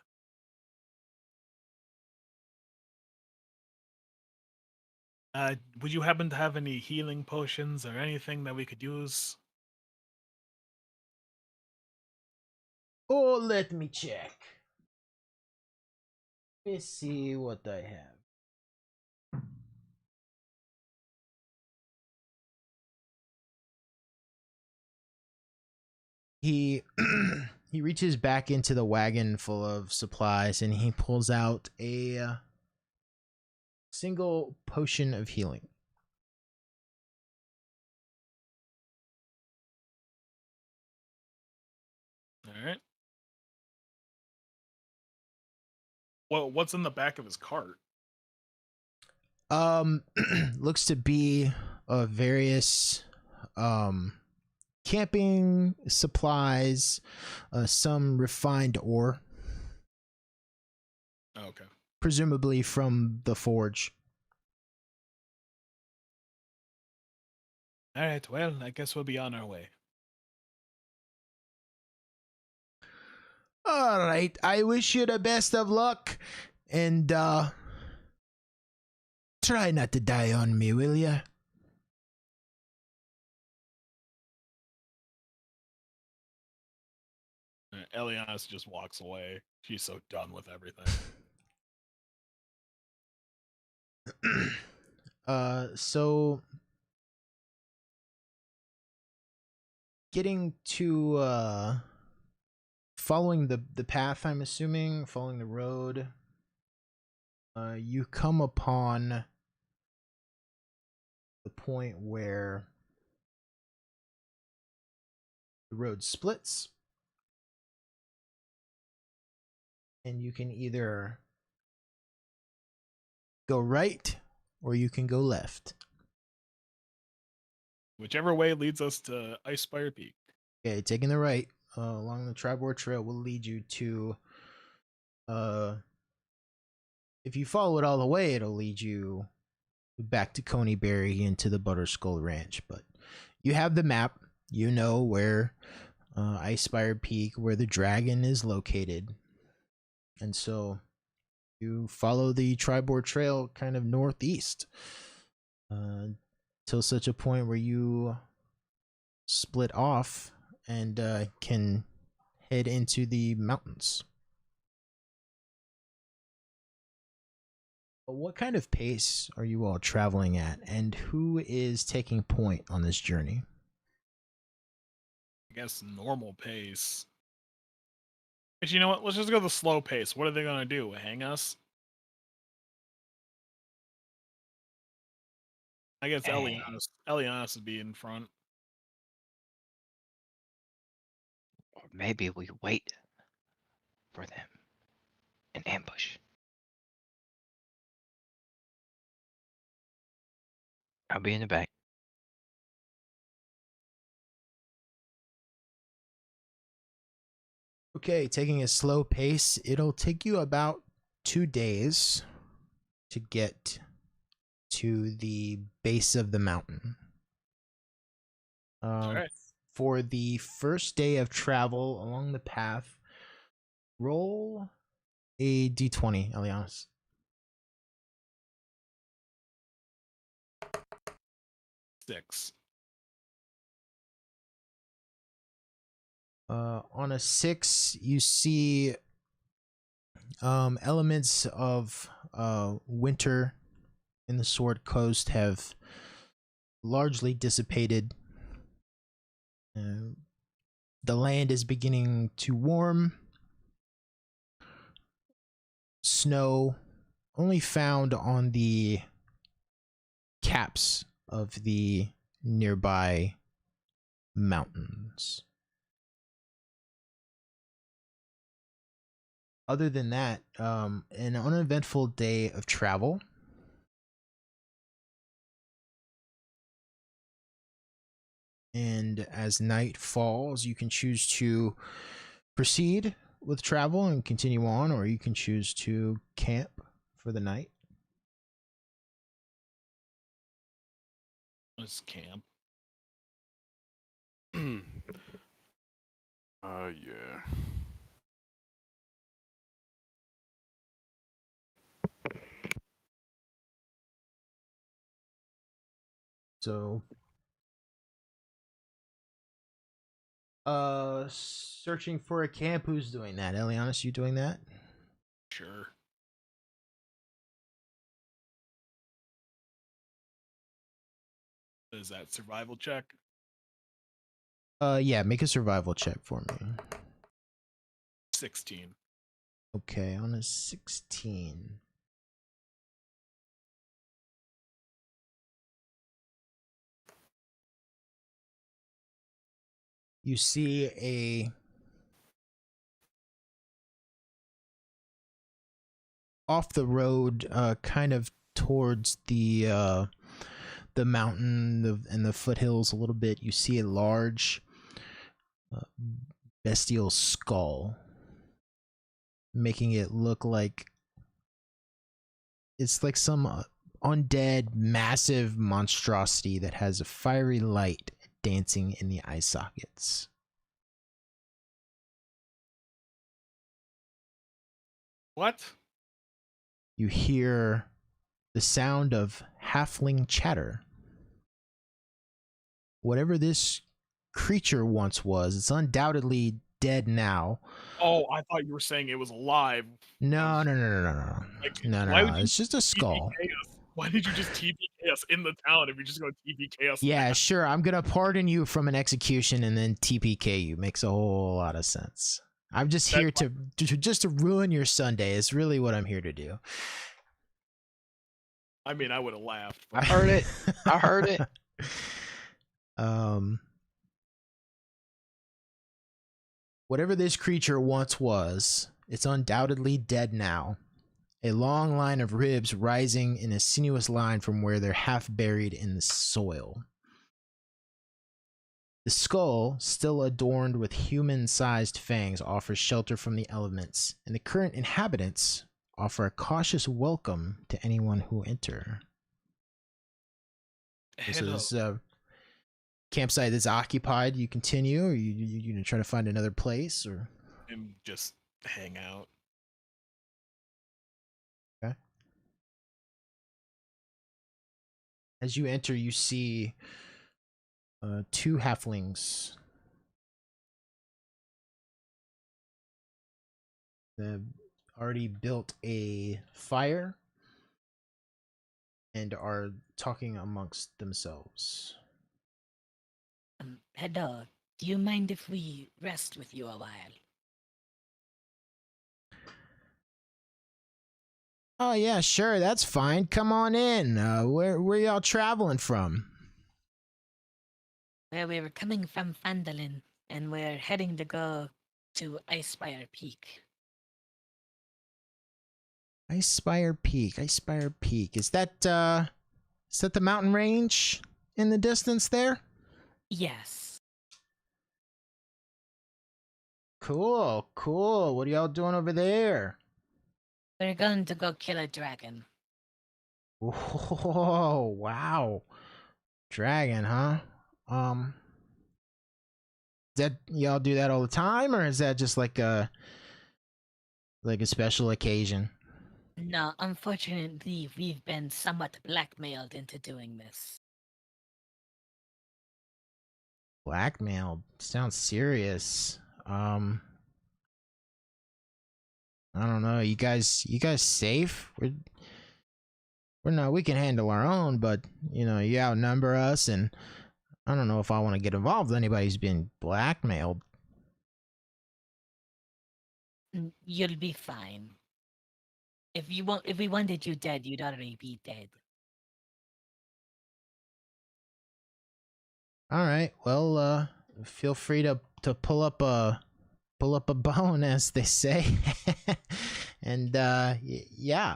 Would you happen to have any healing potions or anything that we could use? Oh, let me check. Let's see what I have. He he reaches back into the wagon full of supplies and he pulls out a single potion of healing. All right. Well, what's in the back of his cart? Looks to be various camping supplies, some refined ore, Okay. presumably from the forge. All right. Well, I guess we'll be on our way. All right, I wish you the best of luck, and try not to die on me, will ya? Elias just walks away. She's so done with everything. So getting to following the path, I'm assuming, following the road, you come upon the point where the road splits, and you can either go right or you can go left. Whichever way leads us to Icespire Peak. Okay, taking the right along the Tribord Trail will lead you to if you follow it all the way, it'll lead you back to Coneyberry into the Butterskull Ranch. But you have the map, you know where Icespire Peak, where the dragon is located, and so you follow the Tribord Trail kind of northeast till such a point where you split off and can head into the mountains. What kind of pace are you all traveling at, and who is taking point on this journey? I guess normal pace. Actually, you know what? Let's just go the slow pace. What are they gonna do? Hang us? I guess Hey. Elianos would be in front. Or maybe we wait for them in ambush. I'll be in the back. Okay, taking a slow pace, it'll take you about 2 days to get to the base of the mountain. Alright. For the first day of travel along the path, roll a d20, Elianos. 6. On a 6, you see elements of winter in the Sword Coast have largely dissipated. The land is beginning to warm. Snow only found on the caps of the nearby mountains. Other than that, an uneventful day of travel. And as night falls, you can choose to proceed with travel and continue on, or you can choose to camp for the night. Let's camp. Yeah. So, searching for a camp. Who's doing that? Elianos, you doing that? Sure. Is that survival check? Yeah, make a survival check for me. 16. Okay, on a 16. You see a off the road, kind of towards the mountain and the foothills a little bit. You see a large bestial skull, making it look like it's like some undead massive monstrosity that has a fiery light dancing in the eye sockets. What? You hear the sound of halfling chatter. Whatever this creature once was, it's undoubtedly dead now. Oh, I thought you were saying it was alive. No. Like, why would you It's just a skull. TPK us? Why did you just TPK us in the town if you just go TPK us? Yeah, now? sure. I'm gonna pardon you from an execution and then TPK you. Makes a whole lot of sense. I'm just here to just to ruin your Sunday. Is really what I'm here to do. I mean, I would have laughed. I heard it. I heard it. Whatever this creature once was, it's undoubtedly dead now. A long line of ribs rising in a sinuous line from where they're half buried in the soil. The skull, still adorned with human-sized fangs, offers shelter from the elements, and the current inhabitants offer a cautious welcome to anyone who enter. So this campsite is occupied. You continue, or you gonna try to find another place, or And just hang out. okay? As you enter, you see two halflings. They've already built a fire and are talking amongst themselves. Hello. Do you mind if we rest with you a while? Oh yeah, sure, that's fine. Come on in. Where y'all traveling from? Well, we were coming from Fandolin, and we're heading to go to Icespire Peak. Icespire Peak. Icespire Peak. Is that the mountain range in the distance there? Yes. Cool, cool. What are y'all doing over there? We're going to go kill a dragon. Oh, wow. Dragon, huh? That y'all do that all the time, or is that just like a special occasion? No, unfortunately, we've been somewhat blackmailed into doing this. Blackmailed sounds serious. I don't know. You guys safe? We're not. We can handle our own, but you know, you outnumber us, and I don't know if I want to get involved with anybody who's being blackmailed. You'll be fine. If we wanted you dead, you'd already be dead. All right. Well, feel free to pull up a bone, as they say. And yeah,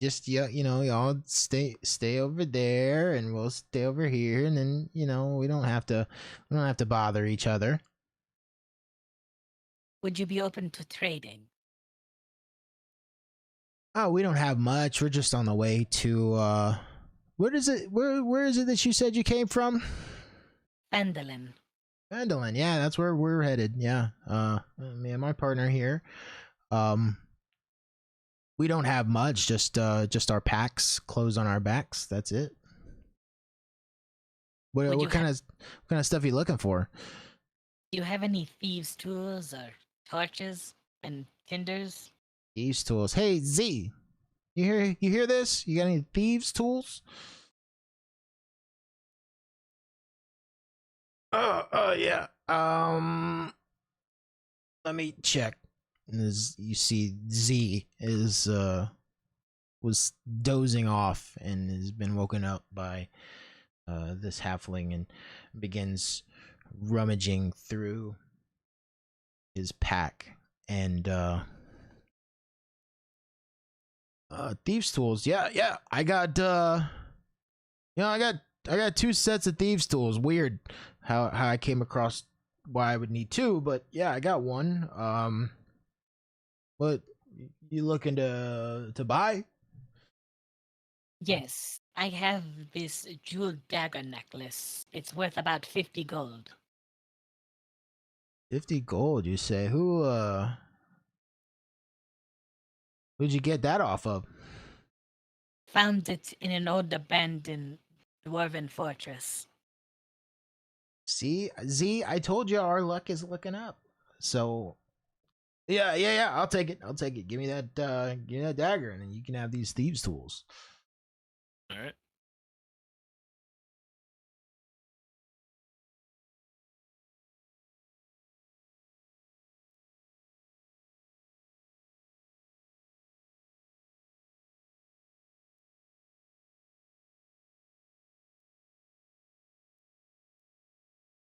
just you know, y'all stay over there, and we'll stay over here, and then you know, we don't have to bother each other. Would you be open to trading? Oh, we don't have much. We're just on the way to where is it that you said you came from? Fandolin. Mandolin, yeah, that's where we're headed. Yeah. Me and my partner here. We don't have much, just our packs, clothes on our backs. That's it. What kind of stuff are you looking for? Do you have any thieves' tools or torches and tinders? Thieves tools. Hey Z, you hear this? You got any thieves tools? Yeah. Let me check. You see Z is was dozing off and has been woken up by this halfling and begins rummaging through his pack and thieves tools. Yeah. I got I got two sets of thieves tools. Weird how I came across why I would need two, but yeah, I got one. What you looking to buy? Yes, I have this jeweled dagger necklace. It's worth about 50 gold. 50 gold, you say? Who'd you get that off of? Found it in an old abandoned dwarven fortress. See, Z, I told you our luck is looking up. So, yeah, I'll take it. Give me that dagger, and then you can have these thieves' tools. All right.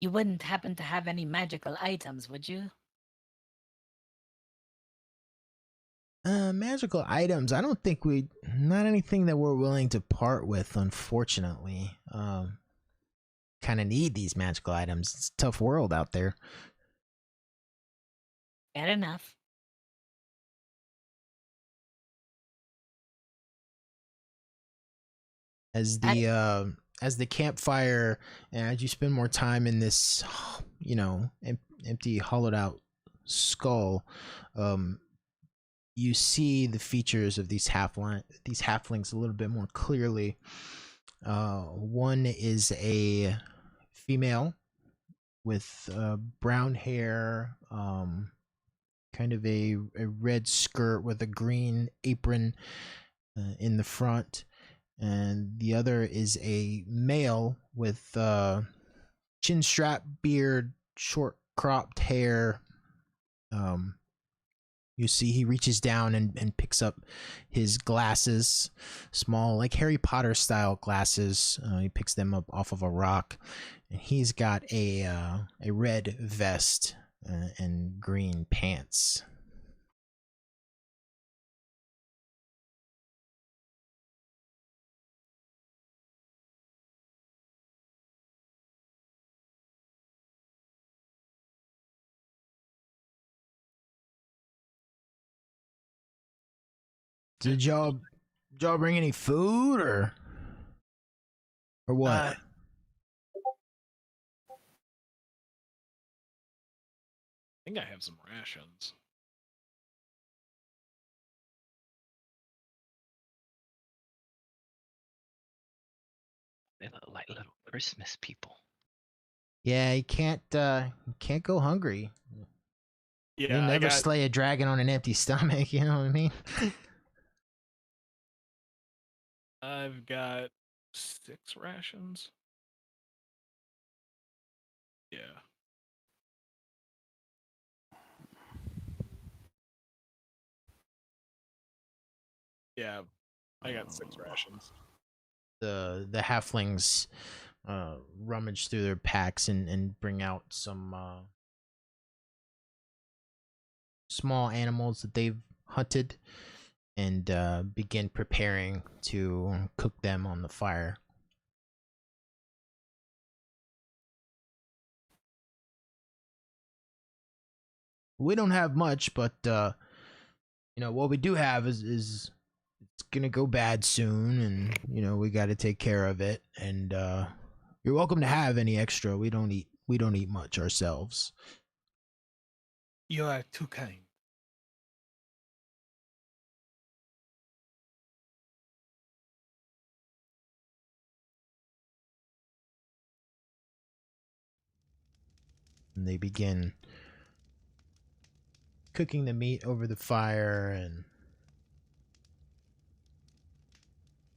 You wouldn't happen to have any magical items, would you? Magical items. I don't think not anything that we're willing to part with, unfortunately. Kind of need these magical items. It's a tough world out there. Fair enough. As the campfire, and as you spend more time in this, you know, empty, hollowed out skull, you see the features of these halflings a little bit more clearly. One is a female with brown hair, kind of a red skirt with a green apron in the front, and the other is a male with chin strap, beard, short cropped hair. You see he reaches down and picks up his glasses, small, like Harry Potter style glasses. He picks them up off of a rock, and he's got a red vest and green pants. Did y'all bring any food or what? I think I have some rations. They look like little Christmas people. Yeah, you can't go hungry. Yeah, You'll I never got. slay a dragon on an empty stomach. You know what I mean? I've got 6 rations. Yeah. Yeah, I got 6 rations. The halflings rummage through their packs and bring out some small animals that they've hunted and begin preparing to cook them on the fire. We don't have much, but what we do have is it's gonna go bad soon, and we got to take care of it. And you're welcome to have any extra. We don't eat much ourselves. You are too kind. And they begin cooking the meat over the fire, and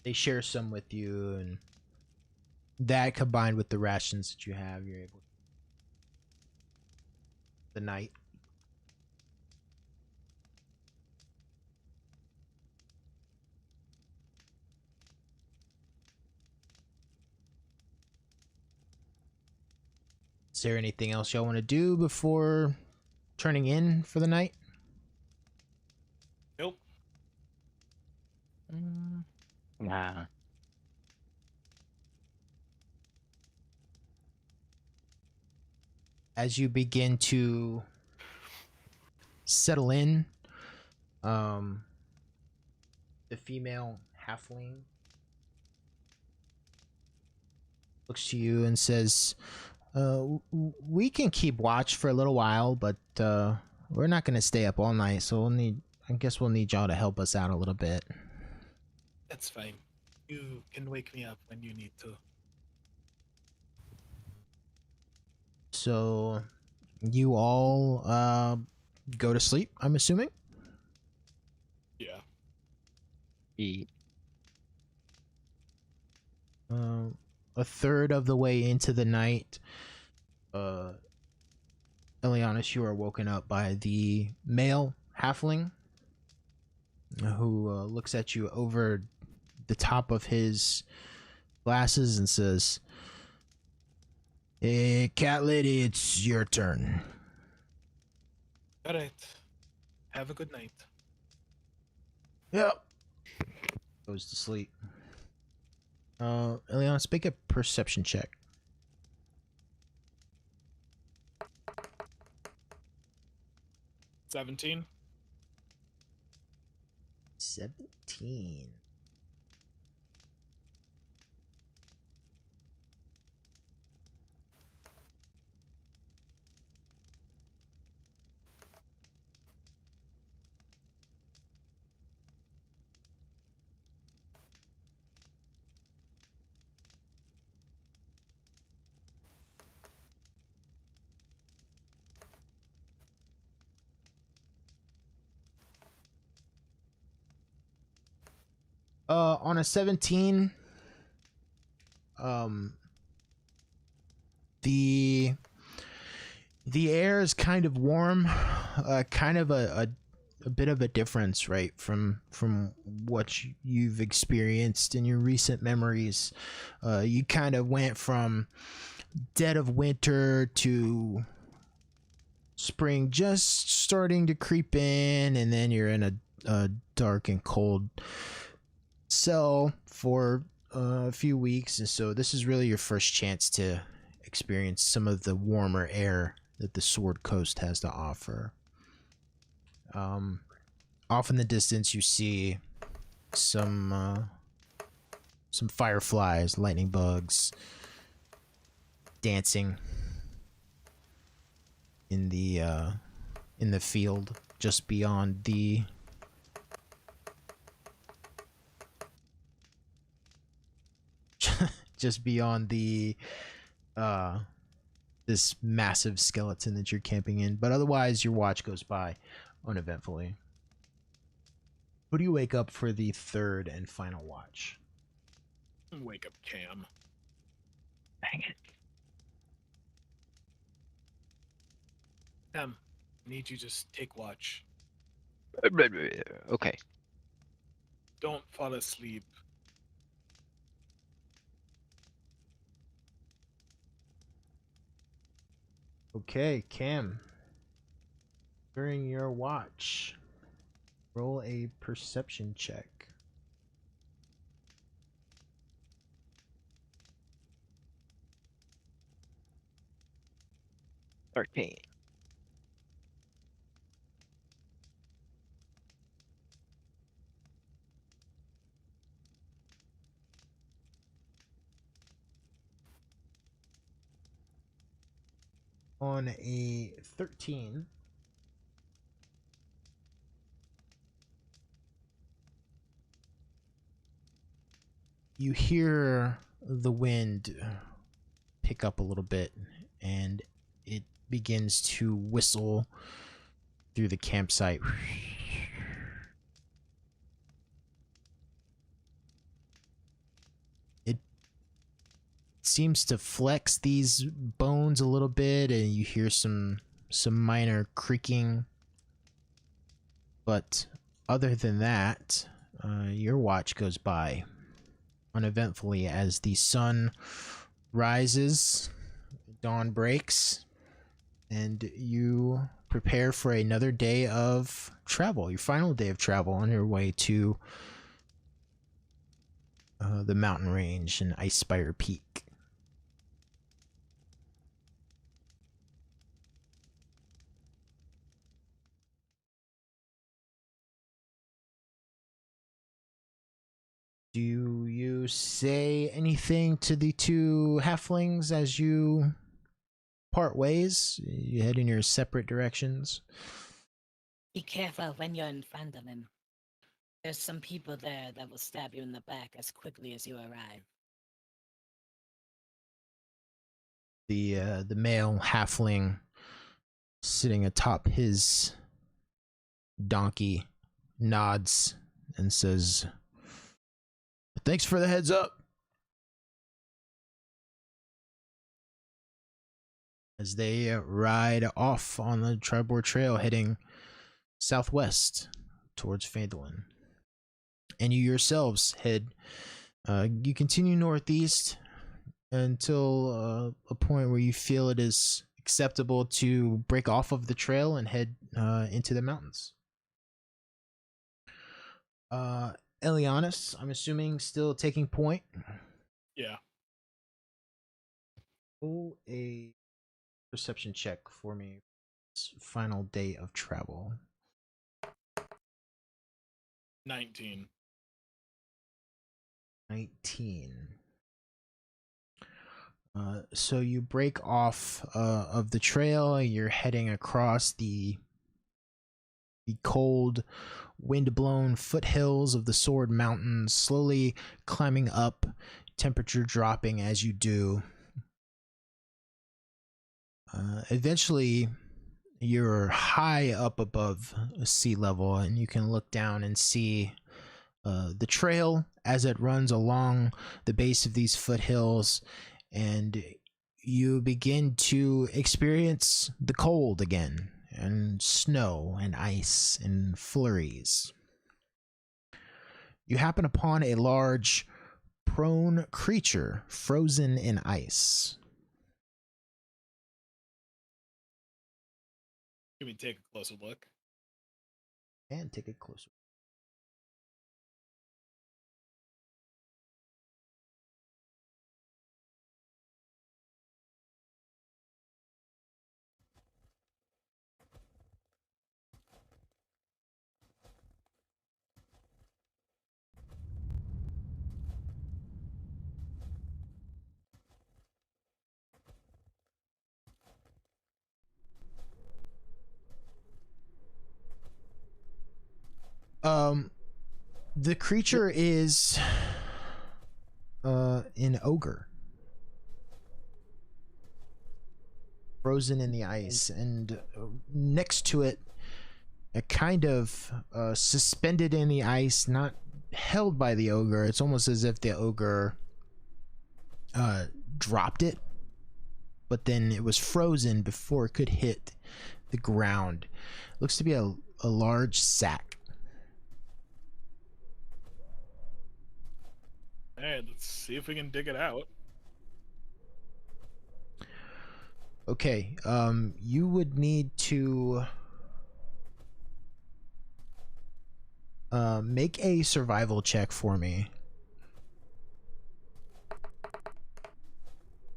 they share some with you, and that combined with the rations that you have, you're able the night. Is there anything else y'all want to do before turning in for the night? Nope. Nah. As you begin to settle in, the female halfling looks to you and says, we can keep watch for a little while, but we're not going to stay up all night, so I guess we'll need y'all to help us out a little bit. That's fine. You can wake me up when you need to. So you all go to sleep, I'm assuming? Yeah. Eat. A third of the way into the night, Elianis, you are woken up by the male halfling who looks at you over the top of his glasses and says, "Hey, cat lady, it's your turn." All right. Have a good night. Yep. Goes to sleep. Elianis, make a perception check. 17. 17. on a 17, the air is kind of warm, kind of a bit of a difference, right, from what you've experienced in your recent memories. You kind of went from dead of winter to spring just starting to creep in, and then you're in a dark and cold cell for a few weeks, and so this is really your first chance to experience some of the warmer air that the Sword Coast has to offer. Off in the distance, you see some fireflies, lightning bugs, dancing in the field just beyond the this massive skeleton that you're camping in, but otherwise your watch goes by uneventfully. Who do you wake up for the third and final watch? Wake up, Cam. Dang it. Cam, I need you to just take watch. Okay. Don't fall asleep. Okay, Cam. During your watch, roll a perception check. 13. On a 13, you hear the wind pick up a little bit, and it begins to whistle through the campsite. It seems to flex these bones a little bit, and you hear some minor creaking. But other than that, your watch goes by uneventfully as the sun rises, dawn breaks, and you prepare for another day of travel, your final day of travel on your way to the mountain range and Icespire Peak. Do you say anything to the two halflings as you part ways? You head in your separate directions. Be careful when you're in front of him. There's some people there that will stab you in the back as quickly as you arrive. The male halfling sitting atop his donkey nods and says, "Thanks for the heads up." As they ride off on the Tribord Trail heading southwest towards Phandalin. And you yourselves head, you continue northeast until a point where you feel it is acceptable to break off of the trail and head into the mountains. Elianis, I'm assuming, still taking point. Yeah. Roll a perception check for me. Final day of travel. 19. 19. So you break off of the trail. You're heading across the cold, wind-blown foothills of the Sword Mountains, slowly climbing up, temperature dropping as you do. Eventually, you're high up above sea level, and you can look down and see the trail as it runs along the base of these foothills, and you begin to experience the cold again, and snow and ice and flurries. You happen upon a large prone creature frozen in ice. Can we take a closer look? And take it closer. The creature is an ogre, frozen in the ice, and next to it, a kind of suspended in the ice, not held by the ogre. It's almost as if the ogre dropped it, but then it was frozen before it could hit the ground. Looks to be a large sack. Hey, let's see if we can dig it out. Okay, you would need to make a survival check for me.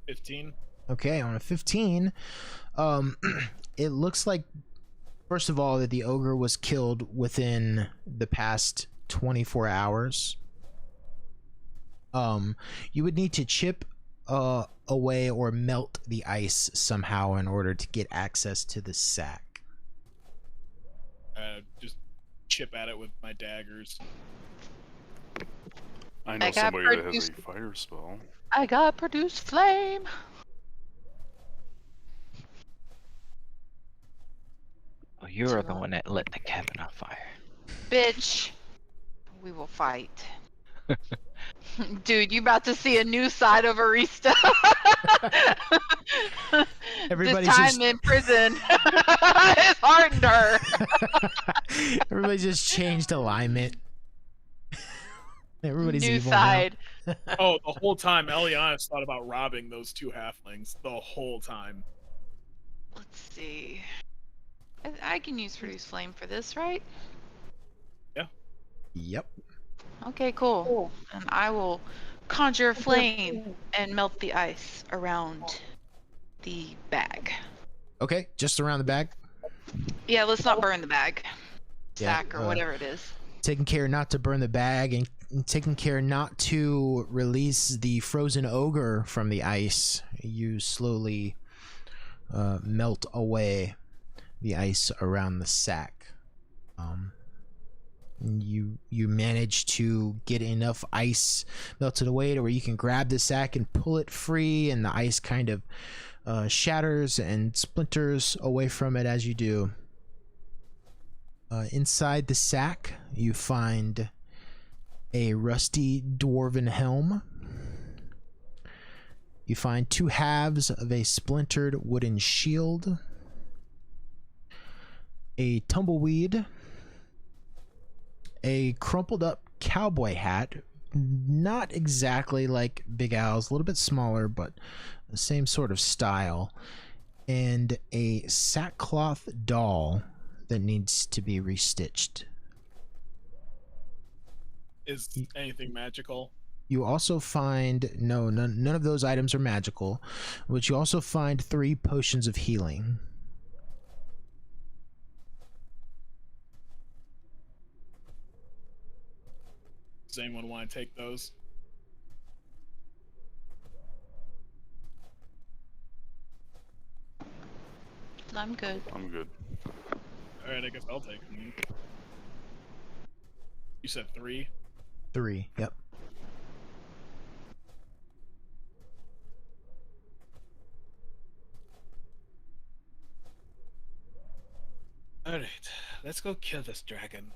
15. Okay, on a 15, it looks like, first of all, that the ogre was killed within the past 24 hours. You would need to chip away or melt the ice somehow in order to get access to the sack. Just chip at it with my daggers. I know I got somebody that has produced- a fire spell. I got produce flame. Oh, you're the one that lit the cabin on fire. Bitch. We will fight. Dude, you about to see a new side of Arista. Everybody's this time just- in prison has hardened her. Everybody just changed alignment. Everybody's New evil side. Oh, the whole time Elias thought about robbing those two halflings. The whole time. Let's see. I can use produce flame for this, right? now. Yep. Okay, cool. And I will conjure a flame and melt the ice around the bag. Okay, just around the bag. Yeah, let's not burn the bag. Yeah, Sack or whatever it is. Taking care not to burn the bag and taking care not to release the frozen ogre from the ice. You slowly melt away the ice around the sack. You manage to get enough ice melted away to where you can grab the sack and pull it free, and the ice kind of shatters and splinters away from it as you do. Inside the sack, you find a rusty dwarven helm. You find 2 halves of a splintered wooden shield, a tumbleweed, a crumpled up cowboy hat, not exactly like Big Al's, a little bit smaller, but the same sort of style, and a sackcloth doll that needs to be restitched. Is anything magical? You also find none of those items are magical, but you also find 3 potions of healing. Does anyone want to take those? I'm good. I'm good. Alright, I guess I'll take them. You said 3? 3, yep. Alright, let's go kill this dragon.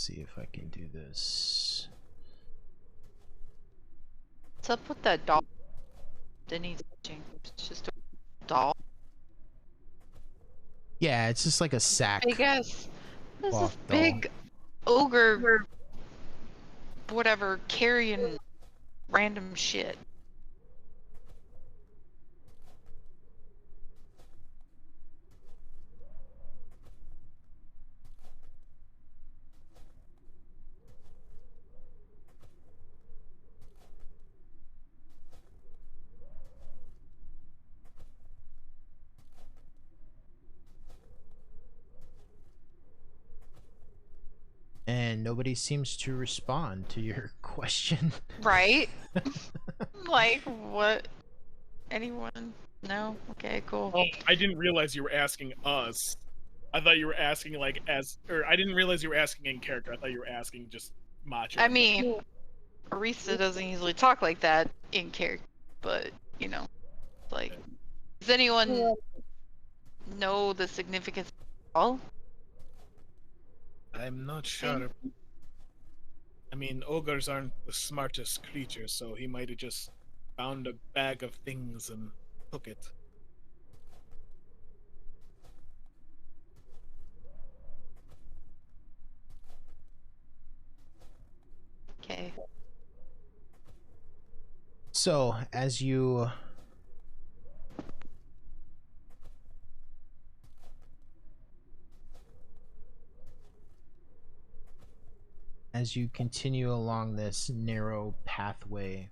see if I can do this. What's up with that doll? Didn't he? It's just a doll. Yeah, it's just like a sack. Big ass. This is cloth doll. big ogre. Whatever, carrying random shit. And nobody seems to respond to your question. Right? Like, what? Anyone? No? Okay, cool. Oh, I didn't realize you were asking us. I thought you were asking like or I didn't realize you were asking in character. I thought you were asking just Macho. I mean, Arisa doesn't usually talk like that in character, but, you know, like, does anyone know the significance of all? I'm not sure. I mean, ogres aren't the smartest creatures, so he might have just found a bag of things and took it. Okay. So, as you continue along this narrow pathway,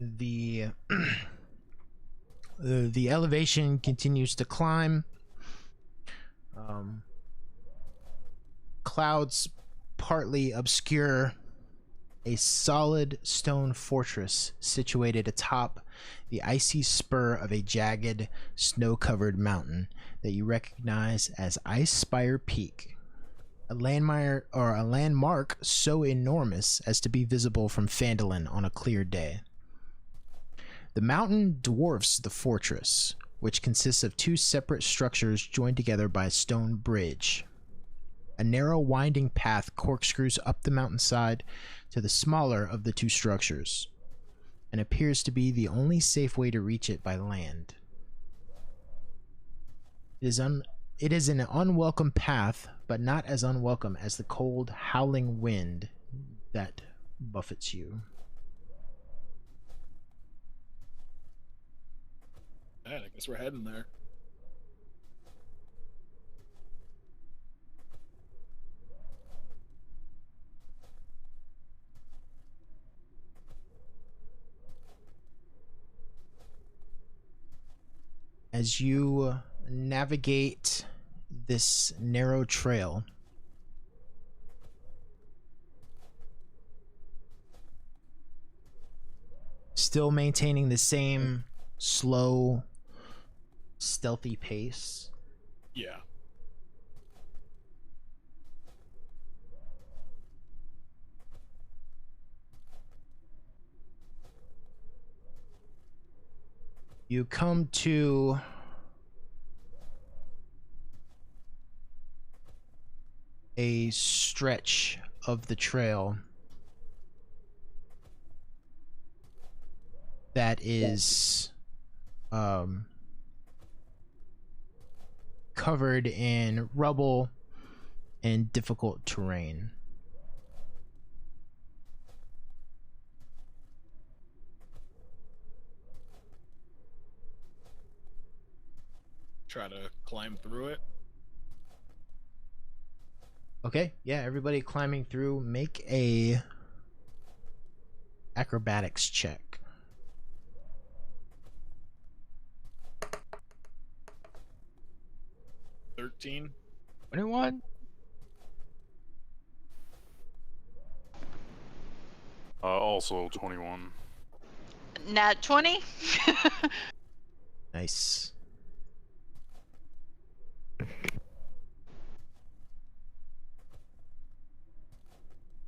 the the elevation continues to climb. Clouds partly obscure a solid stone fortress situated atop the icy spur of a jagged, snow-covered mountain that you recognize as Ice Spire Peak, a landmark so enormous as to be visible from Phandalin on a clear day. The mountain dwarfs the fortress, which consists of two separate structures joined together by a stone bridge. A narrow winding path corkscrews up the mountainside to the smaller of the two structures, and appears to be the only safe way to reach it by land. It is an unwelcome path, but not as unwelcome as the cold, howling wind that buffets you. I guess we're heading there. As you navigate this narrow trail, still maintaining the same slow, stealthy pace, Yeah. you come to a stretch of the trail that is covered in rubble and difficult terrain. Try to climb through it. Okay, yeah, everybody climbing through, make a acrobatics check. 13. 21. Also 21. Nat 20? Nice.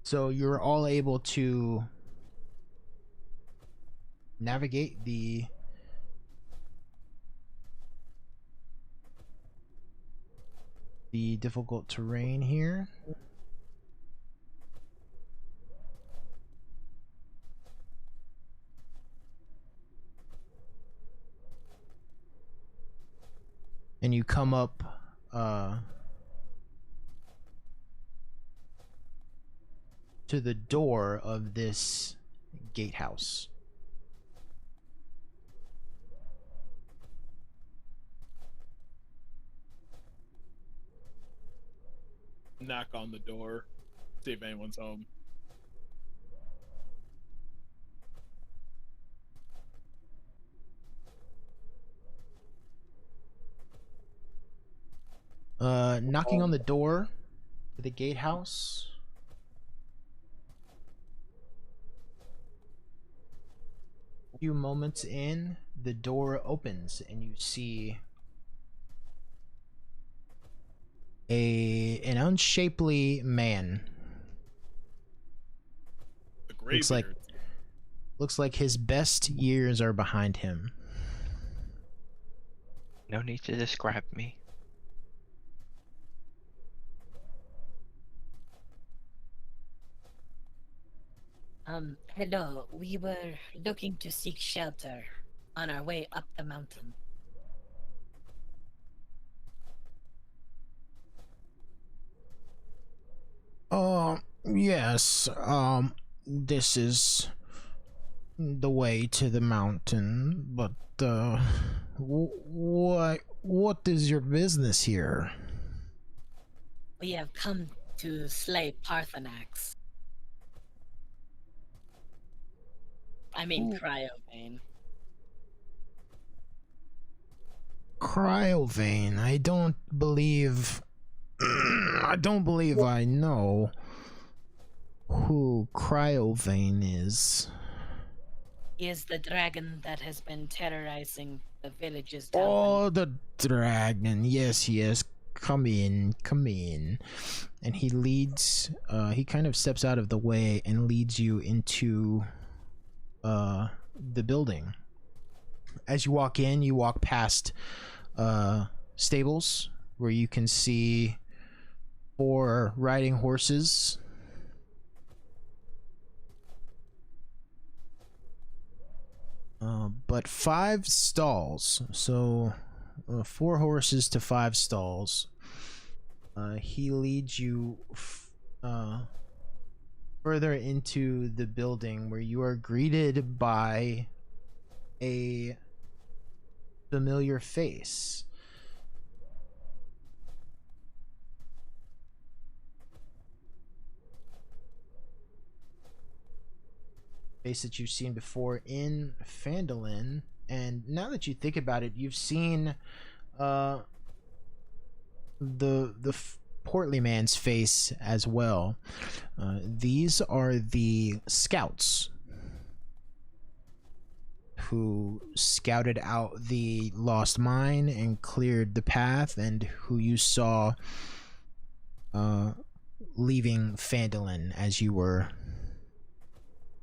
So you're all able to navigate the difficult terrain here. And you come up to the door of this gatehouse. Knock on the door, see if anyone's home. Knocking on the door to the gatehouse. A few moments in, the door opens and you see an unshapely man. The Greybeard. Looks like his best years are behind him. No need to describe me. Hello. We were looking to seek shelter on our way up the mountain. Yes, this is the way to the mountain, but, what is your business here? We have come to slay Parthenax. I mean, Cryovane. Cryovane, I don't believe I know who Cryovane is. He is the dragon that has been terrorizing the villages down Oh, the dragon. Yes, yes. Come in. And he leads, he kind of steps out of the way and leads you into, the building. As you walk in, you walk past, stables where you can see 4 riding horses. But 5 stalls, so 4 horses to 5 stalls. He leads you further into the building where you are greeted by a familiar face. Face that you've seen before in Phandalin, and now that you think about it, you've seen the portly man's face as well. These are the scouts who scouted out the lost mine and cleared the path, and who you saw leaving Phandalin as you were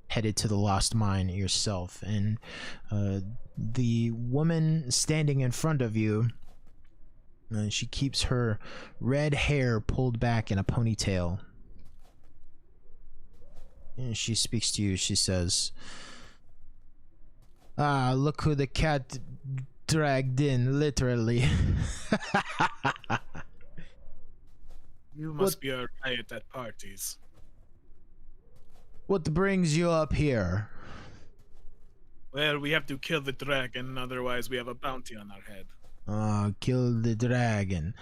headed to the lost mine yourself. And the woman standing in front of you, she keeps her red hair pulled back in a ponytail, and she speaks to you. She says, "Ah, look who the cat dragged in, literally." You must be a riot at parties. What brings you up here? Well, we have to kill the dragon, otherwise we have a bounty on our head. Kill the dragon.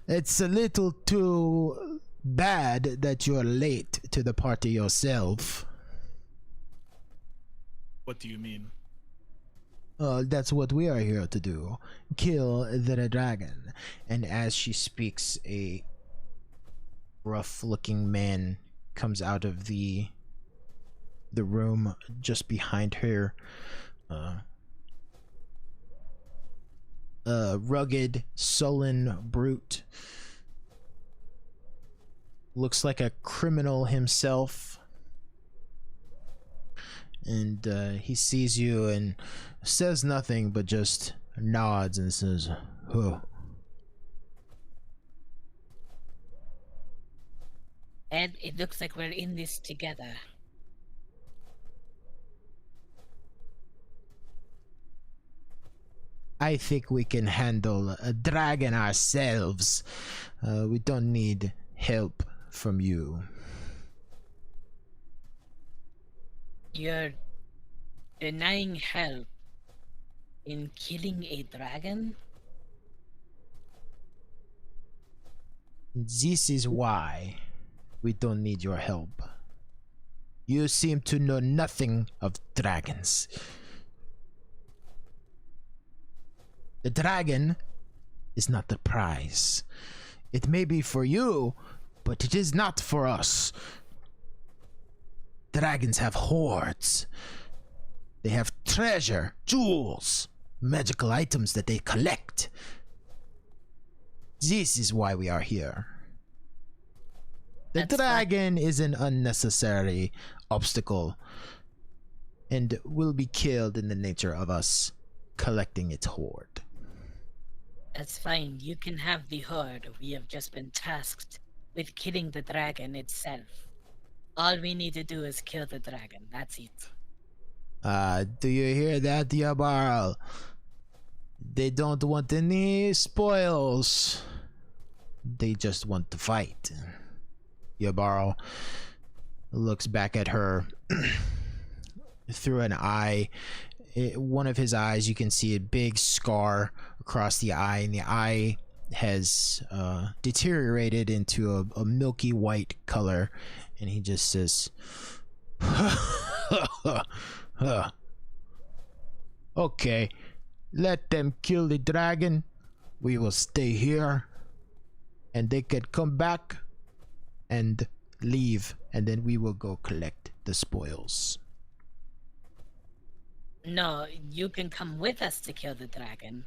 It's a little too bad that you're late to the party yourself. What do you mean? That's what we are here to do. Kill the dragon. And as she speaks, a rough-looking man comes out of the room just behind her. Rugged, sullen brute. Looks like a criminal himself. And he sees you and says nothing but just nods and says, "Huh." Ed, it looks like we're in this together. I think we can handle a dragon ourselves. We don't need help from you. You're denying help in killing a dragon? This is why we don't need your help. You seem to know nothing of dragons. The dragon is not the prize. It may be for you, but it is not for us. Dragons have hoards. They have treasure, jewels, magical items that they collect. This is why we are here. The That's fine. dragon is an unnecessary obstacle and will be killed in the nature of us collecting its hoard. That's fine. You can have the horde. We have just been tasked with killing the dragon itself. All we need to do is kill the dragon. That's it. Do you hear that, Yabarl? They don't want any spoils. They just want to fight. Yabarl looks back at her through an eye. One of his eyes, you can see a big scar across the eye, and the eye has deteriorated into a milky white color, and he just says, "Okay, let them kill the dragon. We will stay here, and they can come back and leave, and then we will go collect the spoils." No, you can come with us to kill the dragon,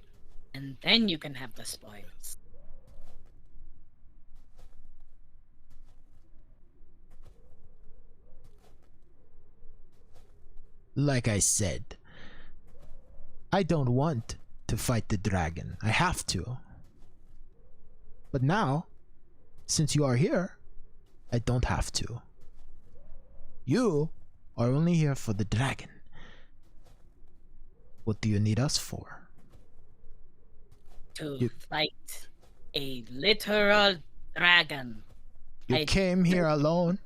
and then you can have the spoils. Like I said, I don't want to fight the dragon. I have to. But now, since you are here, I don't have to. You are only here for the dragon. What do you need us for? To You- fight a literal dragon. You I came here alone.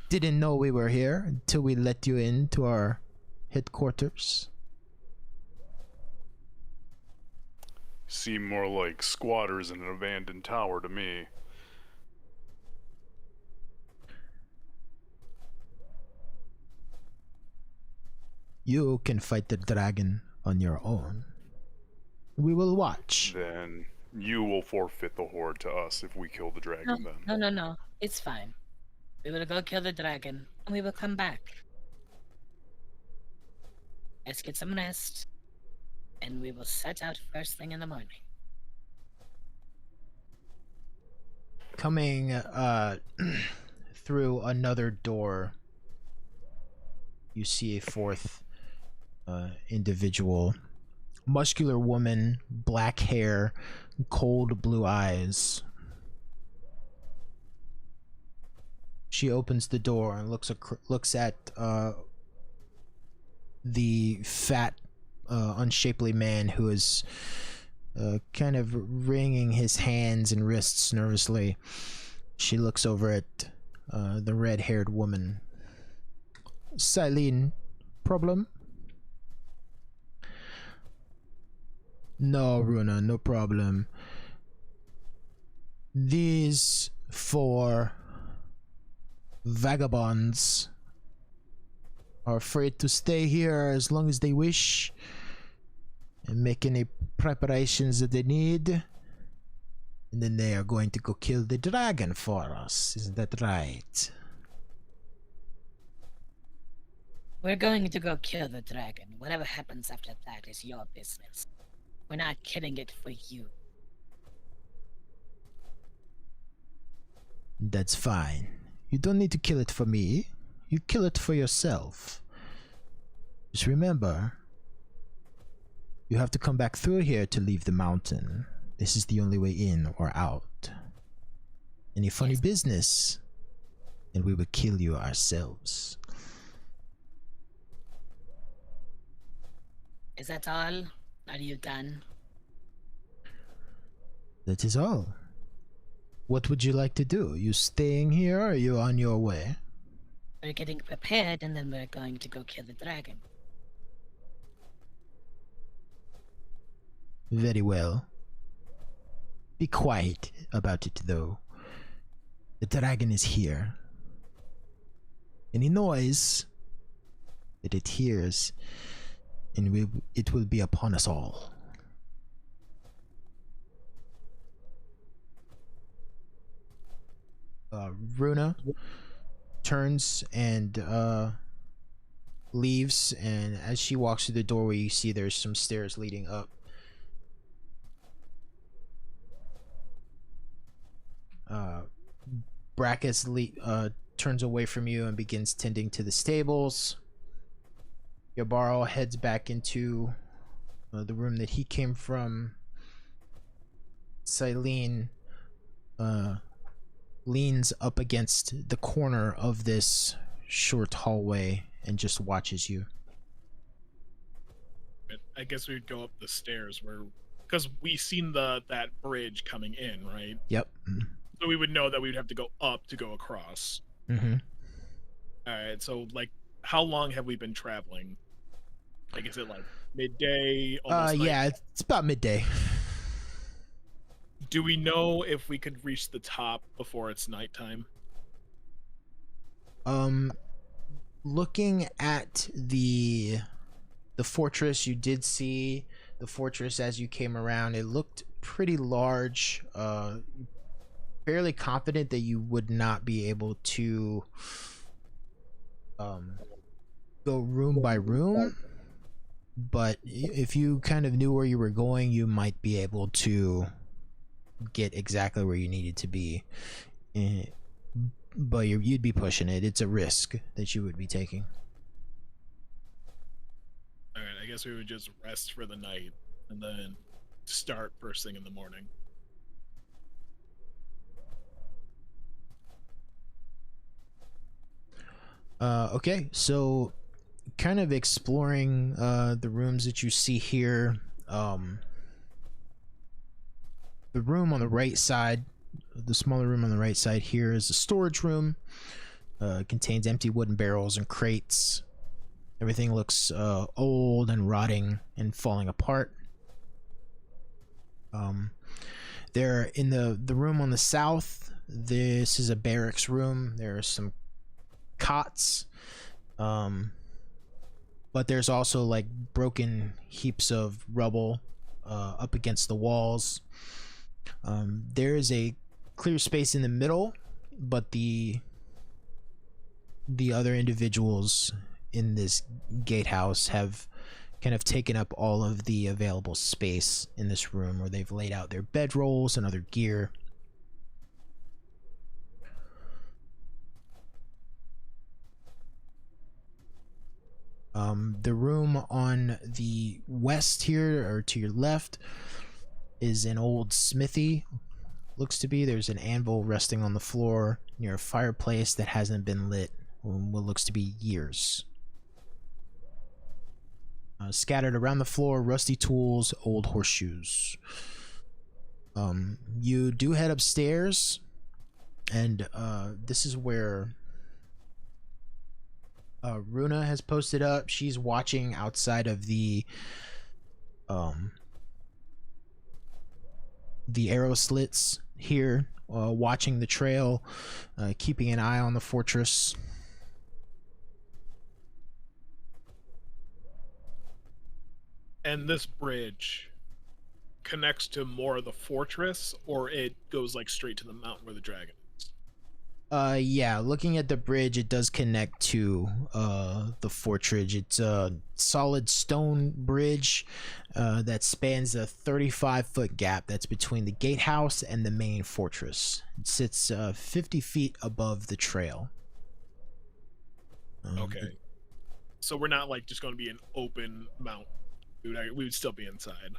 Didn't know we were here until we let you into our headquarters. Seem more like squatters in an abandoned tower to me. You can fight the dragon on your own. We will watch. Then you will forfeit the horde to us if we kill the dragon then. No. It's fine. We will go kill the dragon, and we will come back. Let's get some rest, and we will set out first thing in the morning. Coming through another door, you see a fourth individual. Muscular woman, black hair, cold blue eyes. She opens the door and looks at the fat, unshapely man who is kind of wringing his hands and wrists nervously. She looks over at the red-haired woman. "Silene, problem?" "No, Runa, no problem. These four vagabonds are free to stay here as long as they wish and make any preparations that they need. And then they are going to go kill the dragon for us. Isn't that right?" We're going to go kill the dragon. Whatever happens after that is your business. We're not killing it for you. "That's fine. You don't need to kill it for me. You kill it for yourself. Just remember, you have to come back through here to leave the mountain. This is the only way in or out. Any funny business, and we will kill you ourselves. Is that all? Are you done? That is all. What would you like to do? You staying here or are you on your way? We're getting prepared and then we're going to go kill the dragon. Very well. Be quiet about it though. The dragon is here. Any noise that it hears, and it will be upon us all. Runa turns and leaves, and as she walks through the doorway, you see there's some stairs leading up. Brackus turns away from you and begins tending to the stables. Yabaro heads back into the room that he came from. Silene leans up against the corner of this short hallway and just watches you. I guess we would go up the stairs because we seen that bridge coming in, right? Yep. So we would know that we would have to go up to go across. Mm-hmm. All right. So, like, how long have we been traveling? Like, is it like midday? Almost yeah, it's about midday. Do we know if we could reach the top before it's nighttime? Looking at the fortress, you did see the fortress as you came around. It looked pretty large. Fairly confident that you would not be able to go room by room, but if you kind of knew where you were going, you might be able to get exactly where you needed to be. But you'd be pushing it. It's a risk that you would be taking. All right, I guess we would just rest for the night and then start first thing in the morning. Okay, so kind of exploring the rooms that you see here. The room on the right side, the smaller room on the right side here, is a storage room. Contains empty wooden barrels and crates. Everything looks old and rotting and falling apart. There in the room on the south, this is a barracks room. There are some cots, but there's also like broken heaps of rubble up against the walls. There is a clear space in the middle, but the other individuals in this gatehouse have kind of taken up all of the available space in this room, where they've laid out their bedrolls and other gear. The room on the west here, or to your left, is an old smithy. Looks to be. There's an anvil resting on the floor near a fireplace that hasn't been lit in what looks to be years. Scattered around the floor, rusty tools, old horseshoes. You do head upstairs, and this is where Runa has posted up. She's watching outside of the arrow slits here, watching the trail, keeping an eye on the fortress. And this bridge connects to more of the fortress, or it goes like straight to the mountain where the dragon is? Yeah, looking at the bridge, it does connect to the fortress. It's a solid stone bridge that spans a 35-foot gap that's between the gatehouse and the main fortress. It sits 50 feet above the trail. Okay. So we're not like just going to be an open mount. We would still be inside.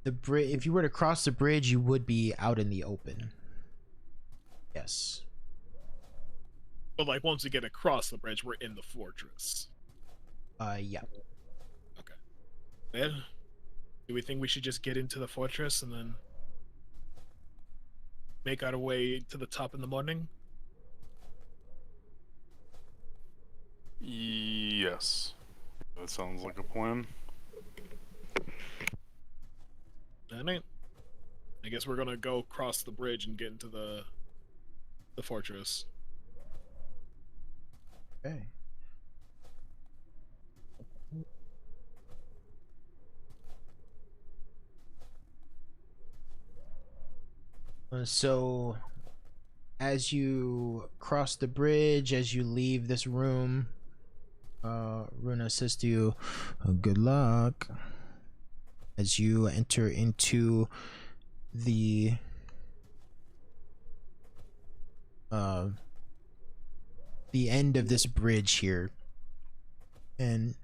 The bridge. If you were to cross the bridge, you would be out in the open. Yes. But like once we get across the bridge, we're in the fortress. Yeah. Okay. Then, do we think we should just get into the fortress and then make our way to the top in the morning? Yes. That sounds like a plan. All right. I guess we're gonna go cross the bridge and get into the fortress. Okay. So, as you cross the bridge, as you leave this room, Runa says to you, "Good luck." As you enter into the end of this bridge here, and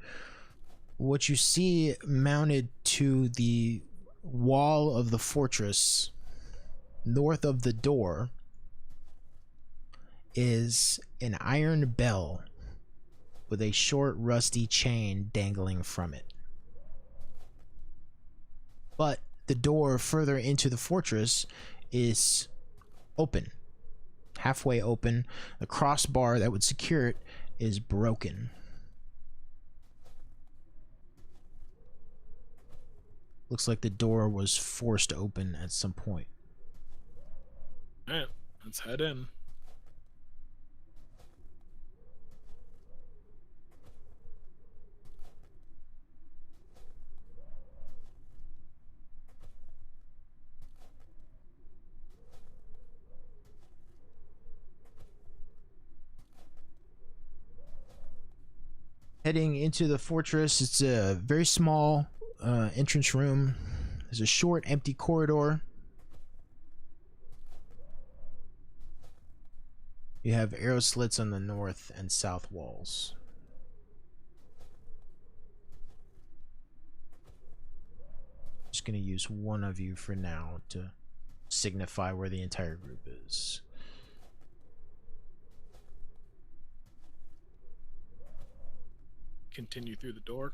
what you see mounted to the wall of the fortress north of the door is an iron bell with a short rusty chain dangling from it. But the door further into the fortress is open, halfway open. The crossbar that would secure it is broken. Looks like the door was forced open at some point. All right, let's head in. Heading into the fortress, it's a very small entrance room. There's a short, empty corridor. You have arrow slits on the north and south walls. Just going to use one of you for now to signify where the entire group is. Continue through the door.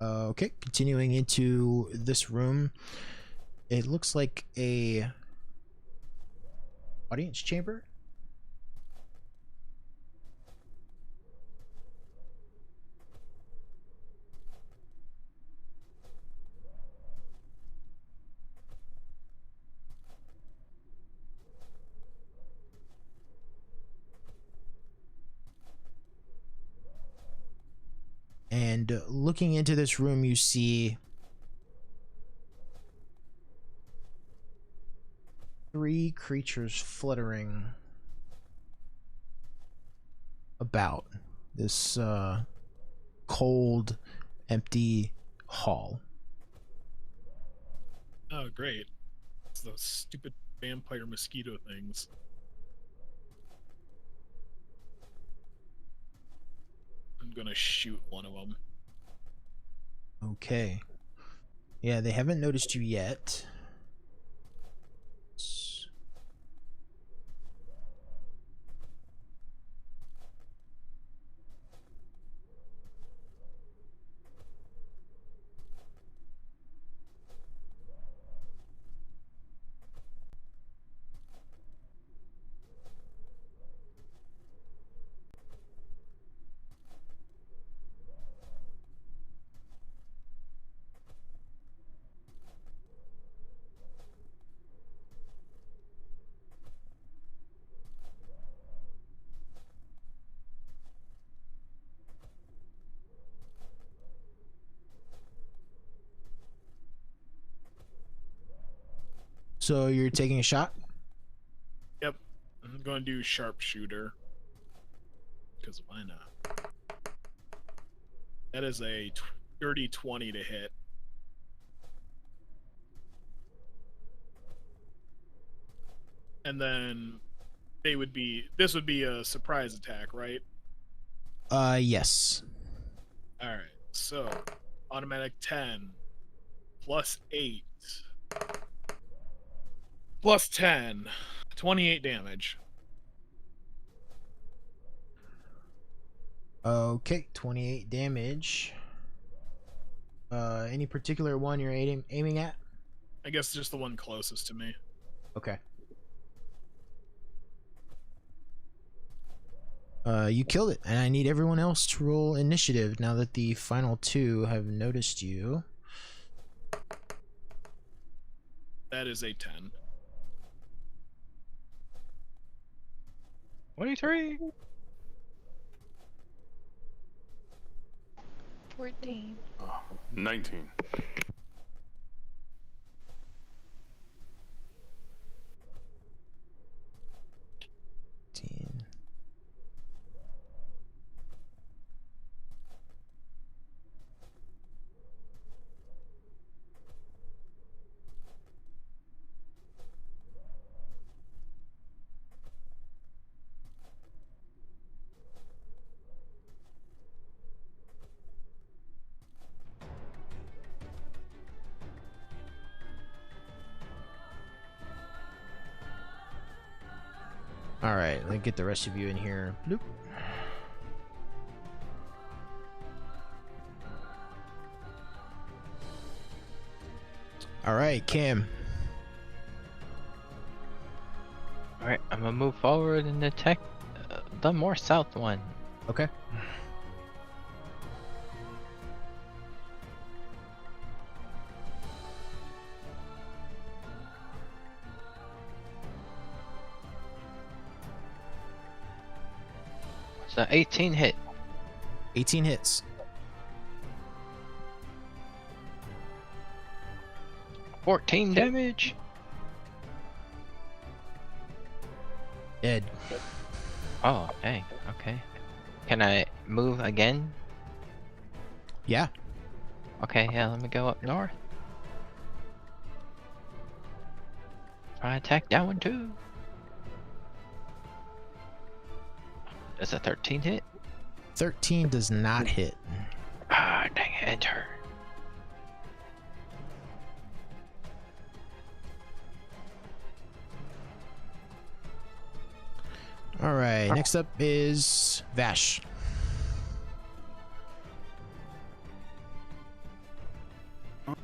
Okay, continuing into this room. It looks like a audience chamber. And looking into this room, you see three creatures fluttering about this cold, empty hall. Oh, great. It's those stupid vampire mosquito things. I'm gonna shoot one of them. Okay. Yeah, they haven't noticed you yet. So you're taking a shot? Yep. I'm gonna do sharpshooter. Because why not? That is a dirty 20 to hit. And then this would be a surprise attack, right? Yes. All right. So automatic 10 plus 8 plus 10, 28 damage. Okay, 28 damage. Any particular one you're aiming at? I guess just the one closest to me. Okay. You killed it, and I need everyone else to roll initiative now that the final two have noticed you. That is a 10. 23. 14. 19. All right, let me get the rest of you in here. Bloop. All right, Cam. Alright, I'm gonna move forward and attack the more south one. Okay. It's an 18 hit. 18 hits. 14 damage. Dead. Oh, dang. Okay. Can I move again? Yeah. Okay, yeah, let me go up north. Try to attack that one too. Does a 13 hit? 13 does not hit. Ah, dang it, enter. All right, next up is Vash.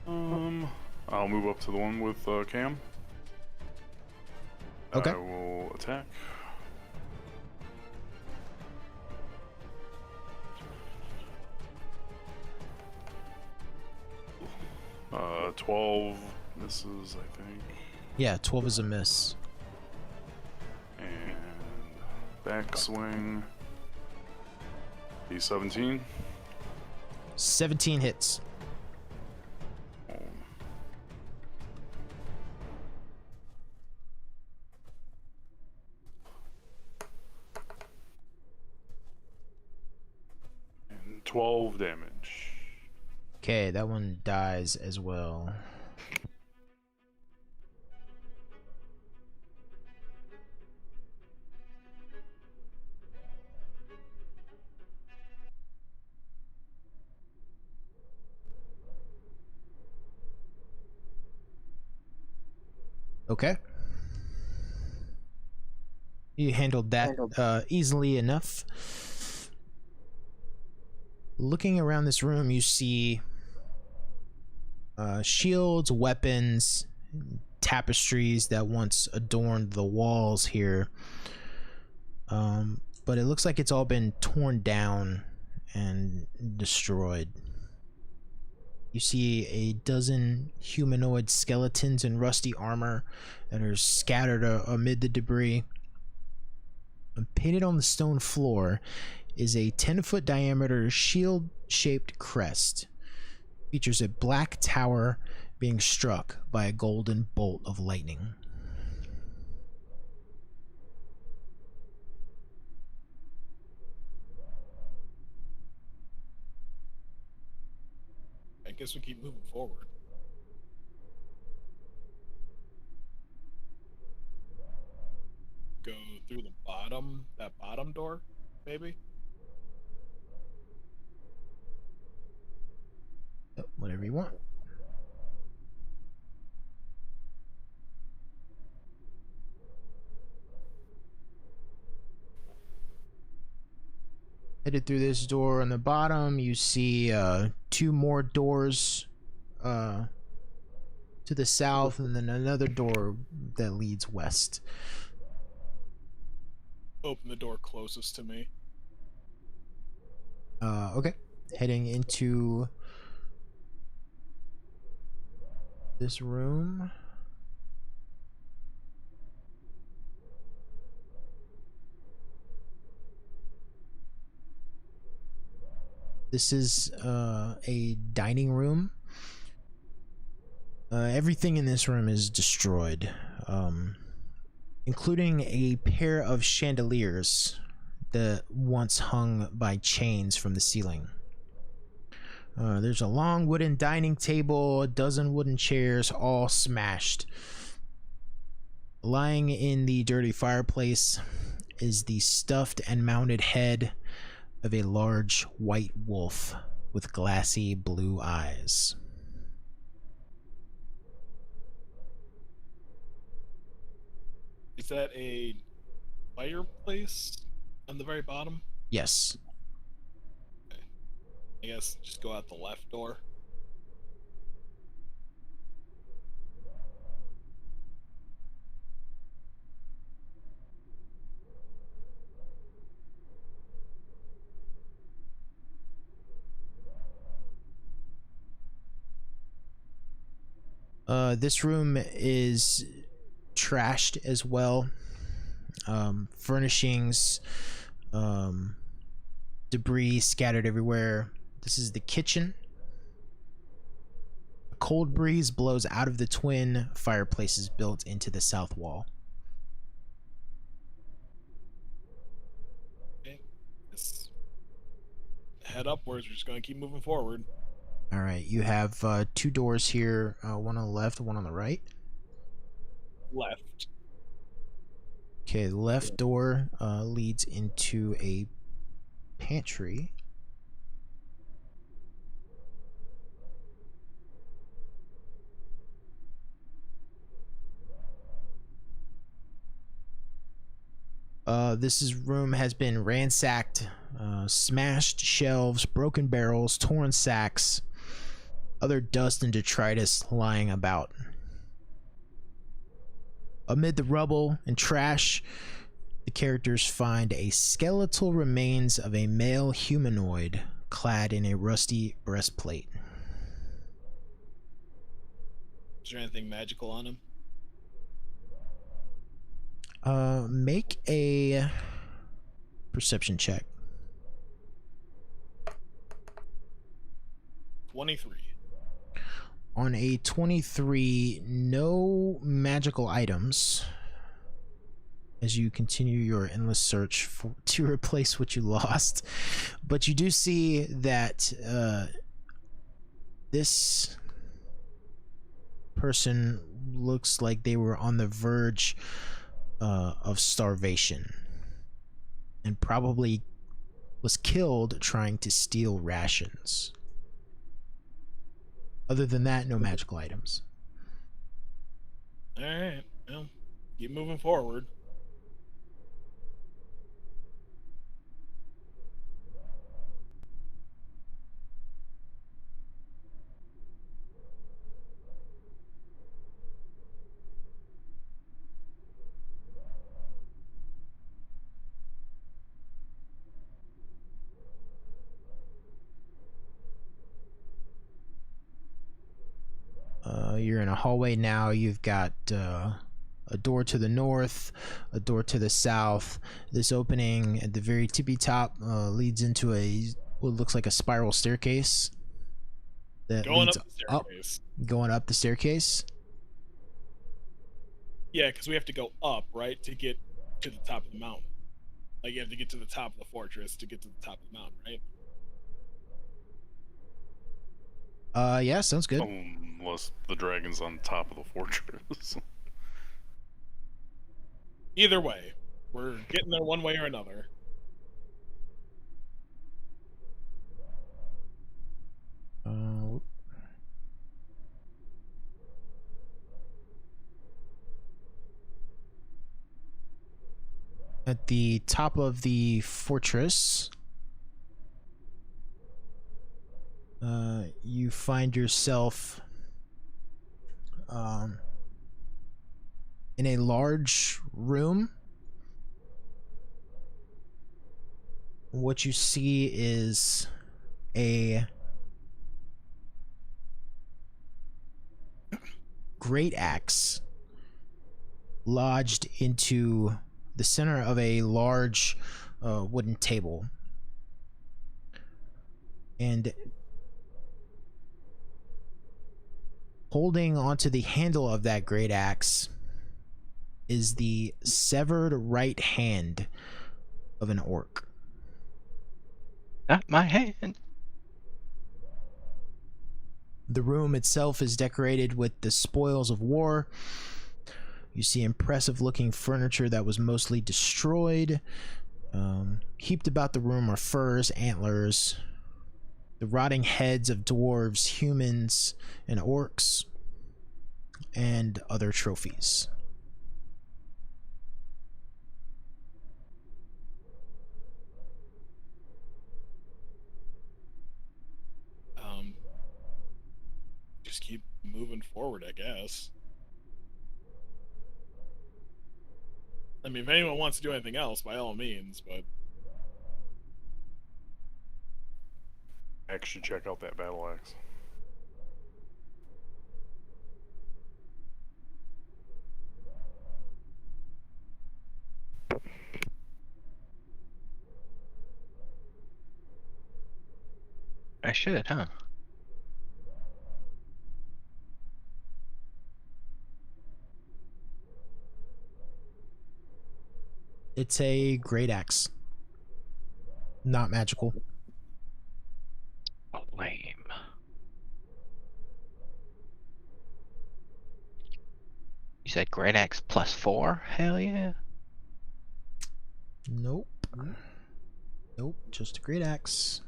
I'll move up to the one with Cam. Okay. I will attack. Uh, 12 misses, I think. Yeah, 12 is a miss. And backswing. D17. 17 hits. And 12 damage. Okay, that one dies as well. Okay. You handled that easily enough. Looking around this room, you see shields, weapons, tapestries that once adorned the walls here. But it looks like it's all been torn down and destroyed. You see a dozen humanoid skeletons in rusty armor that are scattered amid the debris. And painted on the stone floor is a 10-foot diameter shield-shaped crest. Features a black tower being struck by a golden bolt of lightning. I guess we keep moving forward. Go through that bottom door, maybe? whatever you want. Headed through this door on the bottom, you see 2 more doors to the south, and then another door that leads west. Open the door closest to me. Okay. Heading into this room. This is a dining room. Everything in this room is destroyed, including a pair of chandeliers that once hung by chains from the ceiling. There's a long wooden dining table, a dozen wooden chairs, all smashed. Lying in the dirty fireplace is the stuffed and mounted head of a large white wolf with glassy blue eyes. Is that a fireplace on the very bottom? Yes. I guess just go out the left door. This room is trashed as well. Furnishings, debris scattered everywhere. This is the kitchen. A cold breeze blows out of the twin fireplaces built into the south wall. Okay. Let's head upwards. We're just going to keep moving forward. All right, you have 2 doors here, one on the left, one on the right. Left. Okay, the left door leads into a pantry. This room has been ransacked, smashed shelves, broken barrels, torn sacks, other dust and detritus lying about. Amid the rubble and trash, the characters find a skeletal remains of a male humanoid clad in a rusty breastplate. Is there anything magical on him? Make a perception check. 23. On a 23, no magical items as you continue your endless search to replace what you lost. But you do see that this person looks like they were on the verge of starvation and probably was killed trying to steal rations. Other than that, no magical items. All right. Well, keep moving forward. You're in a hallway now. You've got a door to the north, a door to the south. This opening at the very tippy top leads into what looks like a spiral staircase that Going leads up the staircase. going up the staircase. Yeah, because we have to go up, right, to get to the top of the mountain. Like, you have to get to the top of the fortress to get to the top of the mountain, right? Yeah, sounds good. Unless the dragon's on top of the fortress. Either way, we're getting there one way or another. At the top of the fortress, you find yourself in a large room. What you see is a great axe lodged into the center of a large wooden table. And holding onto the handle of that great axe is the severed right hand of an orc. Not my hand. The room itself is decorated with the spoils of war. You see impressive looking furniture that was mostly destroyed. Heaped about the room are furs, antlers, the rotting heads of dwarves, humans, and orcs, and other trophies. Just keep moving forward, I guess. I mean, if anyone wants to do anything else, by all means, but... Actually, check out that battle axe. I should, huh? It's a great axe. Not magical. Lame. You said Great Axe +4? Hell yeah. Nope. Nope, just a great axe.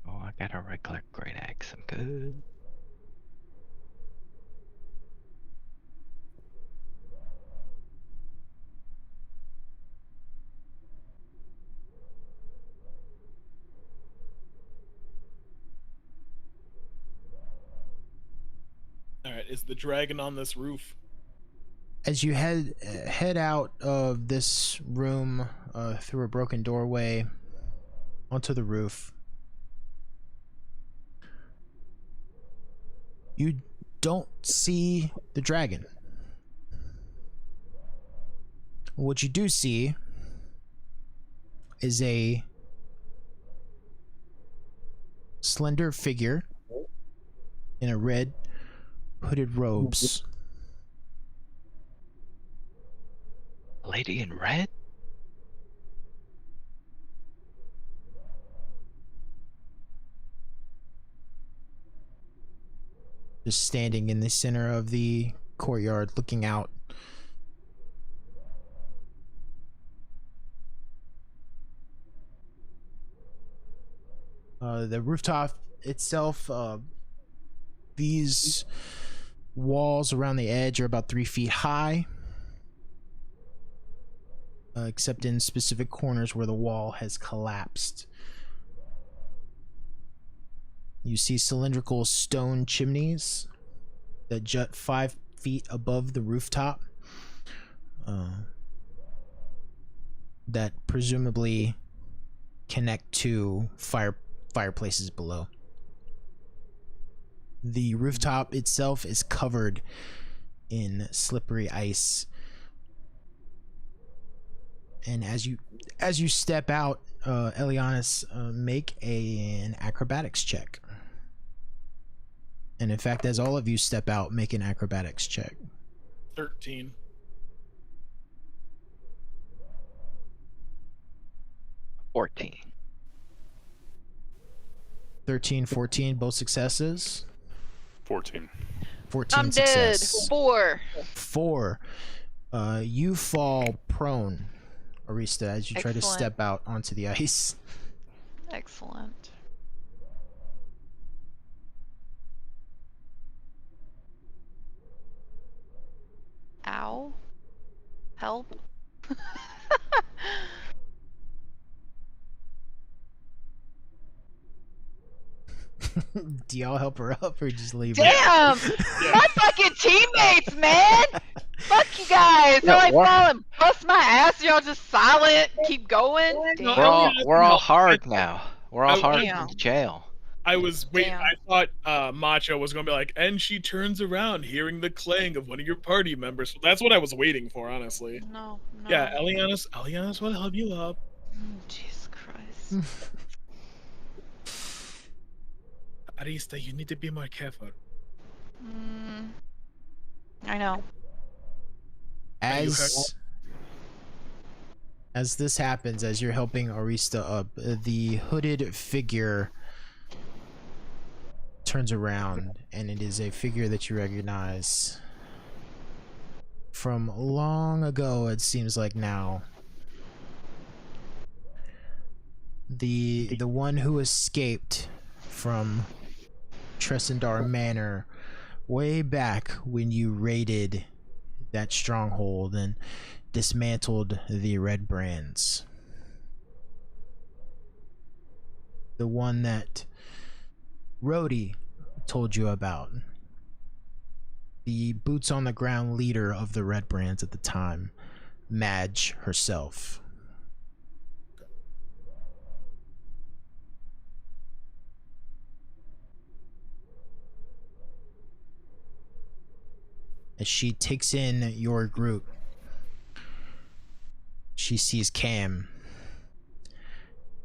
Oh, I got a regular Great Axe. I'm good. Alright, is the dragon on this roof? As you head out of this room through a broken doorway onto the roof, you don't see the dragon. What you do see is a slender figure in a red hooded robes. Lady in red? Just standing in the center of the courtyard looking out. The rooftop itself, these walls around the edge are about 3 feet high, except in specific corners where the wall has collapsed. You see cylindrical stone chimneys that jut 5 feet above the rooftop, that presumably connect to fireplaces below. The rooftop itself is covered in slippery ice, and as you step out, Elianis, make an acrobatics check. And in fact, as all of you step out, make an acrobatics check. 13. 14. 13, 14, both successes. 14. 14 I'm success. dead. 4. 4. You fall prone, Arista, as you try to Excellent. step out onto the ice. Excellent. Ow. Help. Do y'all help her up or just leave her? Damn! My fucking teammates, man! Fuck you guys! Yeah, I like what? fall and bust my ass, y'all just silent, keep going? No, Damn. We're all no, hard now. We're all I- hard Damn. in the jail. I was wait. Damn. I thought Macho was gonna be like, and she turns around, hearing the clang of one of your party members. So that's what I was waiting for, honestly. No, no. Yeah, Elianis will help you up. Jesus Christ. Arista, you need to be more careful. I know. As this happens, as you're helping Arista up, the hooded figure turns around, and it is a figure that you recognize from long ago. It seems like now. The one who escaped from Tressendar Manor way back when you raided that stronghold and dismantled the Red Brands. The one that Rhodey told you about. The boots on the ground leader of the Red Brands at the time, Madge herself. As she takes in your group, she sees Cam,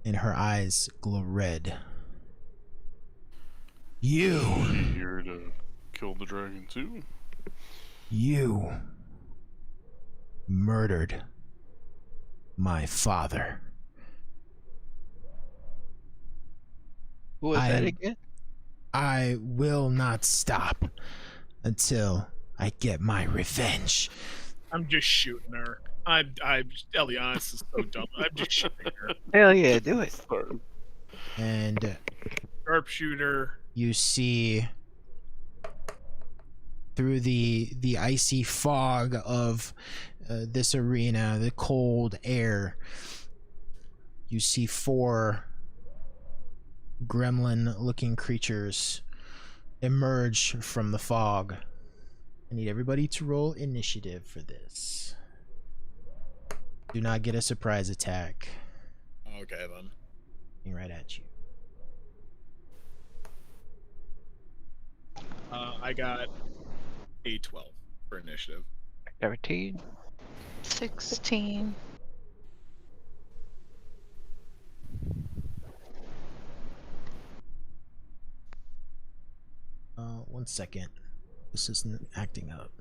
and her eyes glow red. You here to kill the dragon too? You murdered my father. Who was that again? I will not stop until I get my revenge. I'm just shooting her. Elianis is so dumb. I'm just shooting her. Hell yeah, do it. And Sharpshooter. you see through the icy fog of this arena, the cold air, you see 4 gremlin-looking creatures emerge from the fog. I need everybody to roll initiative for this. Do not get a surprise attack. Okay, then. Looking right at you. I got a 12 for initiative. 17. 16. One second. This isn't acting up.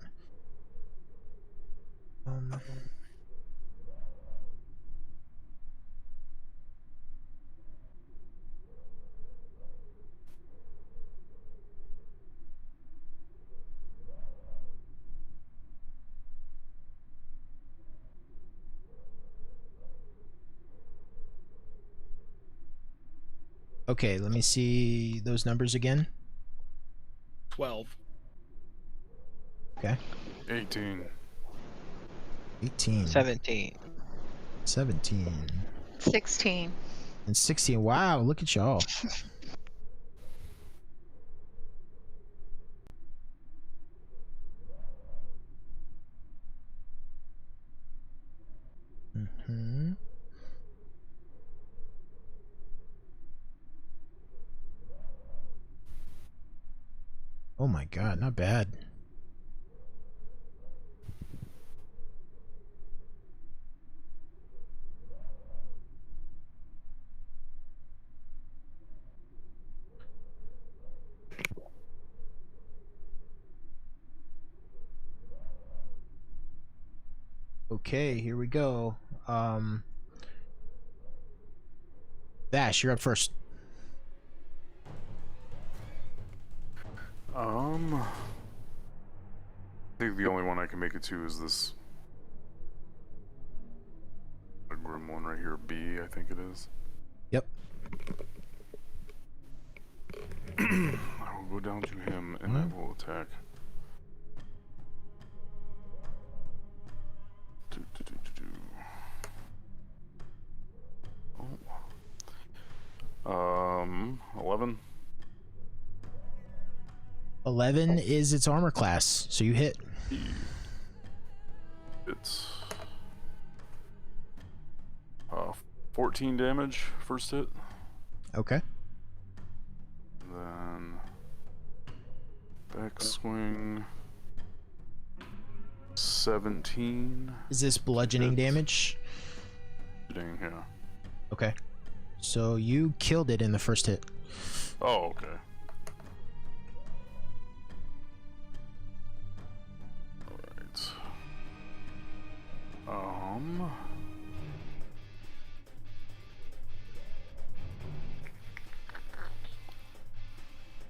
Okay, let me see those numbers again. 12. Okay. 18. 18. 17. 17. 16. And 16. Wow, look at y'all. Mm-hmm. Oh my god, not bad. Okay, here we go. Vash, you're up first. I think the only one I can make it to is this random one right here, B, I think it is. Yep. I will go down to him and I will attack. Oh. 11. 11 is its armor class, so you hit. It's 14 damage first hit. Okay. Then back swing 17. Is this bludgeoning Hits. damage? Dang, yeah. Okay. So you killed it in the first hit. Oh, okay. Alright.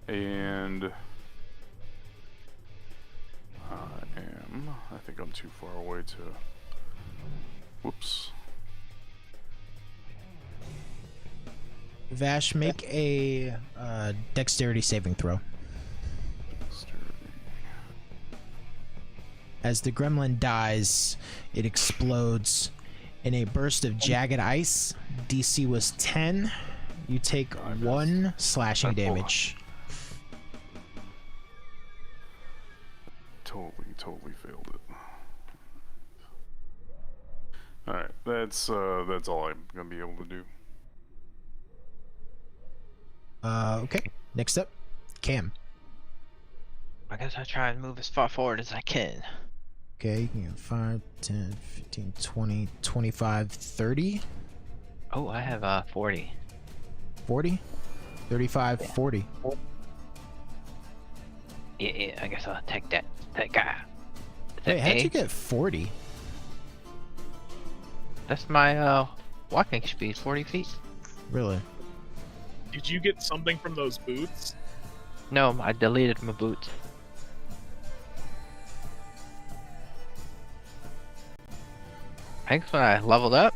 And I think I'm too far away to, whoops. Vash, make a dexterity saving throw. As the gremlin dies, it explodes in a burst of jagged ice. DC was 10. You take 1 slashing damage. Totally failed it. Alright, that's all I'm gonna be able to do. Okay. Next up, Cam. I guess I try and move as far forward as I can. Okay, you can get 5, 10, 15, 20, 25, 30, Oh, I have 40. 40, 35, 40. Yeah, I guess I'll take that guy. Is that Wait, how'd A? you get 40? That's my walking speed, 40 feet. Really? Did you get something from those boots? No, I deleted my boots. I think when I leveled up.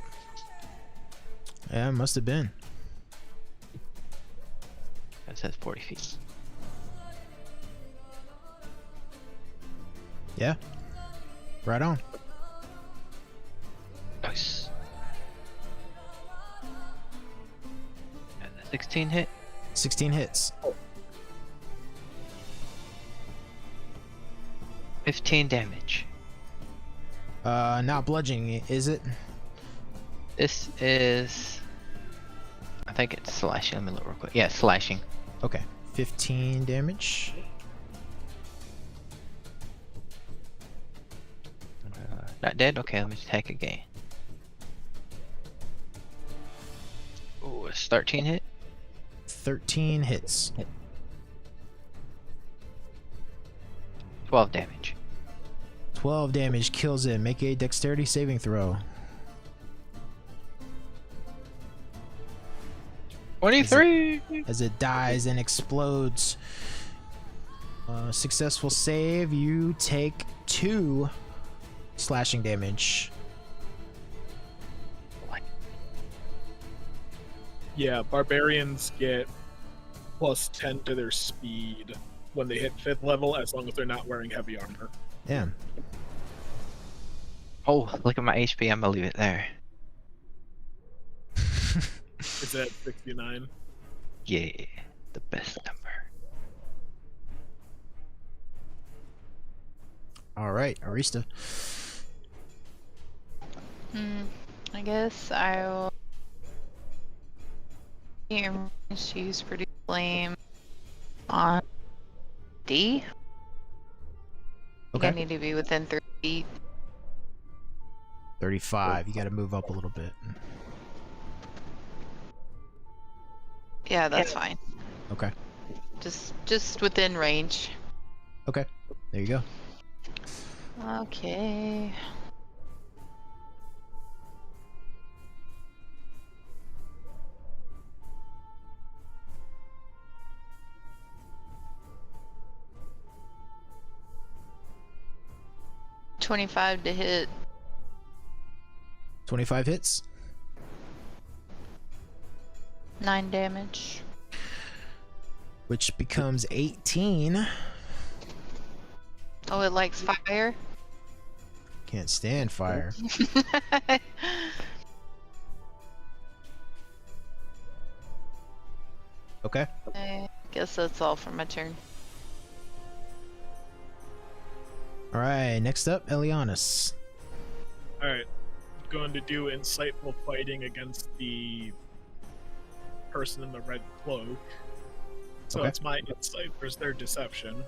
Yeah, it must have been. It says 40 feet. Yeah. Right on. Nice. 16 hit. 16 hits. 15 damage. Not bludgeoning, is it? This is. I think it's slashing. Let me look real quick. Yeah, slashing. Okay. 15 damage. Not dead? Okay, let me attack again. Oh, it's 13 hit. 13 hits. 12 damage. 12 damage kills it. Make a dexterity saving throw. 23! As it dies and explodes. Successful save. You take 2 slashing damage. Yeah, barbarians get plus 10 to their speed when they hit 5th level, as long as they're not wearing heavy armor. Yeah. Oh, look at my HP. I'm gonna leave it there. Is that 69? Yeah, the best number. All right, Arista. I guess I will use produce flame on D. I think I need to be within 30 feet. 35. You got to move up a little bit. Yeah, that's fine. Okay. Just within range. Okay. There you go. Okay. $25 to hit. 25 hits. 9 damage. which becomes 18. Oh, it likes fire? Can't stand fire. Okay. I guess that's all for my turn. All right. Next up, Elianis. All right, going to do insightful fighting against the person in the red cloak. So Okay. it's my insight versus their deception.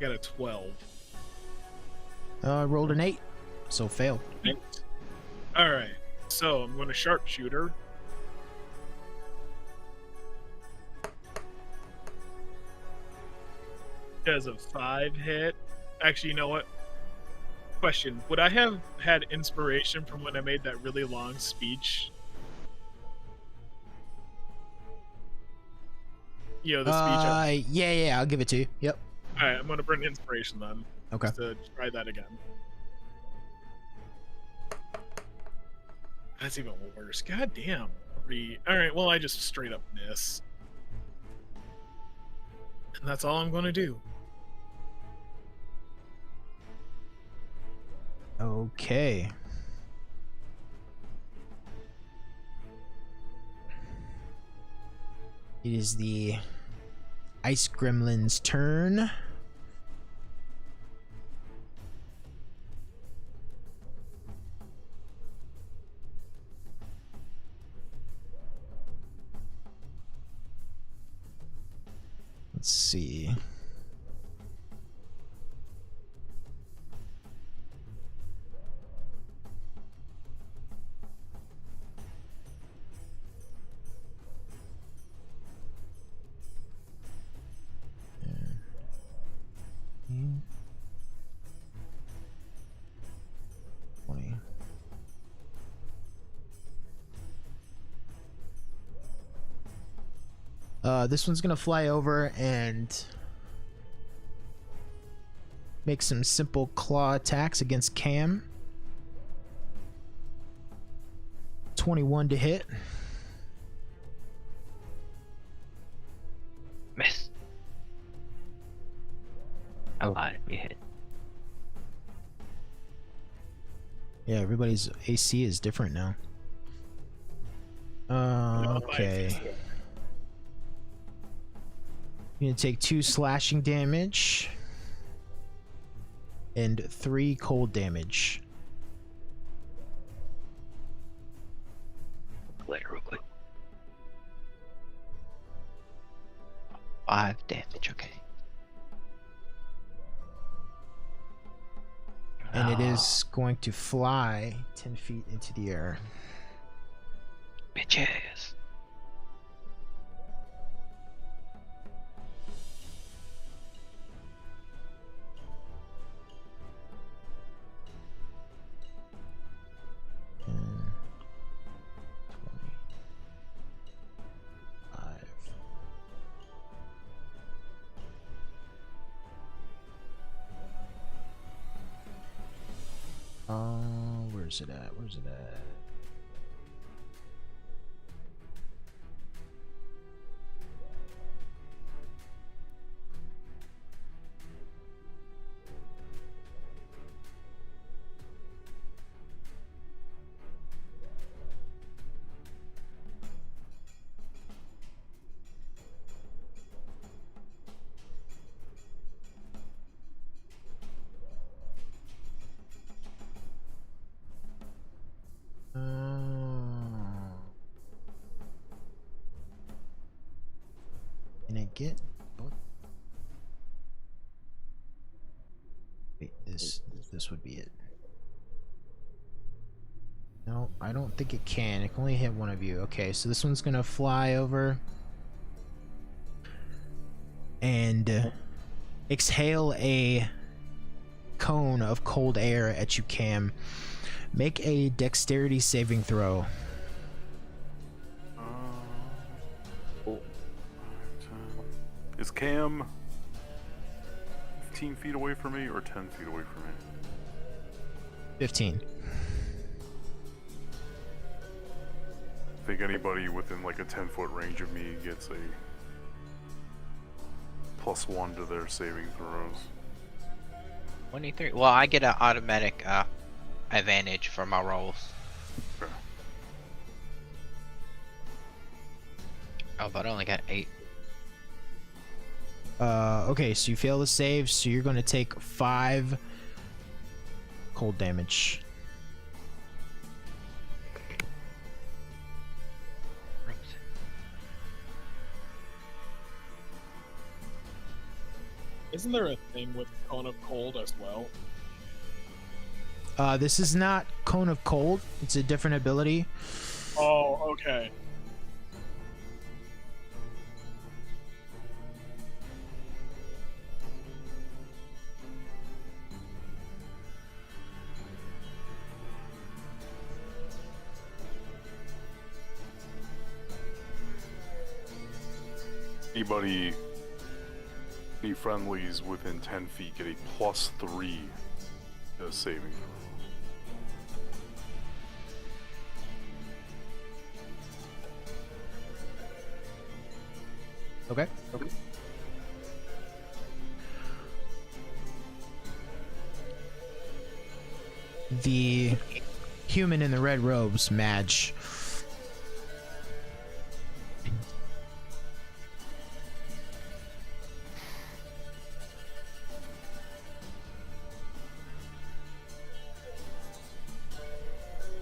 Got a 12. Rolled an 8, so failed. All right, so I'm going to sharpshooter. Does a 5 hit? Actually, you know what? Question: would I have had inspiration from when I made that really long speech? You know, the speech. Yeah, I'll give it to you. Yep. All right, I'm going to burn inspiration then. Okay. Just to try that again. That's even worse. God damn. All right, well, I just straight up miss. And that's all I'm going to do. Okay. It is the Ice Gremlin's turn. Let's see. Yeah. 20. This one's gonna fly over and make some simple claw attacks against Cam. 21 to hit. Miss. A lot. You hit. Yeah, everybody's AC is different now. Okay. You're gonna take 2 slashing damage and 3 cold damage. Later, real quick. 5 damage. Okay. And it is going to fly 10 feet into the air. Bitches. And 25. Where's it at? Where's it at? Can I get both? Wait, this would be it. No, I don't think it can. It can only hit one of you. Okay, so this one's gonna fly over and exhale a cone of cold air at you, Cam. Make a dexterity saving throw. Is Cam 15 feet away from me or 10 feet away from me? 15. I think anybody within like a 10-foot range of me gets a +1 to their saving throws. 23. Well, I get an automatic advantage for my rolls. Okay. Oh, but I only got 8. Okay, so you fail the save, so you're going to take 5 cold damage. Isn't there a thing with Cone of Cold as well? This is not Cone of Cold. It's a different ability. Oh, okay. Any friendlies within 10 feet get a +3 to saving throw. Okay. The human in the red robes, Madge,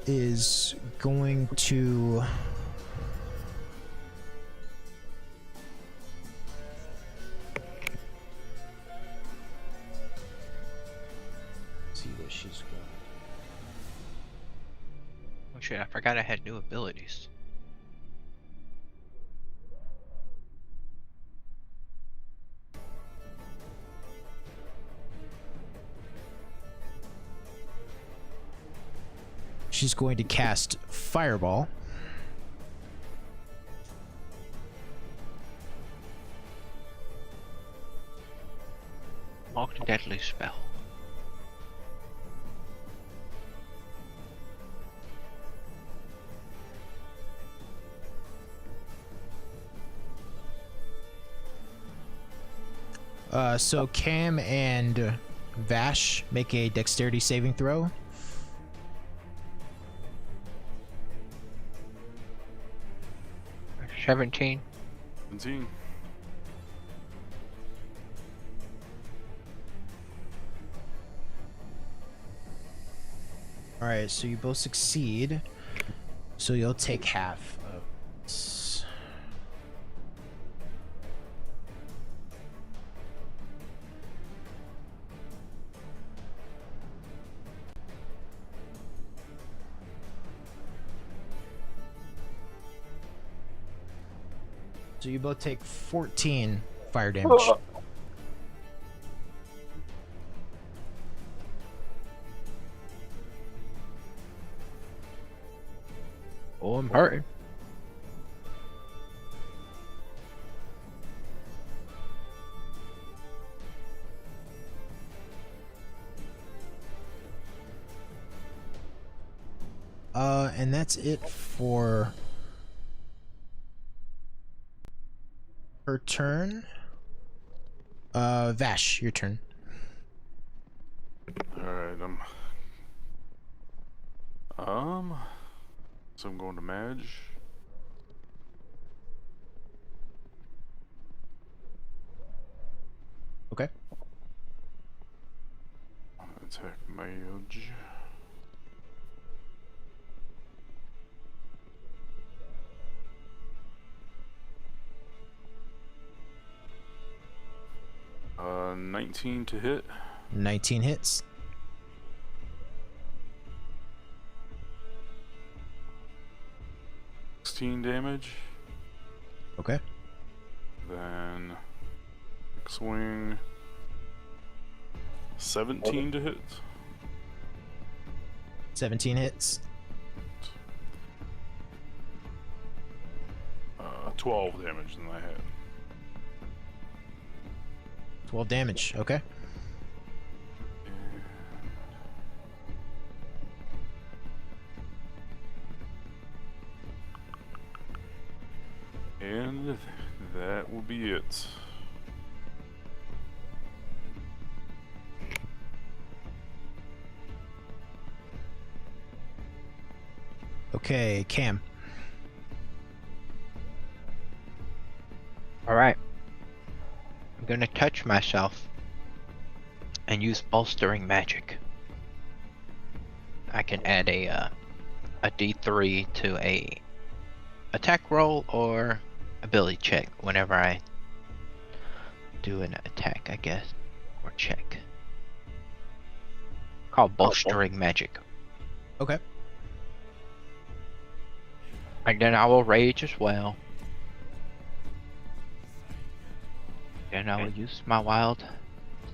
is going to see what she's got. Oh shit, I forgot I had new abilities. She's going to cast Fireball. Marked deadly spell. So Cam and Vash make a dexterity saving throw. 17. 17. Alright, so you both succeed. So you'll take half of this. So you both take 14 fire damage. Oh, I'm hurting. And that's it for her turn. Vash, your turn. Alright, so I'm going to Madge. Okay. Attack Madge. Uh, 19 to hit. 19 hits. 16 damage. Okay. Then swing 17 to hit. 17 hits. 12 damage in my head. 12 damage. Okay. And that will be it. Okay, Cam. Alright. I'm gonna touch myself and use bolstering magic. I can add a D3 to a attack roll or ability check whenever I do an attack, I guess, or check. Called bolstering magic. Okay. And then I will rage as well. Then I will use my wild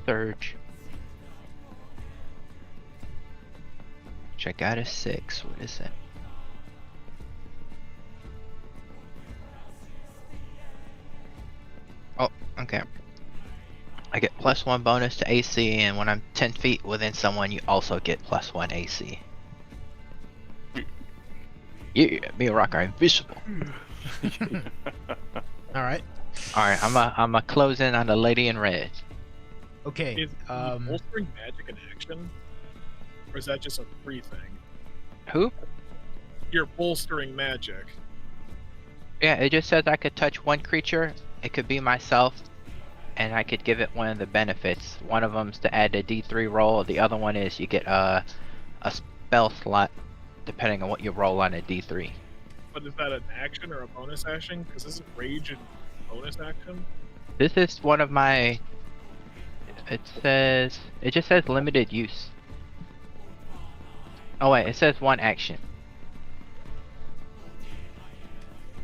surge. Check out a 6. What is it? Oh, okay. I get +1 bonus to AC, and when I'm 10 feet within someone, you also get +1 AC. Yeah, me and Rock are invisible. All right. Alright, I'm a close in on the lady in red. Okay. Is bolstering magic an action? Or is that just a free thing? Who? You're bolstering magic. Yeah, it just says I could touch one creature. It could be myself, and I could give it one of the benefits. One of them's to add a D3 roll. The other one is you get a spell slot, depending on what you roll on a D3. But is that an action or a bonus action? Because this is rage and bonus action. This is one of my. It just says limited use. Oh wait, it says one action.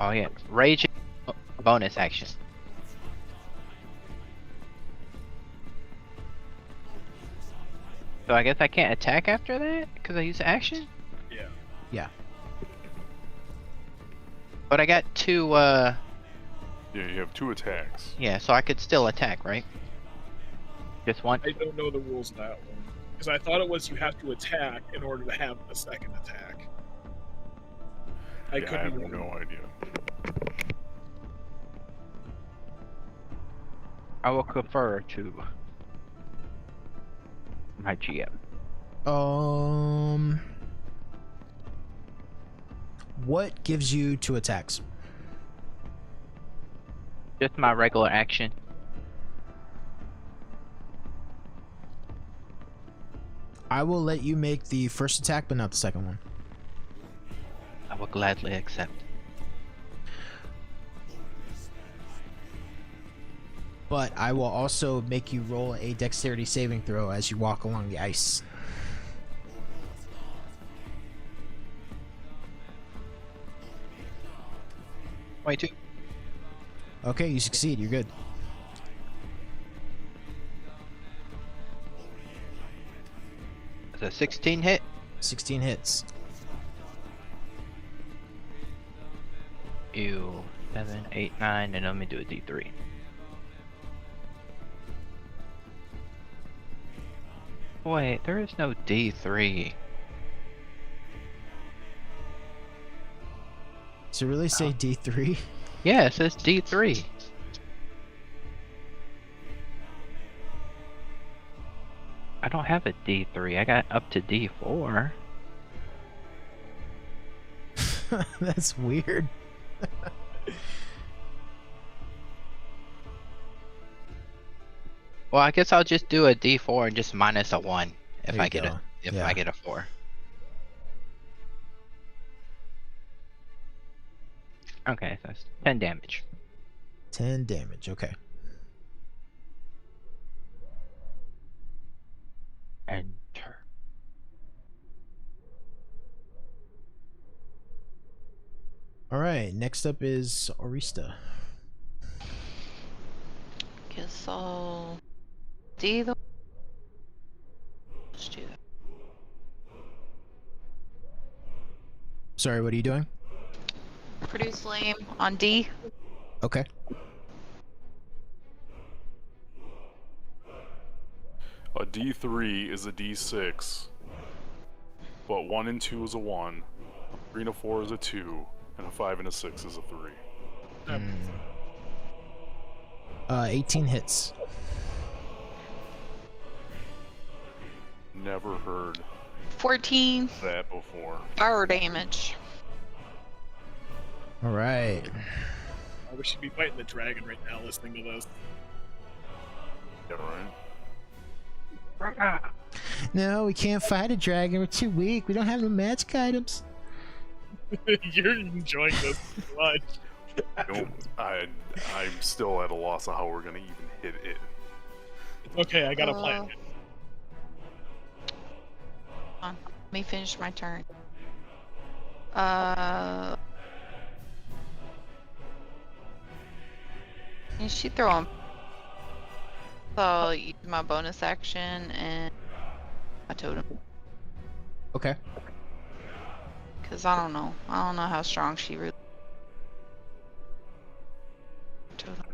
Oh yeah, rage bonus action. So I guess I can't attack after that because I use action. Yeah. Yeah. But I got 2. Yeah, you have 2 attacks. Yeah, so I could still attack, right? Just one. I don't know the rules of that one. Because I thought it was you have to attack in order to have a second attack. I Yeah, I have couldn't. no idea. I will confer to my GM. What gives you 2 attacks? Just my regular action. I will let you make the first attack, but not the second one. I will gladly accept. But I will also make you roll a dexterity saving throw as you walk along the ice. Wait, 2. Okay, you succeed. You're good. Is a 16 hit? 16 hits. Ew. 7, 8, 9, and let me do a D3. Wait, there is no D3. Does it really say D3? Yeah, it says D3. I don't have a D3. I got up to D4. That's weird. Well, I guess I'll just do a D4 and just minus a 1 if There I you get go. I get a 4. Okay, so that's 10 damage. 10 damage. Okay. Enter. All right. Next up is Orista. Guess I'll D the. Let's do that. Sorry, what are you doing? Produce flame on D. Okay. A D3 is a D6, but 1 and 2 is a 1, 3 and a 4 is a 2, and a 5 and a 6 is a 3. 18 hits. Never heard 14 that before. fire damage. All right. We should be fighting the dragon right now, listening to this. Yeah, right. No, we can't fight a dragon. We're too weak. We don't have no magic items. You're enjoying this so much. Nope. I'm still at a loss of how we're gonna even hit it. Okay, I got a plan. Hold on. Let me finish my turn. Can she throw him? So I'll use my bonus action and my totem. Okay. Cause I don't know how strong she really. Totem.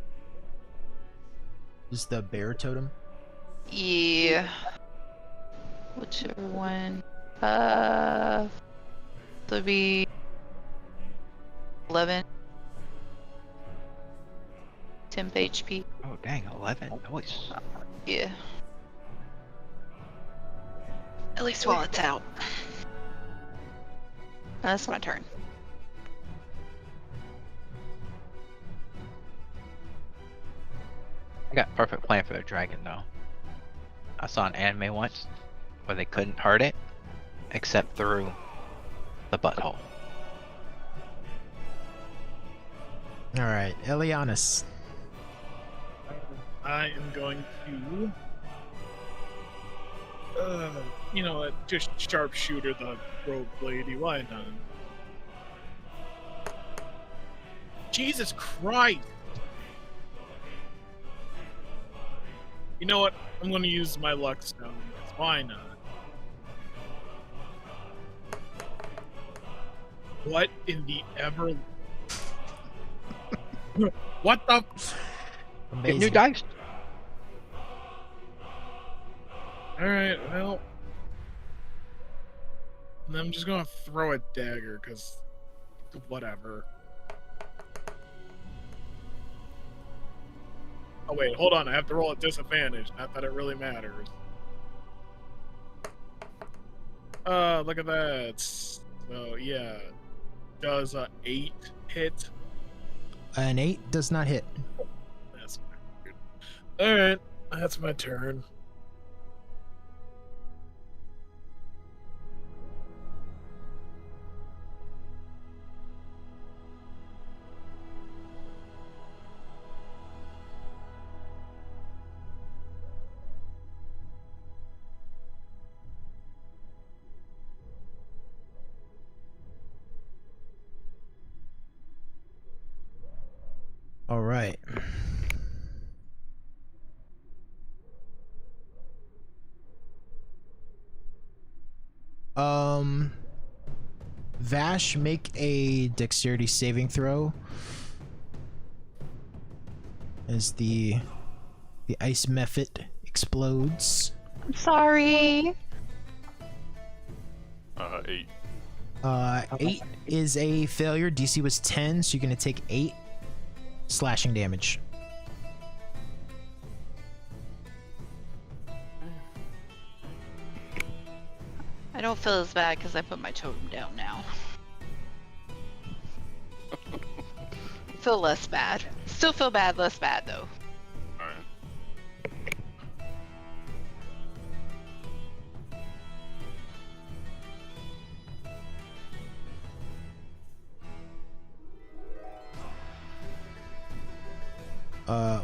Is the bear totem? Yeah. Whichever one. To be 11. Temp HP. Oh dang, 11. Nice. Yeah. At least while it's out. That's my turn. I got a perfect plan for the dragon though. I saw an anime once where they couldn't hurt it except through the butthole. All right, Elianis. I am going to, you know what, just sharpshooter the rogue lady. Why not? Jesus Christ! You know what? I'm going to use my luck stone. Why not? What in the ever? What the? Get Amazing. new dice. Alright, well. And I'm just gonna throw a dagger, because whatever. Oh wait, hold on, I have to roll at disadvantage, not that it really matters. Look at that. So yeah. Does a 8 hit? An 8 does not hit. That's weird. Alright, that's my turn. All right. Vash, make a dexterity saving throw. As the ice mephit explodes. I'm sorry. 8. 8 is a failure. DC was 10, so you're gonna take 8 slashing damage. I don't feel as bad because I put my totem down now. Feel less bad. Still feel bad, less bad though. Alright.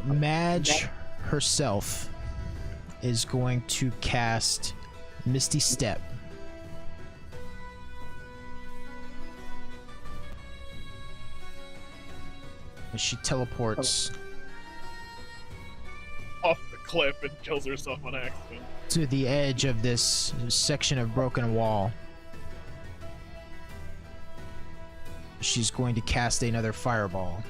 Madge herself is going to cast Misty Step. As she teleports Off the cliff and kills herself on accident. to the edge of this section of broken wall. She's going to cast another fireball.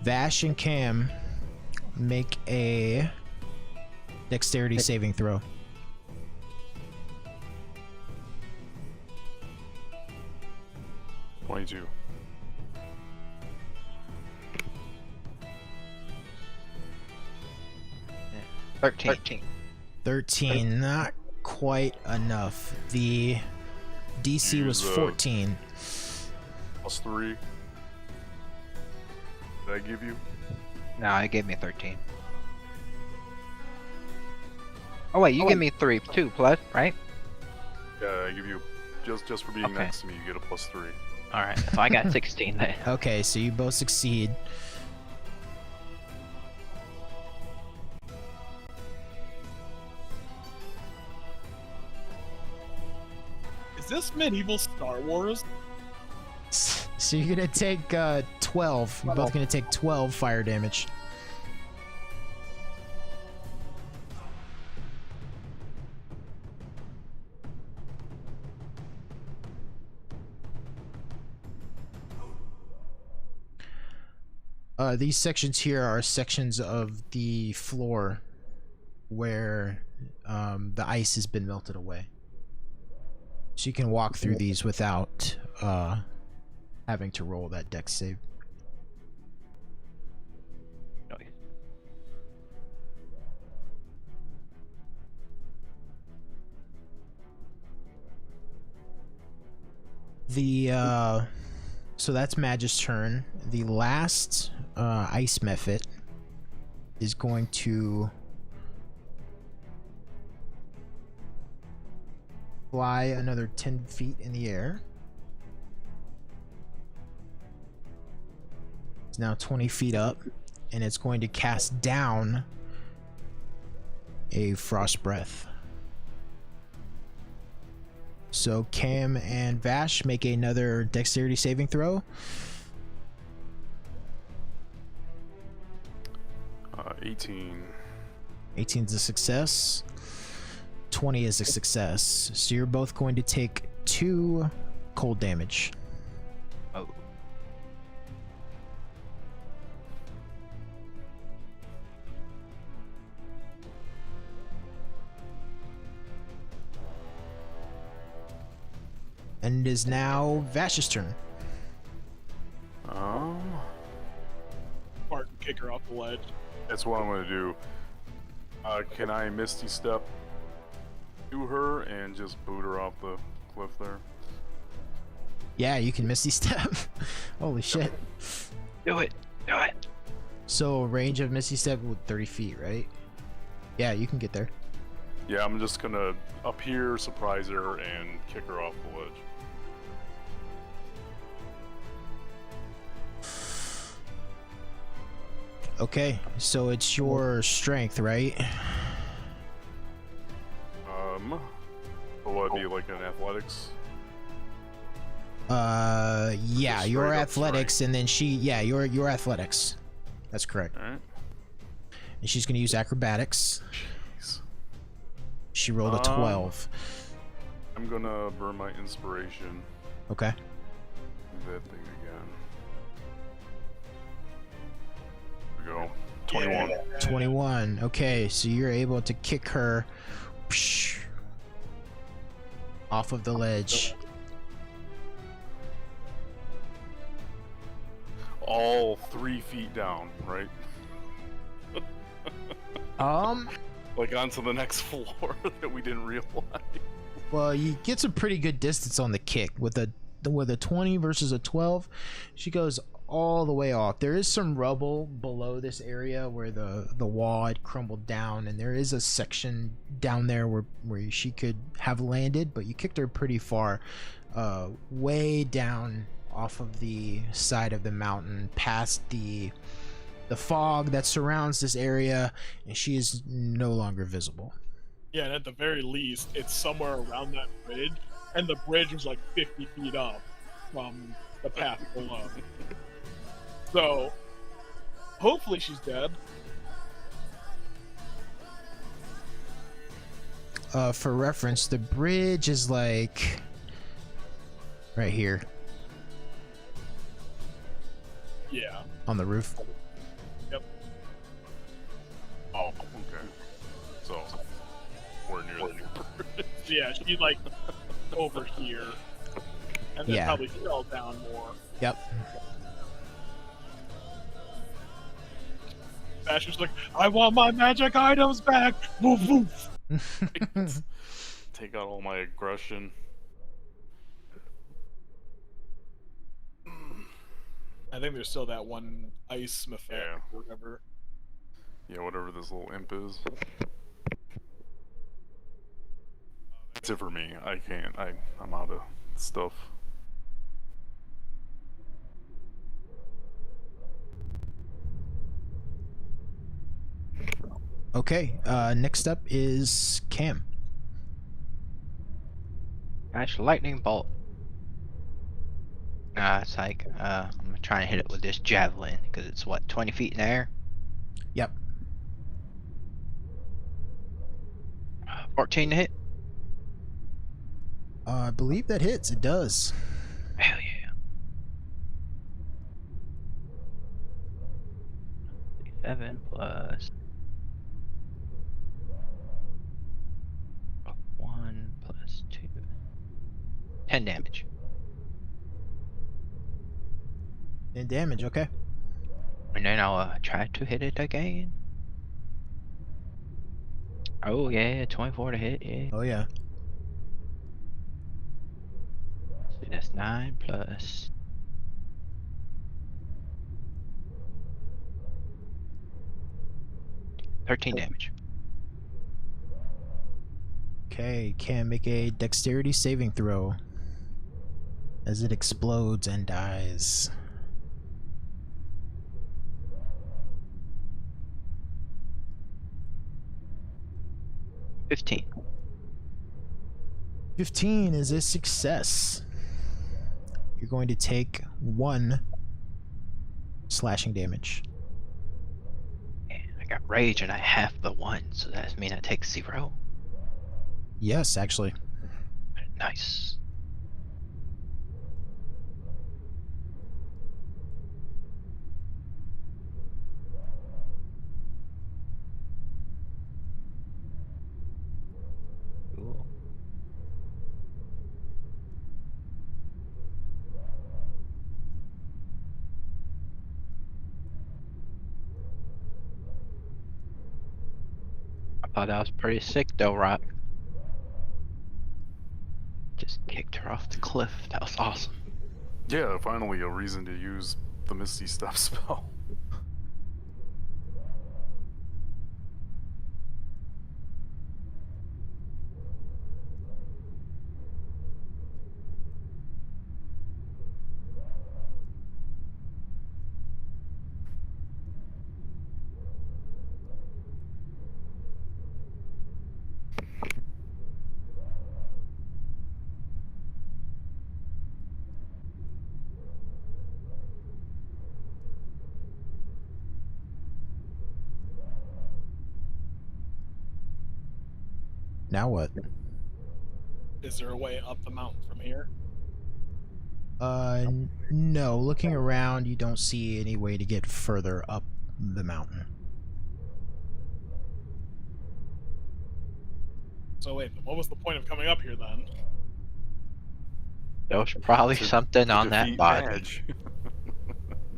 Vash and Cam, make a dexterity saving throw. $22. 13. Not quite enough. The DC was Use, 14. +3. Did I give you? No, it gave me 13. Oh wait, you give me 3 too, plus, right? Yeah, I give you just for being Okay. next to me. You get a +3. All right, so I got 16 then. Okay, so you both succeed. Is this medieval Star Wars? So you're gonna take 12. You're both gonna take 12 fire damage. These sections here are sections of the floor where the ice has been melted away. So you can walk through these without having to roll that dex save. The so that's Mag's turn. The last ice mephit is going to fly another 10 feet in the air. It's now 20 feet up, and it's going to cast down a frost breath. So Cam and Vash make another dexterity saving throw. 18. 18 is a success. 20 is a success. So you're both going to take 2 cold damage. Oh. And it is now Vash's turn. Barton kick her off the ledge. That's what I'm gonna do. Can I Misty Step to her and just boot her off the cliff there? Yeah, you can Misty Step. Holy shit. Do it. Do it. So range of Misty Step with 30 feet, right? Yeah, you can get there. Yeah, I'm just gonna up here, surprise her, and kick her off the ledge. Okay, so it's your strength, right? Will it be like an athletics? Yeah, Just your straight up athletics, and then your athletics. That's correct. Alright. And she's gonna use acrobatics. Jeez. She rolled a 12. I'm gonna burn my inspiration. Okay. Do that thing again. Here we go. 21. 21. Okay, so you're able to kick her off of the ledge. All 3 feet down, right? Like onto the next floor that we didn't realize. Well, you get some pretty good distance on the kick with a 20 versus a 12. She goes all the way off. There is some rubble below this area where the wall had crumbled down, and there is a section down there where she could have landed, but you kicked her pretty far, way down off of the side of the mountain, past the fog that surrounds this area, and she is no longer visible. Yeah, and at the very least, it's somewhere around that bridge, and the bridge was like 50 feet up from the path below. So, hopefully she's dead. For reference, the bridge is like right here Yeah. on the roof. Yeah, she like over here, and then Yeah. probably fell down more. Yep. Basher's like, I want my magic items back. Woof woof. Take out all my aggression. I think there's still that one ice effect Yeah. or whatever. Yeah, whatever this little imp is. That's it for me. I can't. I'm out of stuff. Okay. Next up is Cam. Gosh, lightning bolt. It's like, I'm gonna try and hit it with this javelin, because it's what, 20 feet in the air? Yep. 14 to hit? I believe that hits. It does. Hell yeah. 7 plus 1 plus 2. 10 damage. And damage. Okay. And then I'll try to hit it again. Oh yeah, 24 to hit, yeah. Oh yeah. So that's 9 plus 13 damage. Okay. Cam, make a dexterity saving throw as it explodes and dies. 15. 15 is a success. You're going to take 1 slashing damage. And I got rage and I have the 1, so that means I take 0. Yes, actually. Nice. Cool. I thought that was pretty sick though, Rock. Just kicked her off the cliff. That was awesome. Yeah, finally a reason to use the Misty Step spell. Now what? Is there a way up the mountain from here? No. Looking around, you don't see any way to get further up the mountain. So wait, what was the point of coming up here then? There was probably something To on that defeat body. Madge.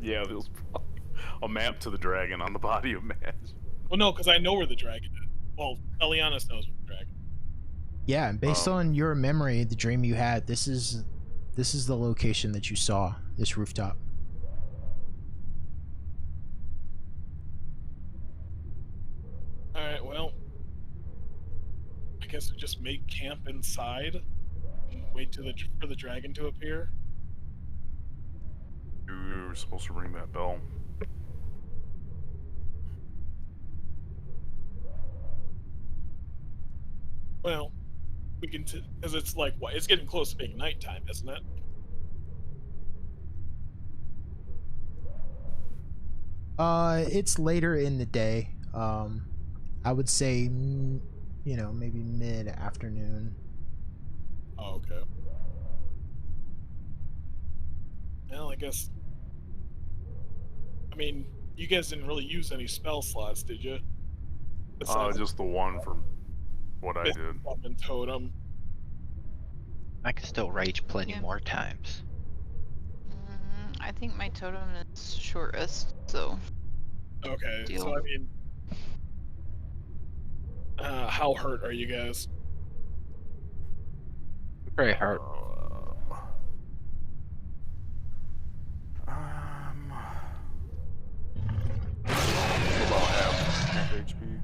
Yeah, there was probably a map to the dragon on the body of Madge. Well, no, because I know where the dragon is. Well, Elianis knows where the dragon is. Yeah, and based on your memory, the dream you had, this is the location that you saw, this rooftop. Alright, well, I guess we just make camp inside and wait for the dragon to appear. You were supposed to ring that bell. Well, we can, because it's like, what? It's getting close to being nighttime, isn't it? It's later in the day. I would say, maybe mid-afternoon. Oh, okay. Well, I guess. I mean, you guys didn't really use any spell slots, did you? Besides Just the one from what I Myth did. Up and Totem. I can still rage plenty Yeah. more times. I think my totem is shortest, so Okay, deal. so I mean, how hurt are you guys? Very hurt. About half HP.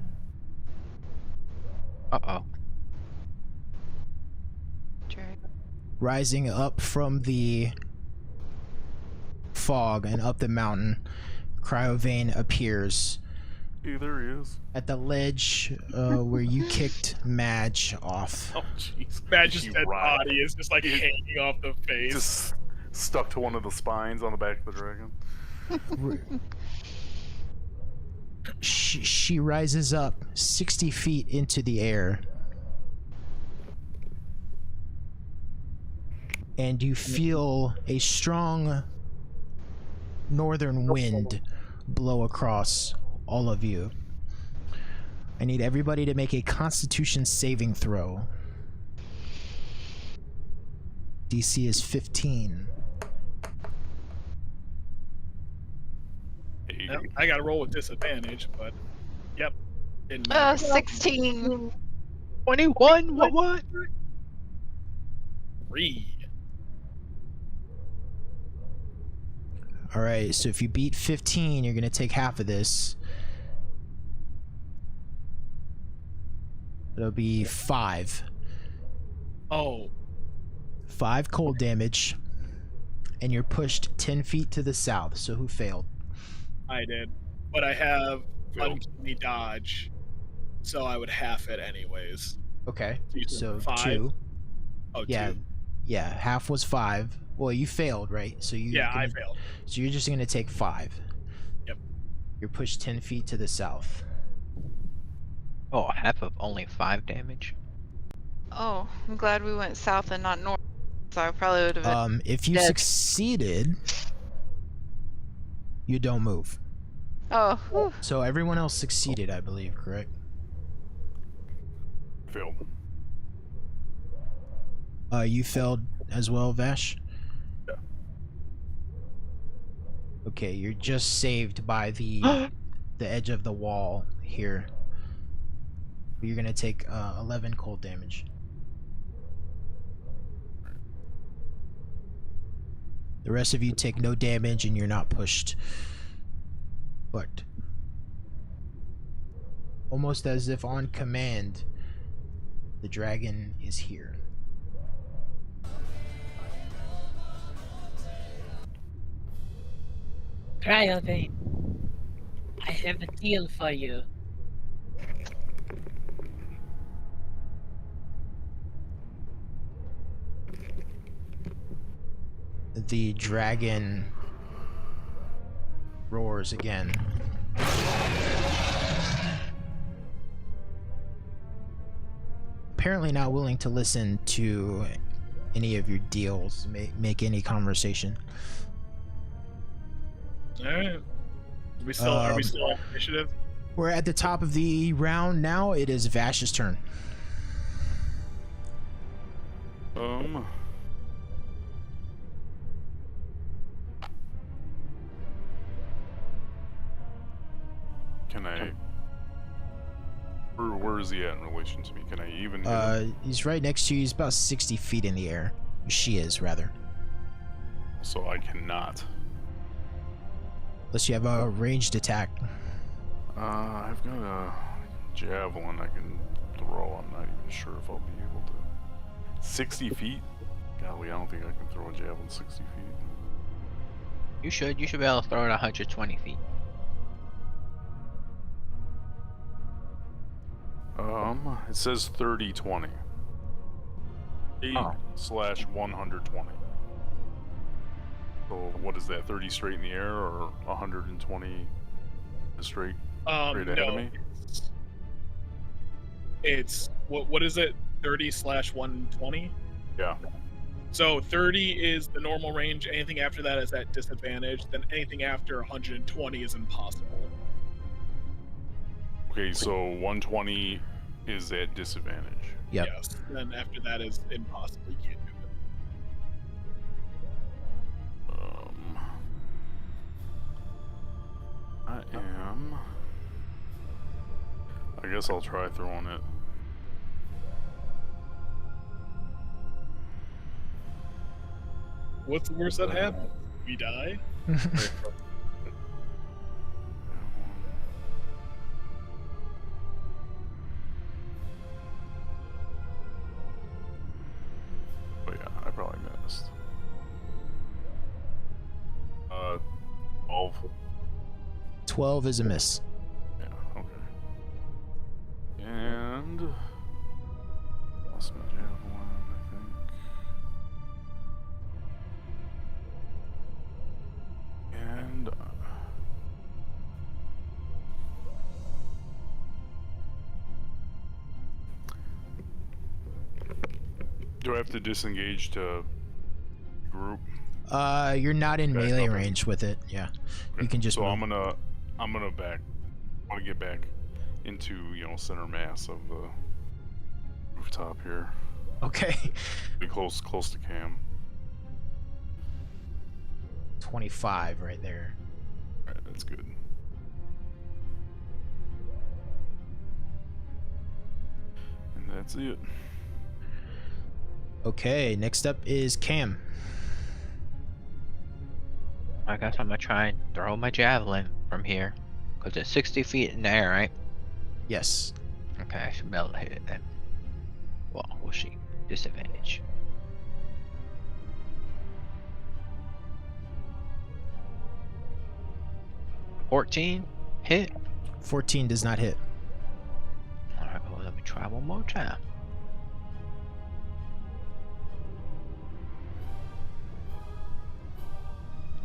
Uh-oh. Jerry. Rising up from the fog and up the mountain, Cryovane appears Hey, there he is. at the ledge where you kicked Madge off. Oh, jeez. Madge's He dead writhed. body is just like hanging off the face. Just stuck to one of the spines on the back of the dragon. She rises up 60 feet into the air. And you feel a strong northern wind blow across all of you. I need everybody to make a Constitution saving throw. DC is 15. Yep, I gotta roll with disadvantage, but yep. Didn't matter. 16. 21? What? 3. All right, so if you beat 15, you're going to take half of this. It'll be 5. Oh, 5 cold damage. And you're pushed 10 feet to the south. So who failed? I did. But I have Failed. uncanny dodge, so I would half it anyways. Okay, You said so 5? 2. Oh, Yeah, 2. yeah, half was 5. Well, you failed, right? So you Yeah, I failed. So you're just gonna take 5. Yep. You're pushed 10 feet to the south. Oh, half of only 5 damage? Oh, I'm glad we went south and not north. So I probably would have been. If you dead. succeeded, you don't move. Oh, whew. So everyone else succeeded, I believe, correct? Failed. You failed as well, Vash? Yeah. Okay, you're just saved by the edge of the wall here. You're gonna take 11 cold damage. The rest of you take no damage and you're not pushed. But almost as if on command, the dragon is here. Cryovane, I have a deal for you. The dragon roars again. Apparently not willing to listen to any of your deals, make any conversation. Alright. Are we still on initiative? We're at the top of the round now. It is Vash's turn. Can I... Where is he at in relation to me? Can I even hit him? He's right next to you. He's about 60 feet in the air. She is, rather. So I cannot. Unless you have a ranged attack. I've got a javelin I can throw. I'm not even sure if I'll be able to. 60 feet? Golly, I don't think I can throw a javelin 60 feet. You should be able to throw it 120 feet. It says 30-20. Oh. Slash 120. So what is that? 30 straight in the air or 120 straight ahead of No. me? It's what is it? 30/120? Yeah. So 30 is the normal range. Anything after that is at disadvantage. Then anything after 120 is impossible. Okay, so 120 is at disadvantage. Yep. Yes. Then after that is impossible. You can't do it. guess I'll try throwing it. What's the worst that happens? We die? Oh yeah, I probably missed. 12. 12 is a miss. Yeah, okay. And lost my javelin, I think. And do I have to disengage to group? You're not in Back melee up. range with it. Yeah, you can just. So move. I'm gonna back. I want to get back into center mass of the rooftop here. Okay. Be close to Cam. 25 right there. All right, that's good. And that's it. Okay, next up is Cam. I guess I'm gonna try and throw my javelin from here. Because it's 60 feet in the air, right? Yes. Okay, I should be able to hit it then. Well, we'll see. Disadvantage. $14 hit. 14 does not hit. Alright, well, let me try one more time.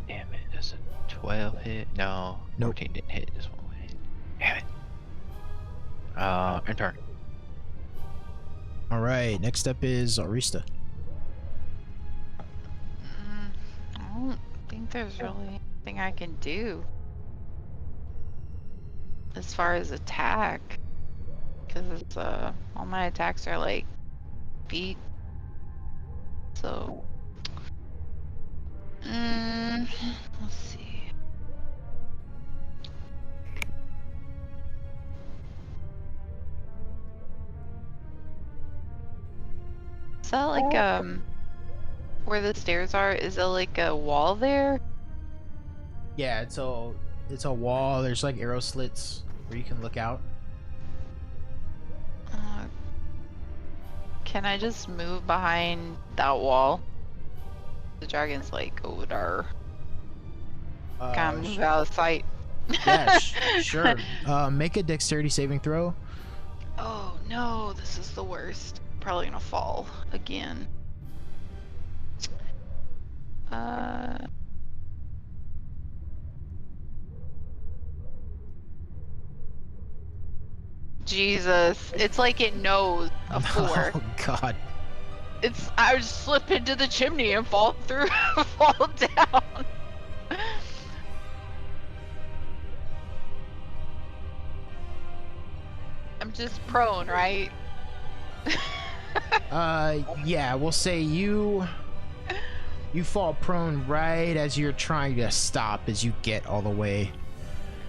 Damn it, that's a 12 hit. No, Nope. 14 didn't hit. This one hit. Damn it. In turn. All right, next up is Arista. I don't think there's really anything I can do as far as attack, because all my attacks are like feet. So, let's see. Is that like where the stairs are? Is there like a wall there? Yeah, it's a wall. There's like arrow slits where you can look out. Can I just move behind that wall? The dragon's like over there. Kind of move out of sight. Yeah, sure. Make a dexterity saving throw. Oh no, this is the worst. Probably gonna fall again. Jesus, it's like it knows a 4. Oh God. I would slip into the chimney and fall through, fall down. I'm just prone, right? Yeah, we'll say you fall prone right as you're trying to stop as you get all the way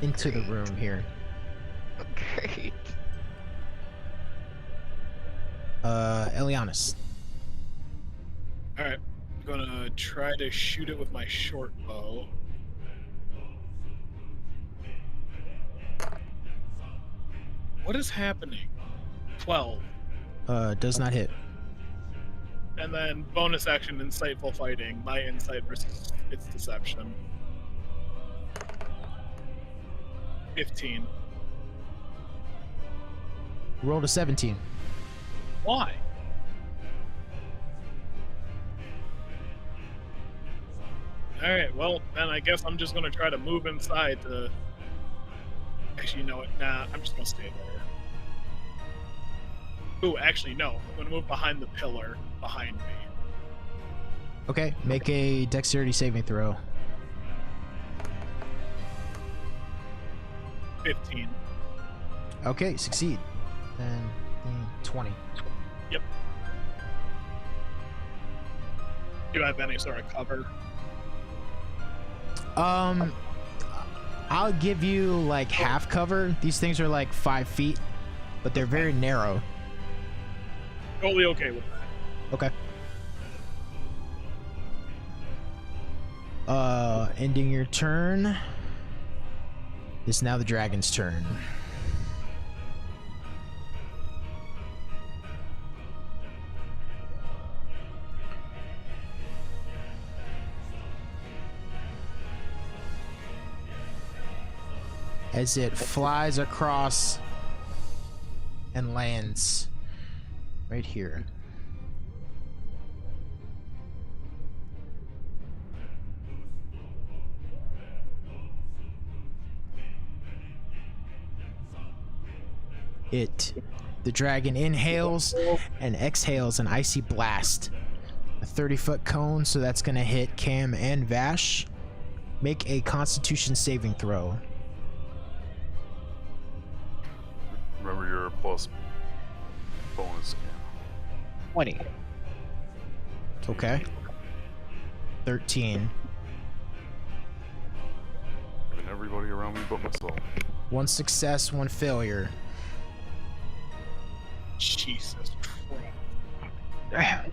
into the room here. Great. Elianis. Alright, I'm gonna try to shoot it with my short bow. What is happening? 12. Does not hit. And then bonus action, insightful fighting. My insight versus its deception. 15. Roll to 17. Why? Alright, well, then I guess I'm just gonna try to move inside to... Actually, you know what? Nah, I'm just gonna stay there. Ooh, actually, no. I'm gonna move behind the pillar behind me. Okay, make a dexterity saving throw. 15. Okay, succeed. And 20. Yep. Do you have any sort of cover? I'll give you like half cover. These things are like 5 feet, but they're very narrow. Totally okay with that. Okay. Ending your turn. It's now the dragon's turn. As it flies across and lands right here. The dragon inhales and exhales an icy blast. A 30-foot cone, so that's gonna hit Cam and Vash. Make a Constitution saving throw. Remember your plus bonus, Cam. 20. Okay. 13. And everybody around me but myself. 1 success, 1 failure. Jesus Christ. Damn.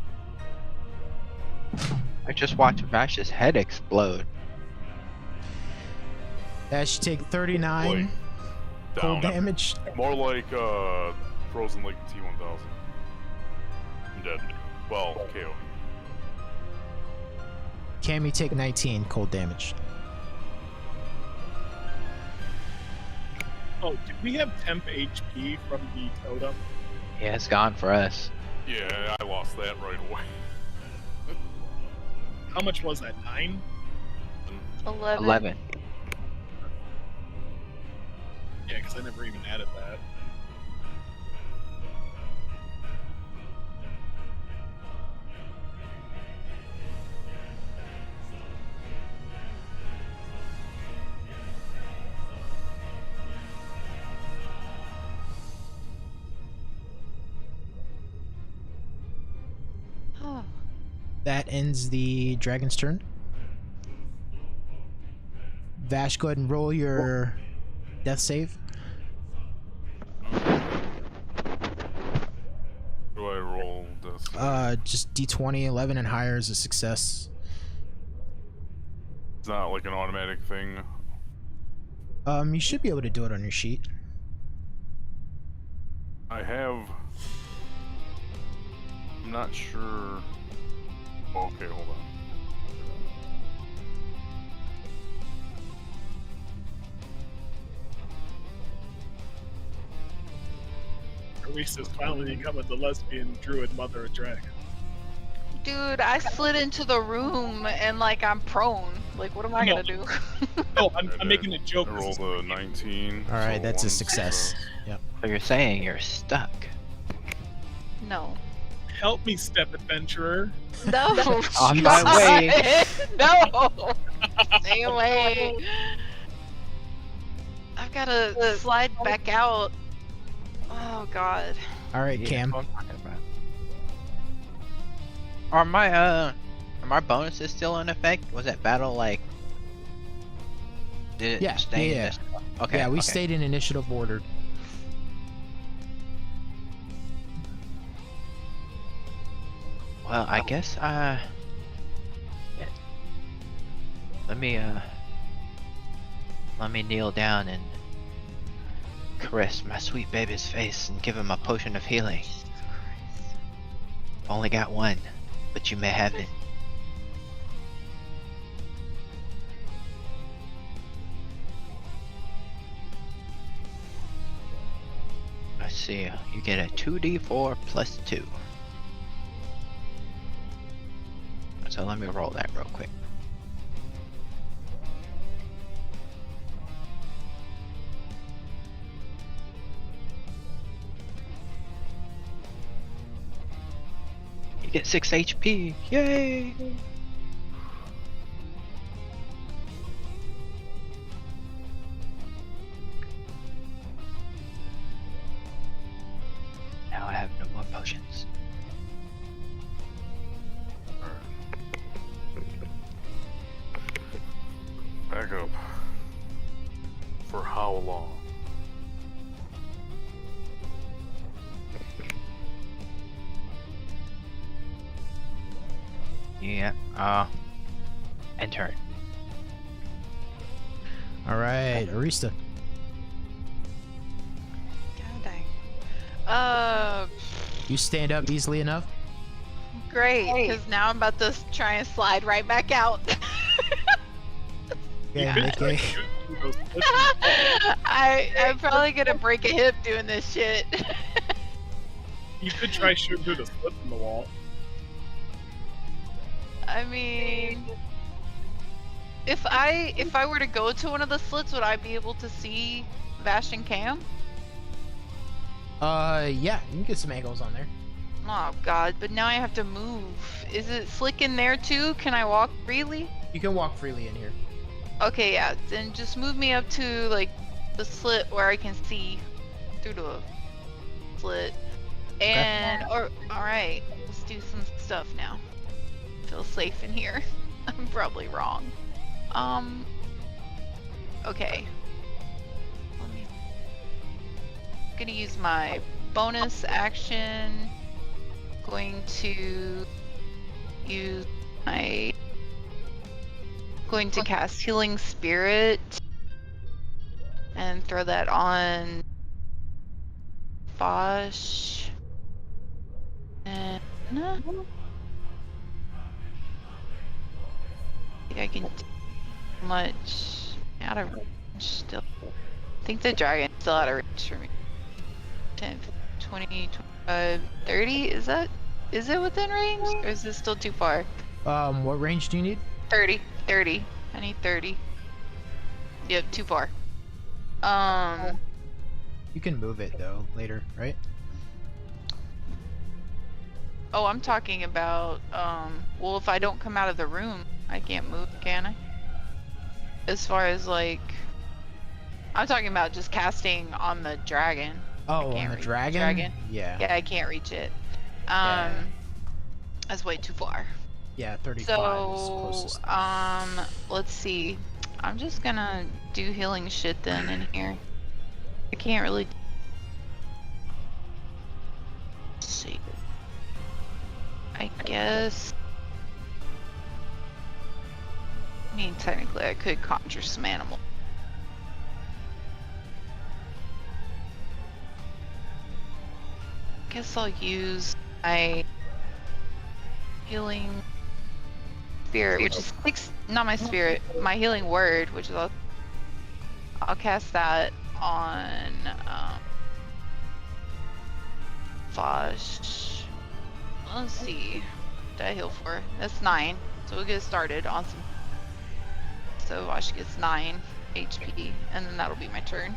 I just watched Vash's head explode. Vash, you take 39 Like, cold down. damage. More like frozen like T-1000. I'm dead. Well, KO. Cam, you take 19 cold damage. Oh, did we have temp HP from the totem? Yeah, it's gone for us. Yeah, I lost that right away. How much was that? 9? 11. 11. Yeah, because I never even added that. Oh. That ends the dragon's turn. Vash, go ahead and roll your death save. Do I roll this? Just D20, 11 and higher is a success. It's not like an automatic thing. You should be able to do it on your sheet. I have. I'm not sure. Okay, hold on. Reese is finally becoming the lesbian druid mother of dragon. Dude, I slid into the room and like I'm prone. Like, what am I No. gonna do? Oh, I'm making a joke. I This rolled is- a 19. All right, so that's a one success. Yep. So you're saying you're stuck. No. Help me, step adventurer. No. On my way. No. Stay away. I've gotta slide back out. Oh god. All right, Yeah, Cam. that's what I'm talking about. Are my bonuses still in effect? Was that battle like? Did it Yeah, stay in yeah. this? Okay. Yeah, we okay. stayed in initiative order. Well, I guess yeah. Let me kneel down and caress my sweet baby's face and give him a potion of healing. Only got one, but you may have it. Let's see, you get a 2d4 plus 2. So let me roll that real quick. You get 6 HP. Yay! Now I have no more potions. Back up. For how long? Yeah. And turn. All right, Arista. God dang. You stand up easily enough? Great, because now I'm about to try and slide right back out. Okay, could make try a. shooting through those slits. I'm probably gonna break a hip doing this shit. You could try shooting through the slits in the wall. I mean, if I were to go to one of the slits, would I be able to see Vash and Cam? Yeah, you can get some angles on there. Oh god, but now I have to move. Is it slick in there too? Can I walk freely? You can walk freely in here. Okay, yeah, then just move me up to like the slit where I can see through the slit. And alright, let's do some stuff now. Feel safe in here. I'm probably wrong. Okay. Gonna use my bonus action. Going to use my cast Healing Spirit and throw that on Bosch. And I think I can do much out of range still. I think the dragon's still out of range for me. 10, 20, 25, 30? Is it within range? Or is this still too far? What range do you need? 30. I need 30. Yep, too far. You can move it though later, right? Oh, I'm talking about, well, if I don't come out of the room, I can't move, can I? As far as, like, I'm talking about just casting on the dragon. Oh, on the dragon? Yeah. Yeah, I can't reach it. Yeah. That's way too far. Yeah, 35 is closest. Let's see. I'm just gonna do healing shit then in here. I can't really. Let's see. I guess. I mean, technically, I could conjure some animal. Guess I'll use my healing spirit, which is not my spirit, my healing word, which is I'll cast that on Fosh. Let's see. What did I heal for? That's 9. So we'll get started on some. So Fosh gets 9 HP, and then that'll be my turn.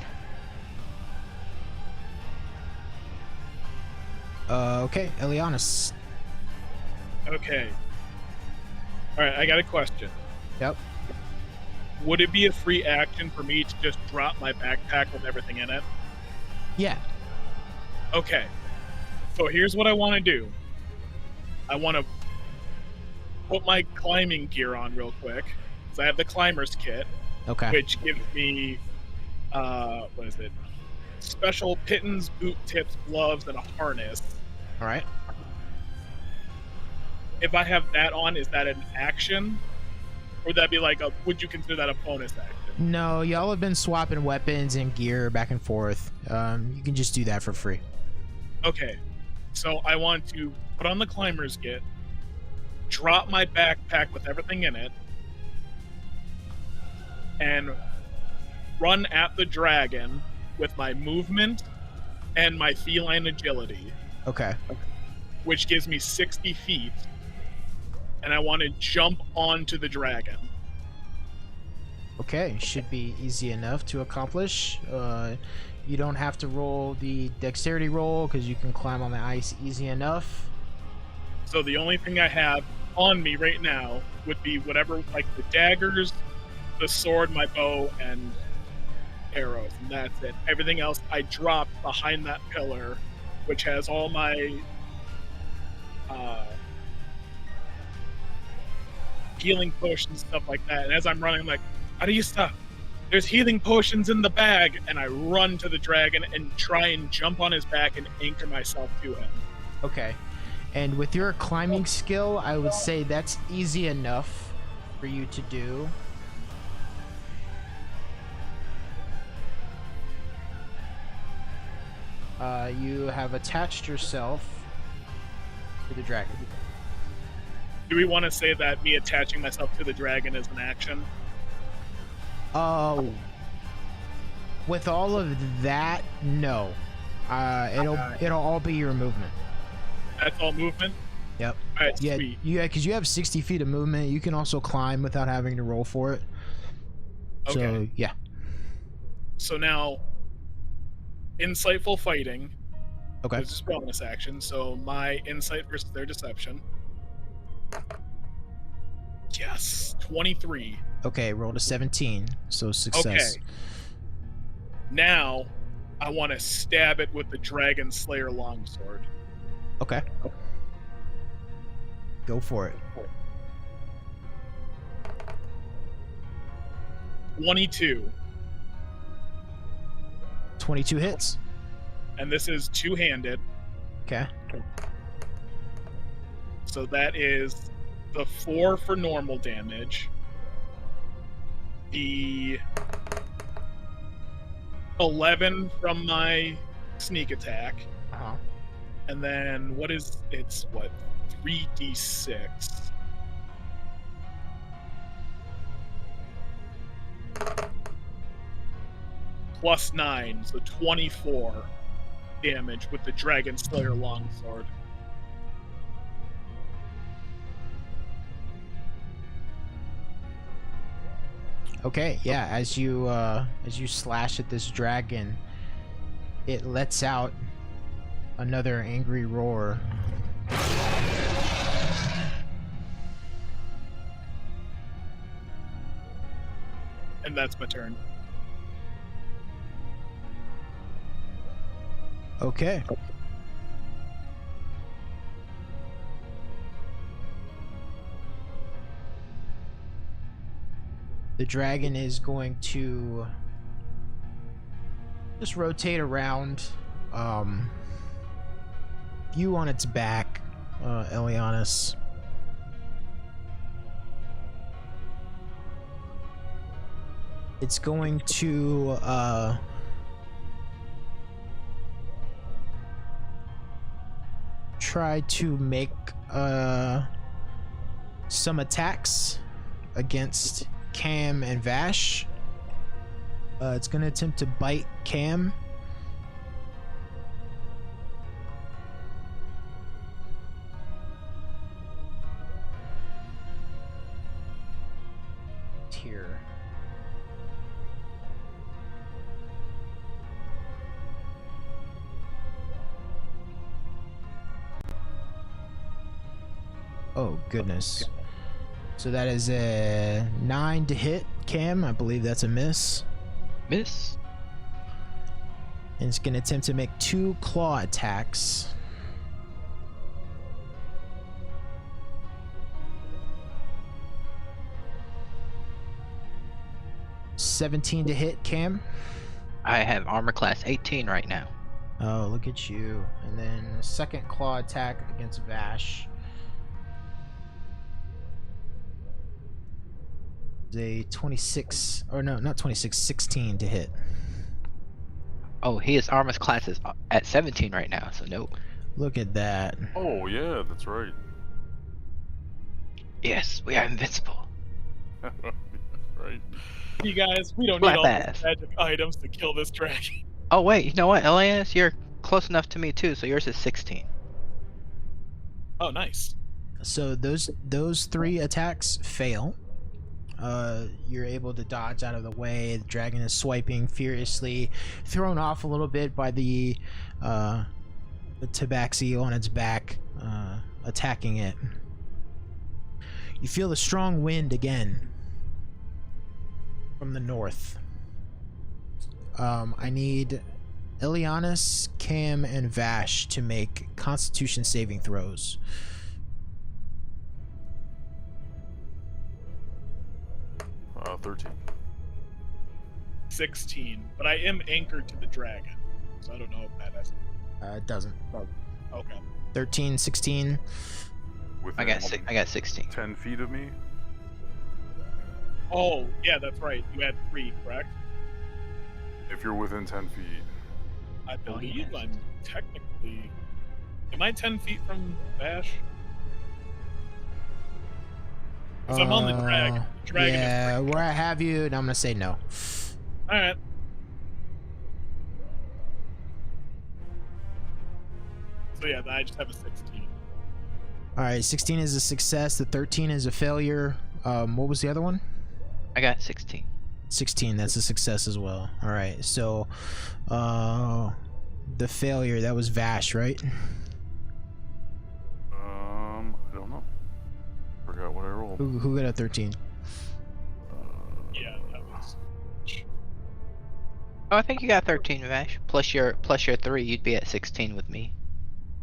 Okay, Elianis. Okay. Alright, I got a question. Yep. Would it be a free action for me to just drop my backpack with everything in it? Yeah. Okay. So here's what I want to do. I want to put my climbing gear on real quick. So I have the climber's kit, Okay. which gives me, what is it? Special pittons, boot tips, gloves, and a harness. All right. If I have that on, is that an action? Or would that be like would you consider that a bonus action? No, y'all have been swapping weapons and gear back and forth. You can just do that for free. Okay. So I want to put on the climber's kit, drop my backpack with everything in it, and run at the dragon with my movement and my feline agility, Okay. which gives me 60 feet. And I want to jump onto the dragon. Okay, should be easy enough to accomplish. You don't have to roll the dexterity roll because you can climb on the ice easy enough. So the only thing I have on me right now would be whatever, like the daggers, the sword, my bow, and arrows, and that's it. Everything else I dropped behind that pillar, which has all my healing potions, stuff like that. And as I'm running, I'm like, Arista, there's healing potions in the bag, and I run to the dragon and try and jump on his back and anchor myself to him. Okay. And with your climbing skill, I would say that's easy enough for you to do. You have attached yourself to the dragon. Do we want to say that me attaching myself to the dragon is an action? With all of that, no. It'll all be your movement. That's all movement? Yep. All right, Yeah, sweet. because you have 60 feet of movement. You can also climb without having to roll for it. Okay. So, yeah. So now, insightful fighting. Okay. This is bonus action. So my insight versus their deception. Yes, 23. Okay, rolled a 17, so success. Okay. Now, I want to stab it with the Dragon Slayer longsword. Okay. Go for it. 22. 22 hits. And this is two-handed. Okay. So that is the 4 for normal damage. The 11 from my sneak attack. Uh-huh. And then it's 3d6. Plus 9, so 24 damage with the Dragon Slayer longsword. Okay, yeah, as you slash at this dragon, it lets out another angry roar. And that's my turn. Okay. The dragon is going to just rotate around. You on its back, Elianis. It's going to try to make some attacks against Cam and Vash. It's going to attempt to bite Cam. Here. Oh, goodness. So that is a 9 to hit, Cam. I believe that's a miss. Miss. And it's going to attempt to make 2 claw attacks. $17 to hit, Cam. I have armor class 18 right now. Oh, look at you. And then a second claw attack against Vash. A 26, or no, not 26, 16 to hit. Oh, his armor class is at 17 right now, so nope. Look at that. Oh, yeah, that's right. Yes, we are invincible. Right. You guys, we don't need all Slap these ass. magic items to kill this dragon. Oh wait, you know what, Elias, you're close enough to me too, so yours is 16. Oh, nice. So those 3 attacks fail. You're able to dodge out of the way. The dragon is swiping furiously, thrown off a little bit by the tabaxi on its back, attacking it. You feel the strong wind again from the north. I need Elianis, Cam, and Vash to make Constitution saving throws. Uh, 13. 16. But I am anchored to the dragon. So I don't know if that has... It doesn't. Okay. 13, 16. Within I got 16. 10 feet of me. Oh, yeah, that's right. You had 3, correct? If you're within 10 feet. I Oh, believe yes. I'm technically. Am I 10 feet from Bash? Because I'm on the dragon. The dragon Yeah, is where I have you, and I'm gonna say no. Alright. So yeah, I just have a 16. All right, 16 is a success. The 13 is a failure. What was the other one? I got 16. 16. That's a success as well. All right, so the failure, that was Vash, right? I don't know. Forgot what I rolled. Who got a 13? Yeah, that was. Oh, I think you got 13, Vash. Plus your 3, you'd be at 16 with me.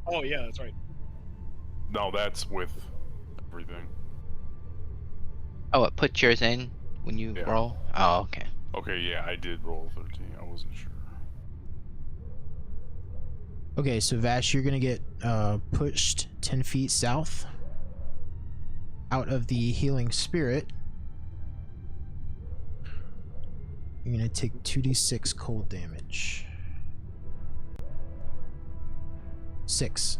Oh yeah, that's right. No, that's with everything. Oh, it put yours in when you Yeah. roll? Oh, okay. Okay, yeah, I did roll 13. I wasn't sure. Okay, so Vash, you're gonna get pushed 10 feet south out of the healing spirit. You're gonna take 2d6 cold damage. 6.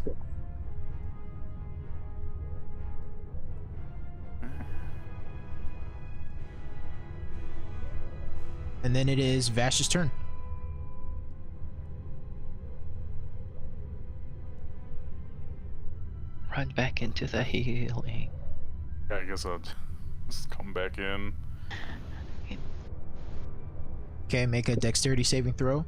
And then it is Vash's turn. Run back into the healing. Yeah, I guess I'll just come back in. Okay, make a dexterity saving throw.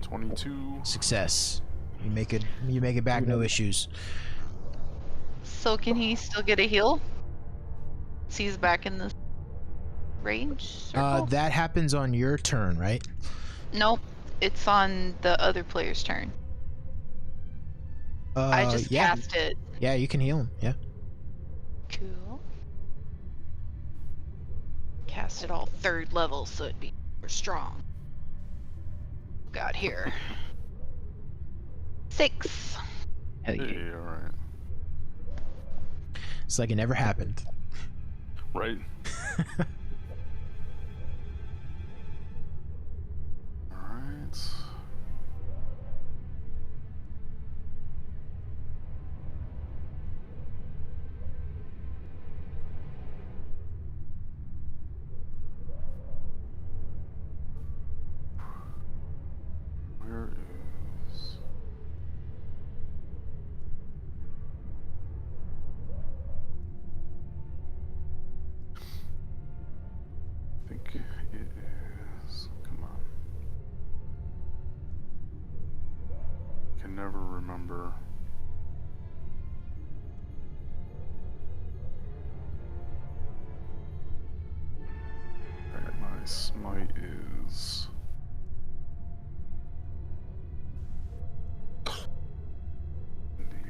$22. Success. You make it back, no issues. So can he still get a heal? So he's back in the range circle? That happens on your turn, right? Nope. It's on the other player's turn. I just yeah. cast it. Yeah, you can heal him. Yeah. Cool. Cast it all 3rd level, so it'd be more strong. Got here. 6. Hell yeah. Hey, alright. It's like it never happened. Right? Alright. Where is... I think it is... Come on. Can never remember. Alright, my smite is...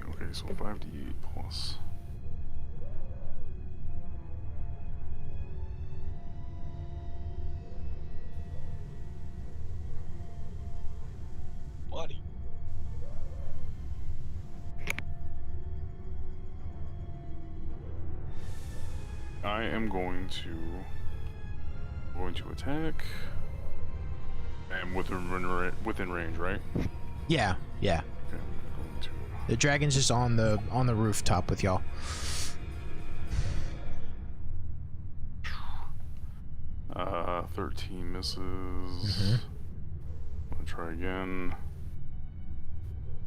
Okay, so 5d8 plus... Buddy. I am going to attack. I am within range, right? Yeah, yeah. Okay, I'm going to... The dragon's just on the rooftop with y'all. 13 misses. Mhm. I'm gonna try again.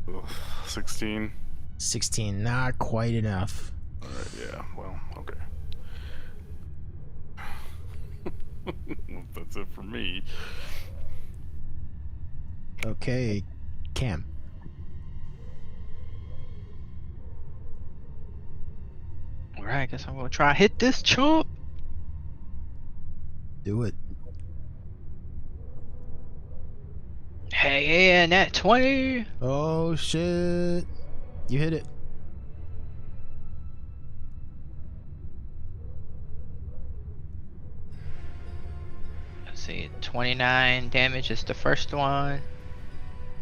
Ugh, 16. 16, not quite enough. Alright, yeah, well, okay. That's it for me. Okay, Cam. Alright, I guess I'm gonna try hit this chump. Do it. Hey, and that 20. Oh shit! You hit it. Let's see, 29 damage is the first one.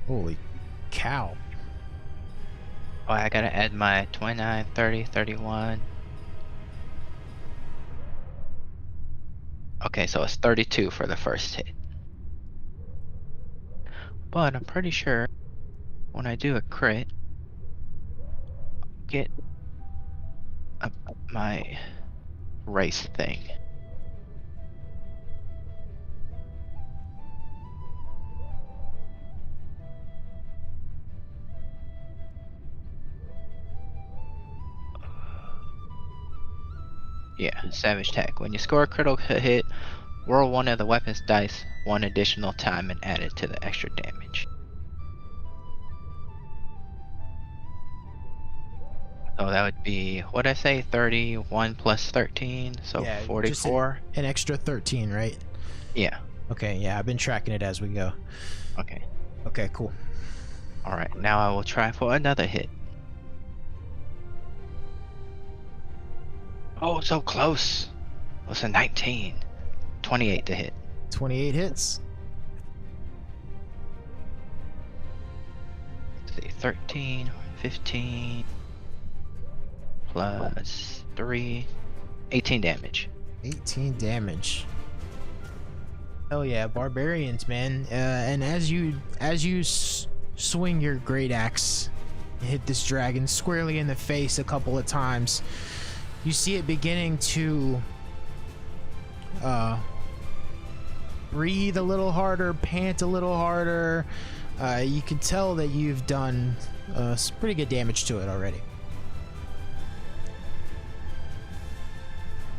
Holy cow. Oh, I gotta add my 29, 30, 31. Okay, so it's 32 for the first hit. But I'm pretty sure when I do a crit, get up my race thing. Yeah, Savage Tech. When you score a critical hit, roll one of the weapon's dice one additional time and add it to the extra damage. So that would be, what'd I say, 31 plus 13, so Yeah, just 44? an extra 13, right? Yeah, Okay, yeah, I've been tracking it as we go. okay. Okay, cool. Alright, now I will try for another hit. Oh, so close! It's a 19. 28 to hit. 28 hits. Let's see, 13, 15, plus 3, 18 damage. 18 damage. Hell yeah, barbarians, man. And as you swing your great axe, hit this dragon squarely in the face a couple of times, you see it beginning to breathe a little harder, pant a little harder. You can tell that you've done some pretty good damage to it already.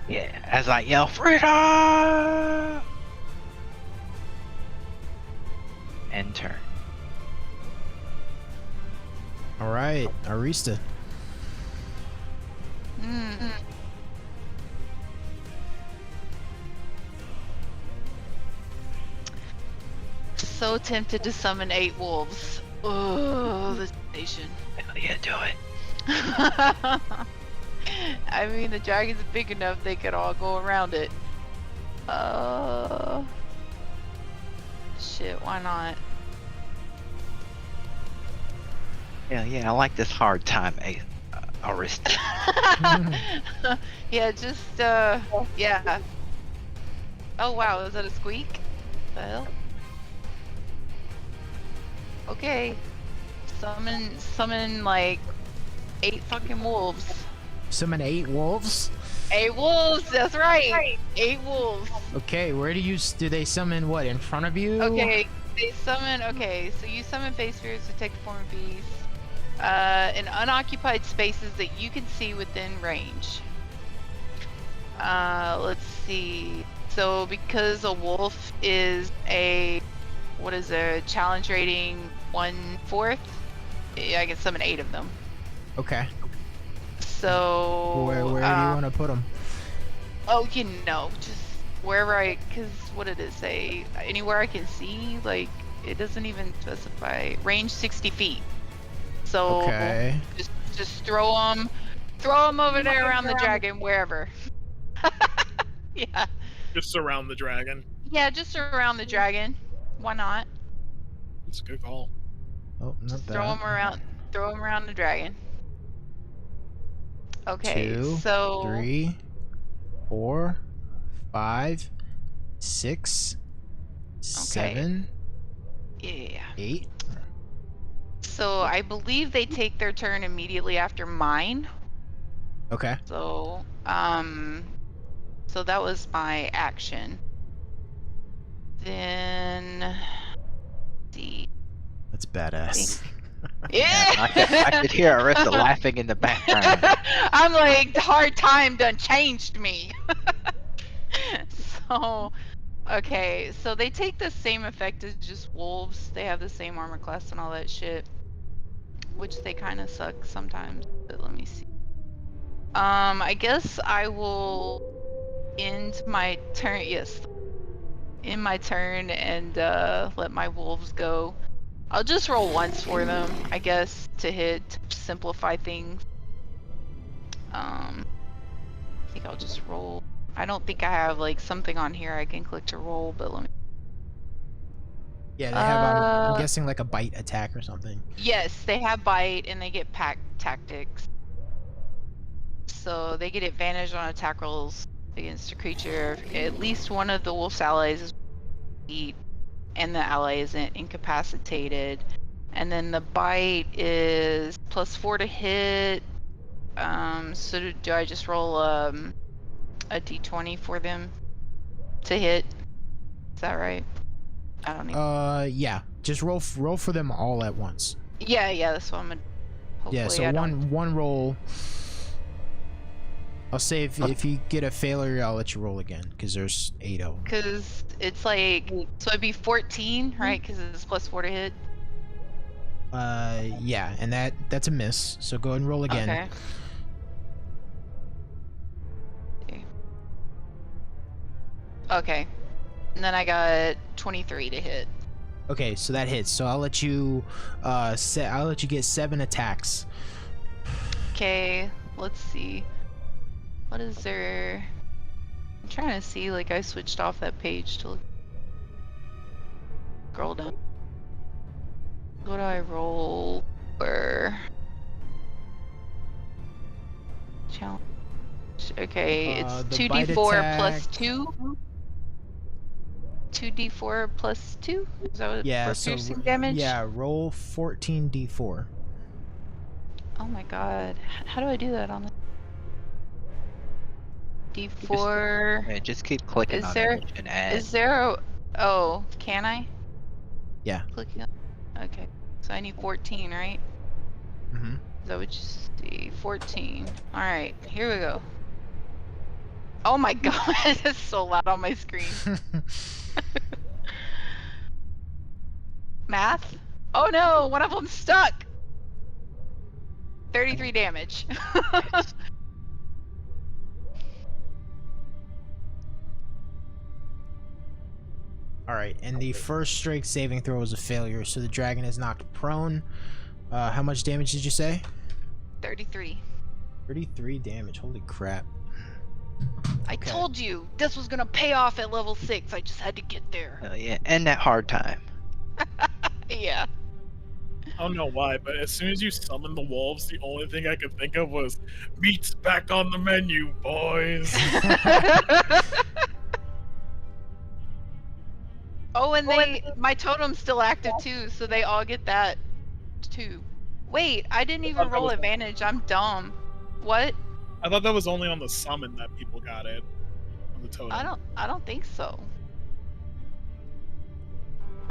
Yeah, as I yell, freedom! And turn. All right, Arista. So tempted to summon 8 wolves. Oh, the temptation. Hell yeah, do it. I mean, the dragon's big enough they could all go around it. Shit, why not? Hell yeah, I like this hard time, Arista. Yeah, just, yeah. Oh wow, is that a squeak? The hell? Okay. Summon like 8 fucking wolves. Summon 8 wolves. 8 wolves, that's right. 8 wolves. Okay, where do they summon? What, in front of you? Okay, they summon. Okay, so you summon face spirits to take the form of beasts in unoccupied spaces that you can see within range. Let's see. So because a wolf is a challenge rating 1/4, I can summon 8 of them. Okay. So Where do you want to put them? Oh, just wherever because what did it say? Anywhere I can see, like, it doesn't even specify. Range 60 feet. So Okay. just throw them over there around the dragon, wherever. Yeah. Just surround the dragon. Yeah, just around the dragon. Why not? That's a good call. Oh, not that. Throw them around the dragon. Okay, 2, so 3, 4, 5, 6, 7, yeah. 8. So I believe they take their turn immediately after mine. Okay. So so that was my action. Then see. That's badass. Yeah. I could hear Arista laughing in the background. I'm like, the hard time done changed me. So, okay, so they take the same effect as just wolves. They have the same armor class and all that shit, which they kind of suck sometimes. But let me see. I guess I will end my turn. Yes, end my turn and let my wolves go. I'll just roll once for them, I guess, to hit, to simplify things. I think I'll just roll. I don't think I have like something on here I can click to roll, but let me Yeah, they have. I'm guessing like a bite attack or something. Yes, they have bite and they get pack tactics. So they get advantage on attack rolls against a creature. At least one of the wolf's allies is beat, and the ally isn't incapacitated. And then the bite is +4 to hit. So do I just roll a d20 for them to hit? Is that right? I don't even. Yeah. Just roll for them all at once. Yeah, that's what I'm gonna. Hopefully Yeah. So one roll. I'll say if you get a failure, I'll let you roll again because there's 8 of them. Because it's like, so it'd be 14, right? Because it's +4 to hit. Yeah, and that's a miss. So go ahead and roll again. Okay. And then I got 23 to hit. Okay, so that hits. So I'll let you I'll let you get 7 attacks. Okay, let's see. What is there? I'm trying to see, like, I switched off that page to look. Scroll down. What do I roll for? Challenge. Okay, it's The bite 2d4 attack. plus 2. 2d4 plus 2? Is that what Yeah, for piercing damage? Yeah, roll 14d4. Oh my god. How do I do that on the D4? Yeah, just keep clicking Is on there- it and add. Is there a... Oh, can I? Yeah. Clicking on... Okay. So I need 14, right? Mm-hmm. Is that what you see? 14. Alright, here we go. Oh my god, it's so loud on my screen. Math? Oh no, one of them's stuck! 33 damage. All right, and the first strength saving throw is a failure, so the dragon is knocked prone. How much damage did you say? 33. 33 damage. Holy crap. I Okay. told you, this was gonna pay off at level 6. I just had to get there. Oh yeah, and that hard time. Yeah. I don't know why, but as soon as you summoned the wolves, the only thing I could think of was meat's back on the menu, boys. Oh, and my totem's still active too, so they all get that too. Wait, I didn't even that roll was- advantage. I'm dumb. What? I thought that was only on the summon that people got it. On the totem. I don't think so.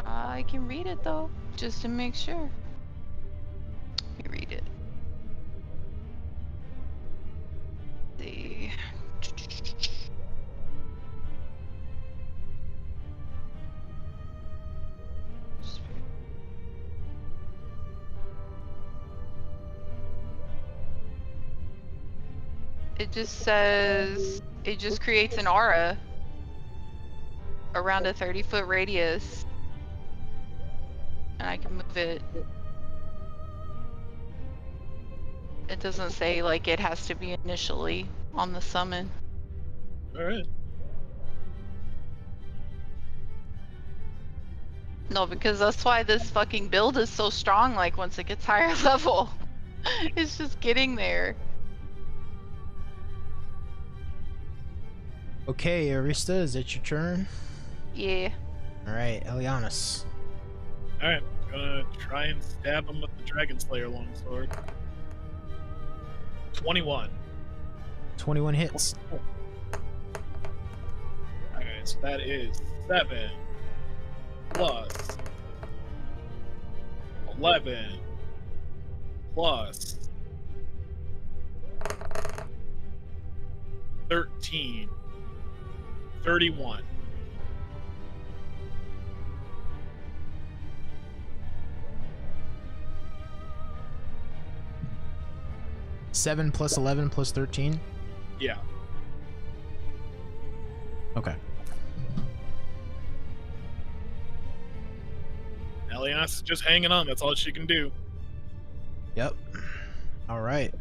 I can read it though, just to make sure. Let me read it. See. It just says it just creates an aura around a 30-foot radius, and I can move it. It doesn't say like it has to be initially on the summon. Alright. No, because that's why this fucking build is so strong, like once it gets higher level. It's just getting there. Okay, Arista, is it your turn? Yeah. All right, Elianis. Alright, I'm gonna try and stab him with the Dragon Slayer longsword. 21. 21 hits. Okay, so that is 7 plus 11 plus 13. 31. Seven plus 11 plus 13. Yeah. Okay. Elias is just hanging on. That's all she can do. Yep. All right.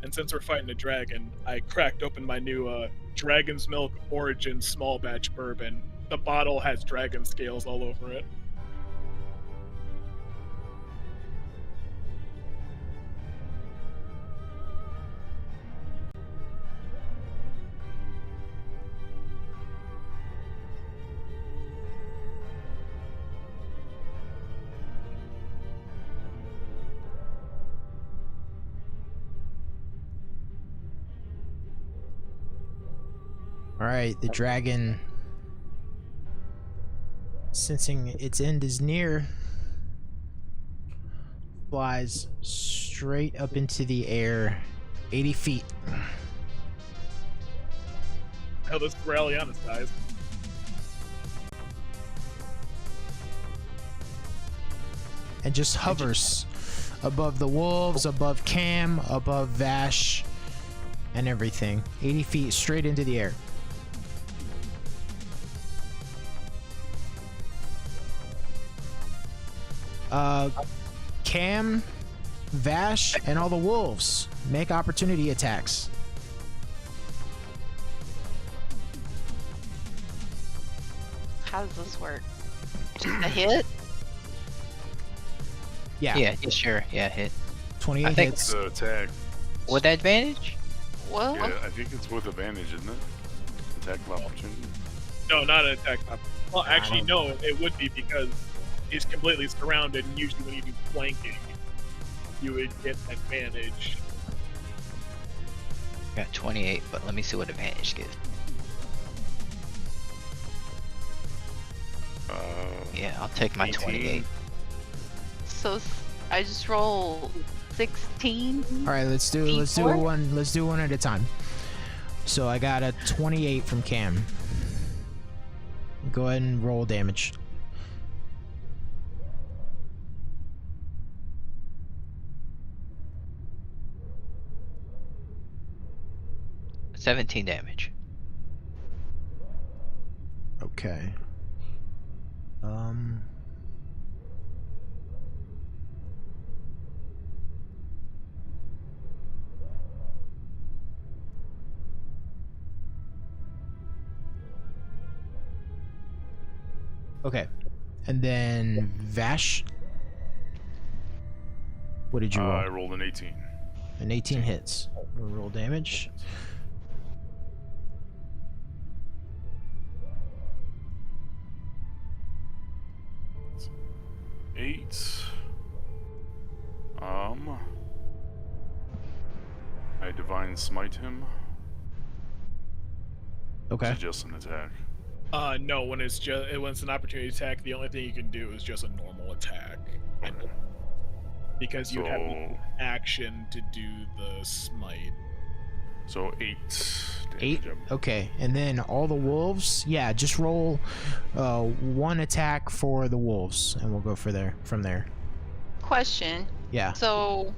And since we're fighting a dragon, I cracked open my new Dragon's Milk Origin small batch bourbon. The bottle has dragon scales all over it. All right, the dragon, sensing its end is near, flies straight up into the air, 80 feet. Hell, this is where Elianis dies. And just hovers above the wolves, above Cam, above Vash, and everything. 80 feet straight into the air. Cam, Vash, and all the wolves make opportunity attacks. How does this work? Just a hit? Yeah, Yeah, sure. Yeah, hit. 28 I think- hits. The attack. With advantage? Well, Yeah, I think it's with advantage, isn't it? Attack of opportunity. No, not an attack. Well, actually, no, it would be because he's completely surrounded, and usually when you do flanking, you would get advantage. Got 28, but let me see what advantage gives. Yeah, I'll take my 18. 28. so I just roll 16. All right, let's do D4? one at a time. So I got a 28 from Cam. Go ahead and roll damage. $17 damage. Okay. Okay. And then Vash. What did you roll? I rolled an 18. An 18 hits. We'll roll damage. Eight. I divine smite him. Okay. It's just an attack. No, when it's an opportunity attack, the only thing you can do is just a normal attack, and because you'd have the action to do the smite. So 8 damage. 8. Okay. And then all the wolves. Yeah, just roll one attack for the wolves, and we'll go from there. Question. Yeah. So,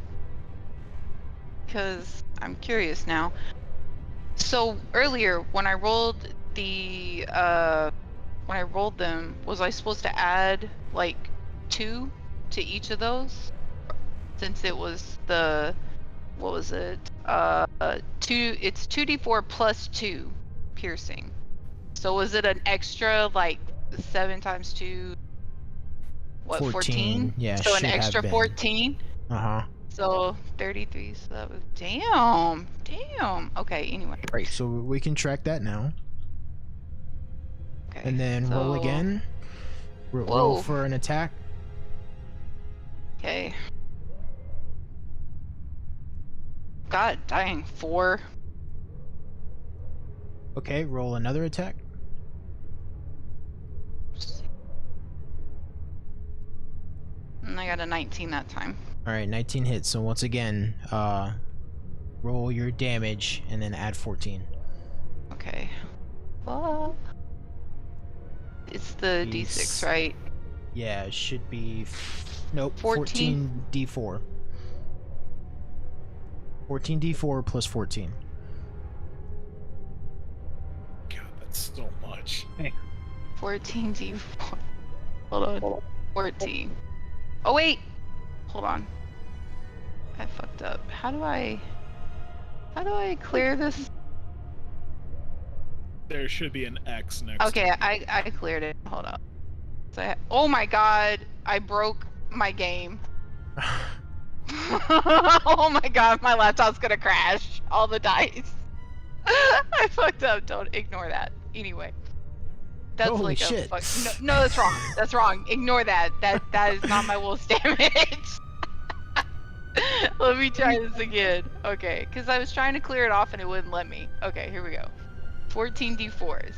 because I'm curious now. So earlier, when I rolled them, was I supposed to add like 2 to each of those? Since it was what was it? 2. It's 2d4 plus 2 piercing. So was it an extra like 7 times 2? What, 14? Yeah. So an should have extra been. 14. Uh-huh. So 33. So that was damn. Okay. Anyway. Right. So we can track that now. Okay. And then roll so- again. Roll Whoa. for an attack. Okay. God dang, 4. Okay. Roll another attack. And I got a 19 that time. All right. 19 hits. So once again, roll your damage and then add 14. Okay. Well, it's the Jeez. D6, right? Yeah, it should be. Nope. 14. 14d4. 14d4 plus 14. God, that's so much. 14d4. Hold on. 14. Oh wait. Hold on. I fucked up. How do I? How do I clear this? There should be an X next Okay, to it. I cleared it. Hold on. Oh my god, I broke my game. Oh my god, my laptop's gonna crash. All the dice. I fucked up. Don't ignore that. Anyway. That's Holy like shit. a fuck. No, that's wrong. That's wrong. Ignore that. That is not my wolf's damage. Let me try this again. Okay, because I was trying to clear it off and it wouldn't let me. Okay, here we go. 14 d4s.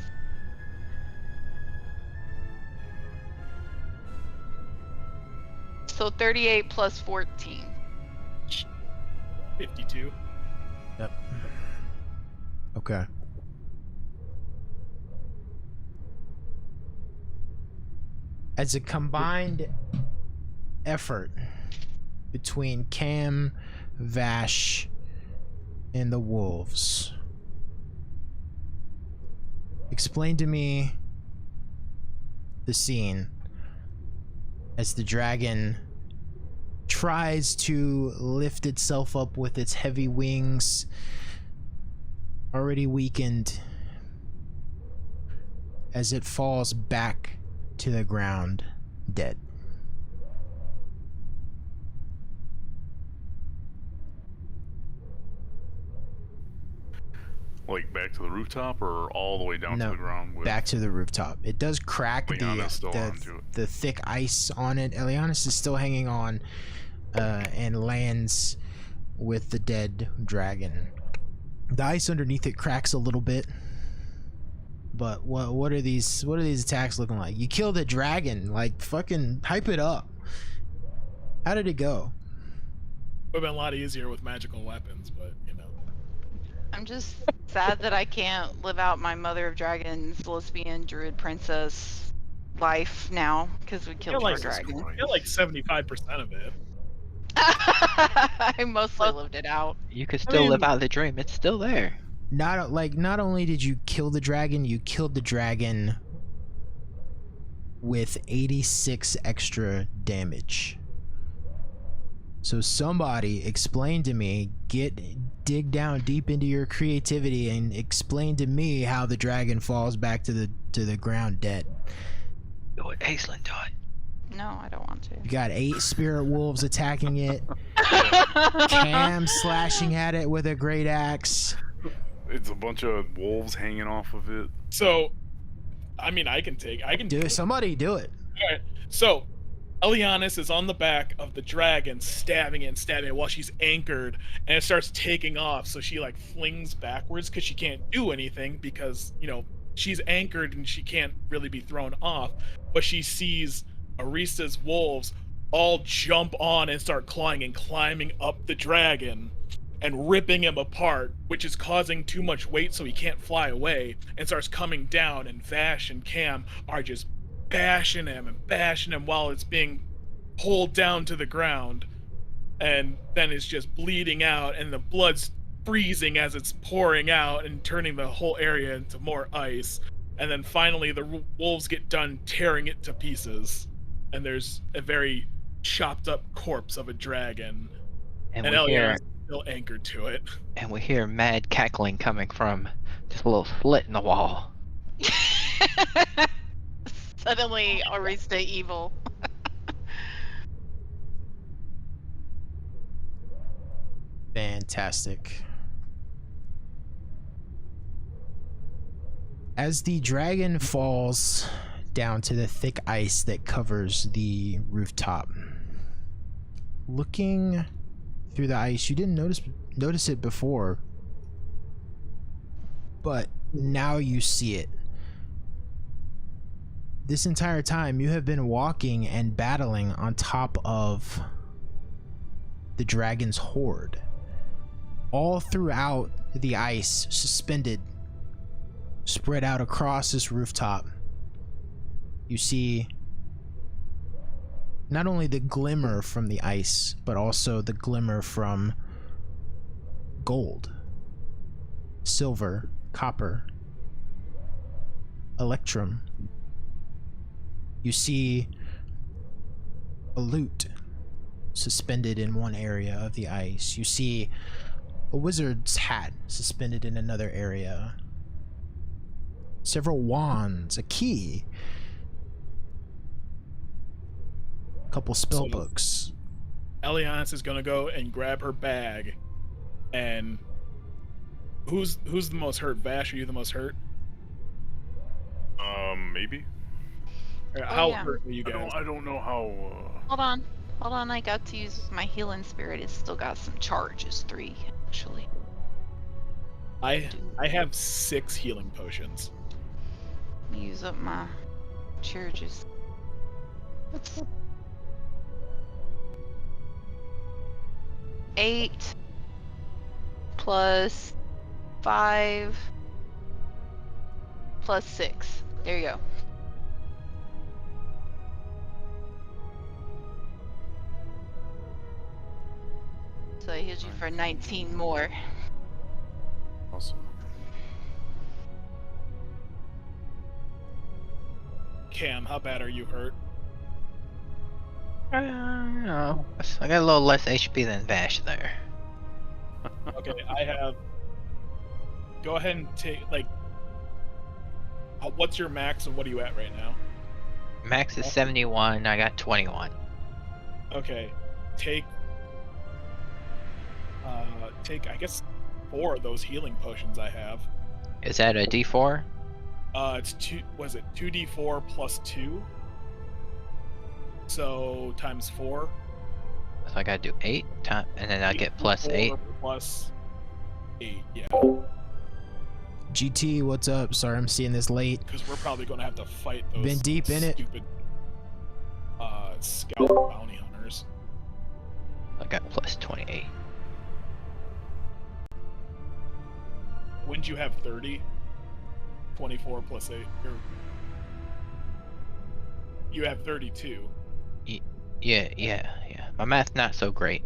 So 38 plus 14. 52. Yep. Okay. As a combined effort between Cam, Vash, and the wolves, explain to me the scene as the dragon tries to lift itself up with its heavy wings, already weakened, as it falls back to the ground, dead. Like back to the rooftop or all the way down No, to the ground? With back to the rooftop. It does crack Eliana's still onto it. the thick ice on it. Elianis is still hanging on, and lands with the dead dragon. The ice underneath it cracks a little bit. But what are these attacks looking like? You killed a dragon, like fucking hype it up. How did it go? Would have been a lot easier with magical weapons, but you know. I'm just sad that I can't live out my Mother of Dragons lesbian druid princess life now because we killed our dragon. I got like 75% of it. I mostly lived it out. You could still live out the dream. It's still there. Not only did you kill the dragon, you killed the dragon with 86 extra damage. So somebody explain to me, dig down deep into your creativity and explain to me how the dragon falls back to the ground dead. Do it, Aislinn, do it. No, I don't want to. You got 8 spirit wolves attacking it. Cam slashing at it with a great axe. It's a bunch of wolves hanging off of it. So, I mean, I can Do it. Somebody do it. All right. So, Elianis is on the back of the dragon, stabbing it while she's anchored, and it starts taking off. So she like flings backwards because she can't do anything because, you know, she's anchored and she can't really be thrown off. But she sees Arista's wolves all jump on and start clawing and climbing up the dragon and ripping him apart, which is causing too much weight so he can't fly away, and starts coming down, and Vash and Cam are just bashing him while it's being pulled down to the ground, and then it's just bleeding out and the blood's freezing as it's pouring out and turning the whole area into more ice. And then finally the wolves get done tearing it to pieces, and there's a very chopped up corpse of a dragon, and Eliana is still anchored to it. And we hear mad cackling coming from just a little slit in the wall. Suddenly, Arista evil. Fantastic. As the dragon falls down to the thick ice that covers the rooftop, looking through the ice, you didn't notice it before, but now you see it. This entire time you have been walking and battling on top of the dragon's horde. All throughout the ice, suspended, spread out across this rooftop, you see not only the glimmer from the ice, but also the glimmer from gold, silver, copper, electrum. You see a lute suspended in one area of the ice. You see a wizard's hat suspended in another area, several wands, a key, a couple spell So- books. Elias is gonna go and grab her bag, and who's the most hurt? Vash, are you the most hurt? Maybe. Or Oh, how yeah. hurt are you guys? I don't know how. Hold on. Hold on, I got to use my healing spirit. It's still got some charges. 3, actually. I have 6 healing potions. Use up my charges. What's 8 plus 5 plus 6. There you go. So I healed you for 19 more. Awesome. Cam, how bad are you hurt? No. I got a little less HP than Vash there. Okay, I have. Go ahead and take what's your max and what are you at right now? Max is 71. I got 21. Okay, take I guess 4 of those healing potions I have. Is that a D4? It's 2d4 plus 2. So times 4. So I gotta do 8 times, and then I get plus 8. 4 plus 8, yeah. GT, what's up? Sorry I'm seeing this late. Because we're probably gonna have to fight those Been deep in it. stupid scout bounty hunters. I got plus 28. Wouldn't you have 30? 24 plus 8. You have 32. Yeah. My math's not so great.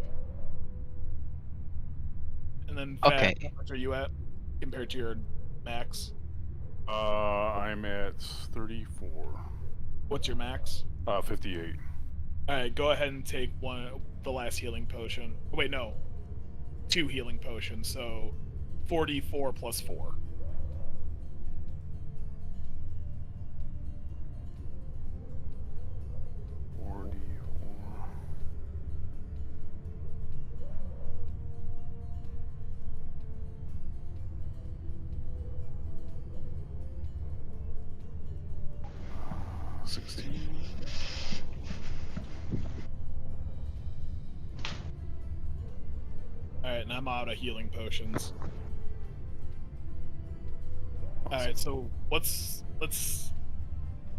And then Okay. How much are you at compared to your max? I'm at 34. What's your max? 58. Alright, go ahead and take the last healing potion. Oh, wait, no. 2 healing potions, so 44 plus 4. Alright, and I'm out of healing potions. Alright, so let's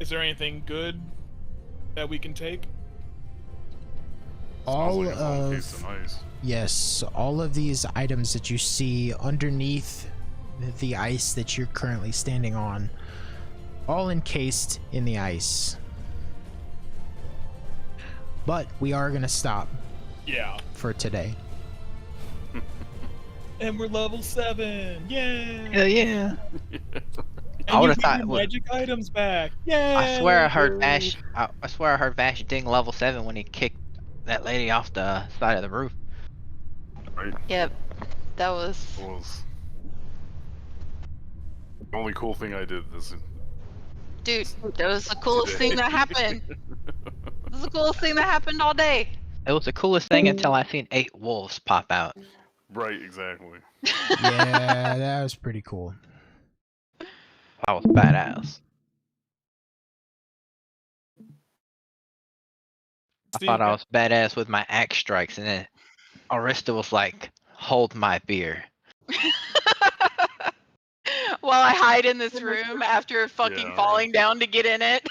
is there anything good that we can take? All Sounds like a long of case of ice. yes, all of these items that you see underneath the ice that you're currently standing on, all encased in the ice. But we are gonna stop Yeah. for today. And we're level 7! Yay! Hell yeah! And I would've you get thought your it would- magic items back! Yay! I swear I heard Vash. I swear I heard Vash ding level 7 when he kicked that lady off the side of the roof. Right? Yep. That was. Was the only cool thing I did this. Dude, that was the coolest Today. thing that happened. That was the coolest thing that happened all day. It was the coolest thing until I seen 8 wolves pop out. Right, exactly. Yeah, that was pretty cool. I was badass. I Steve, thought I was badass with my axe strikes, and then Arista was like, "Hold my beer." While I hide in this room after fucking Yeah, falling down to get in it.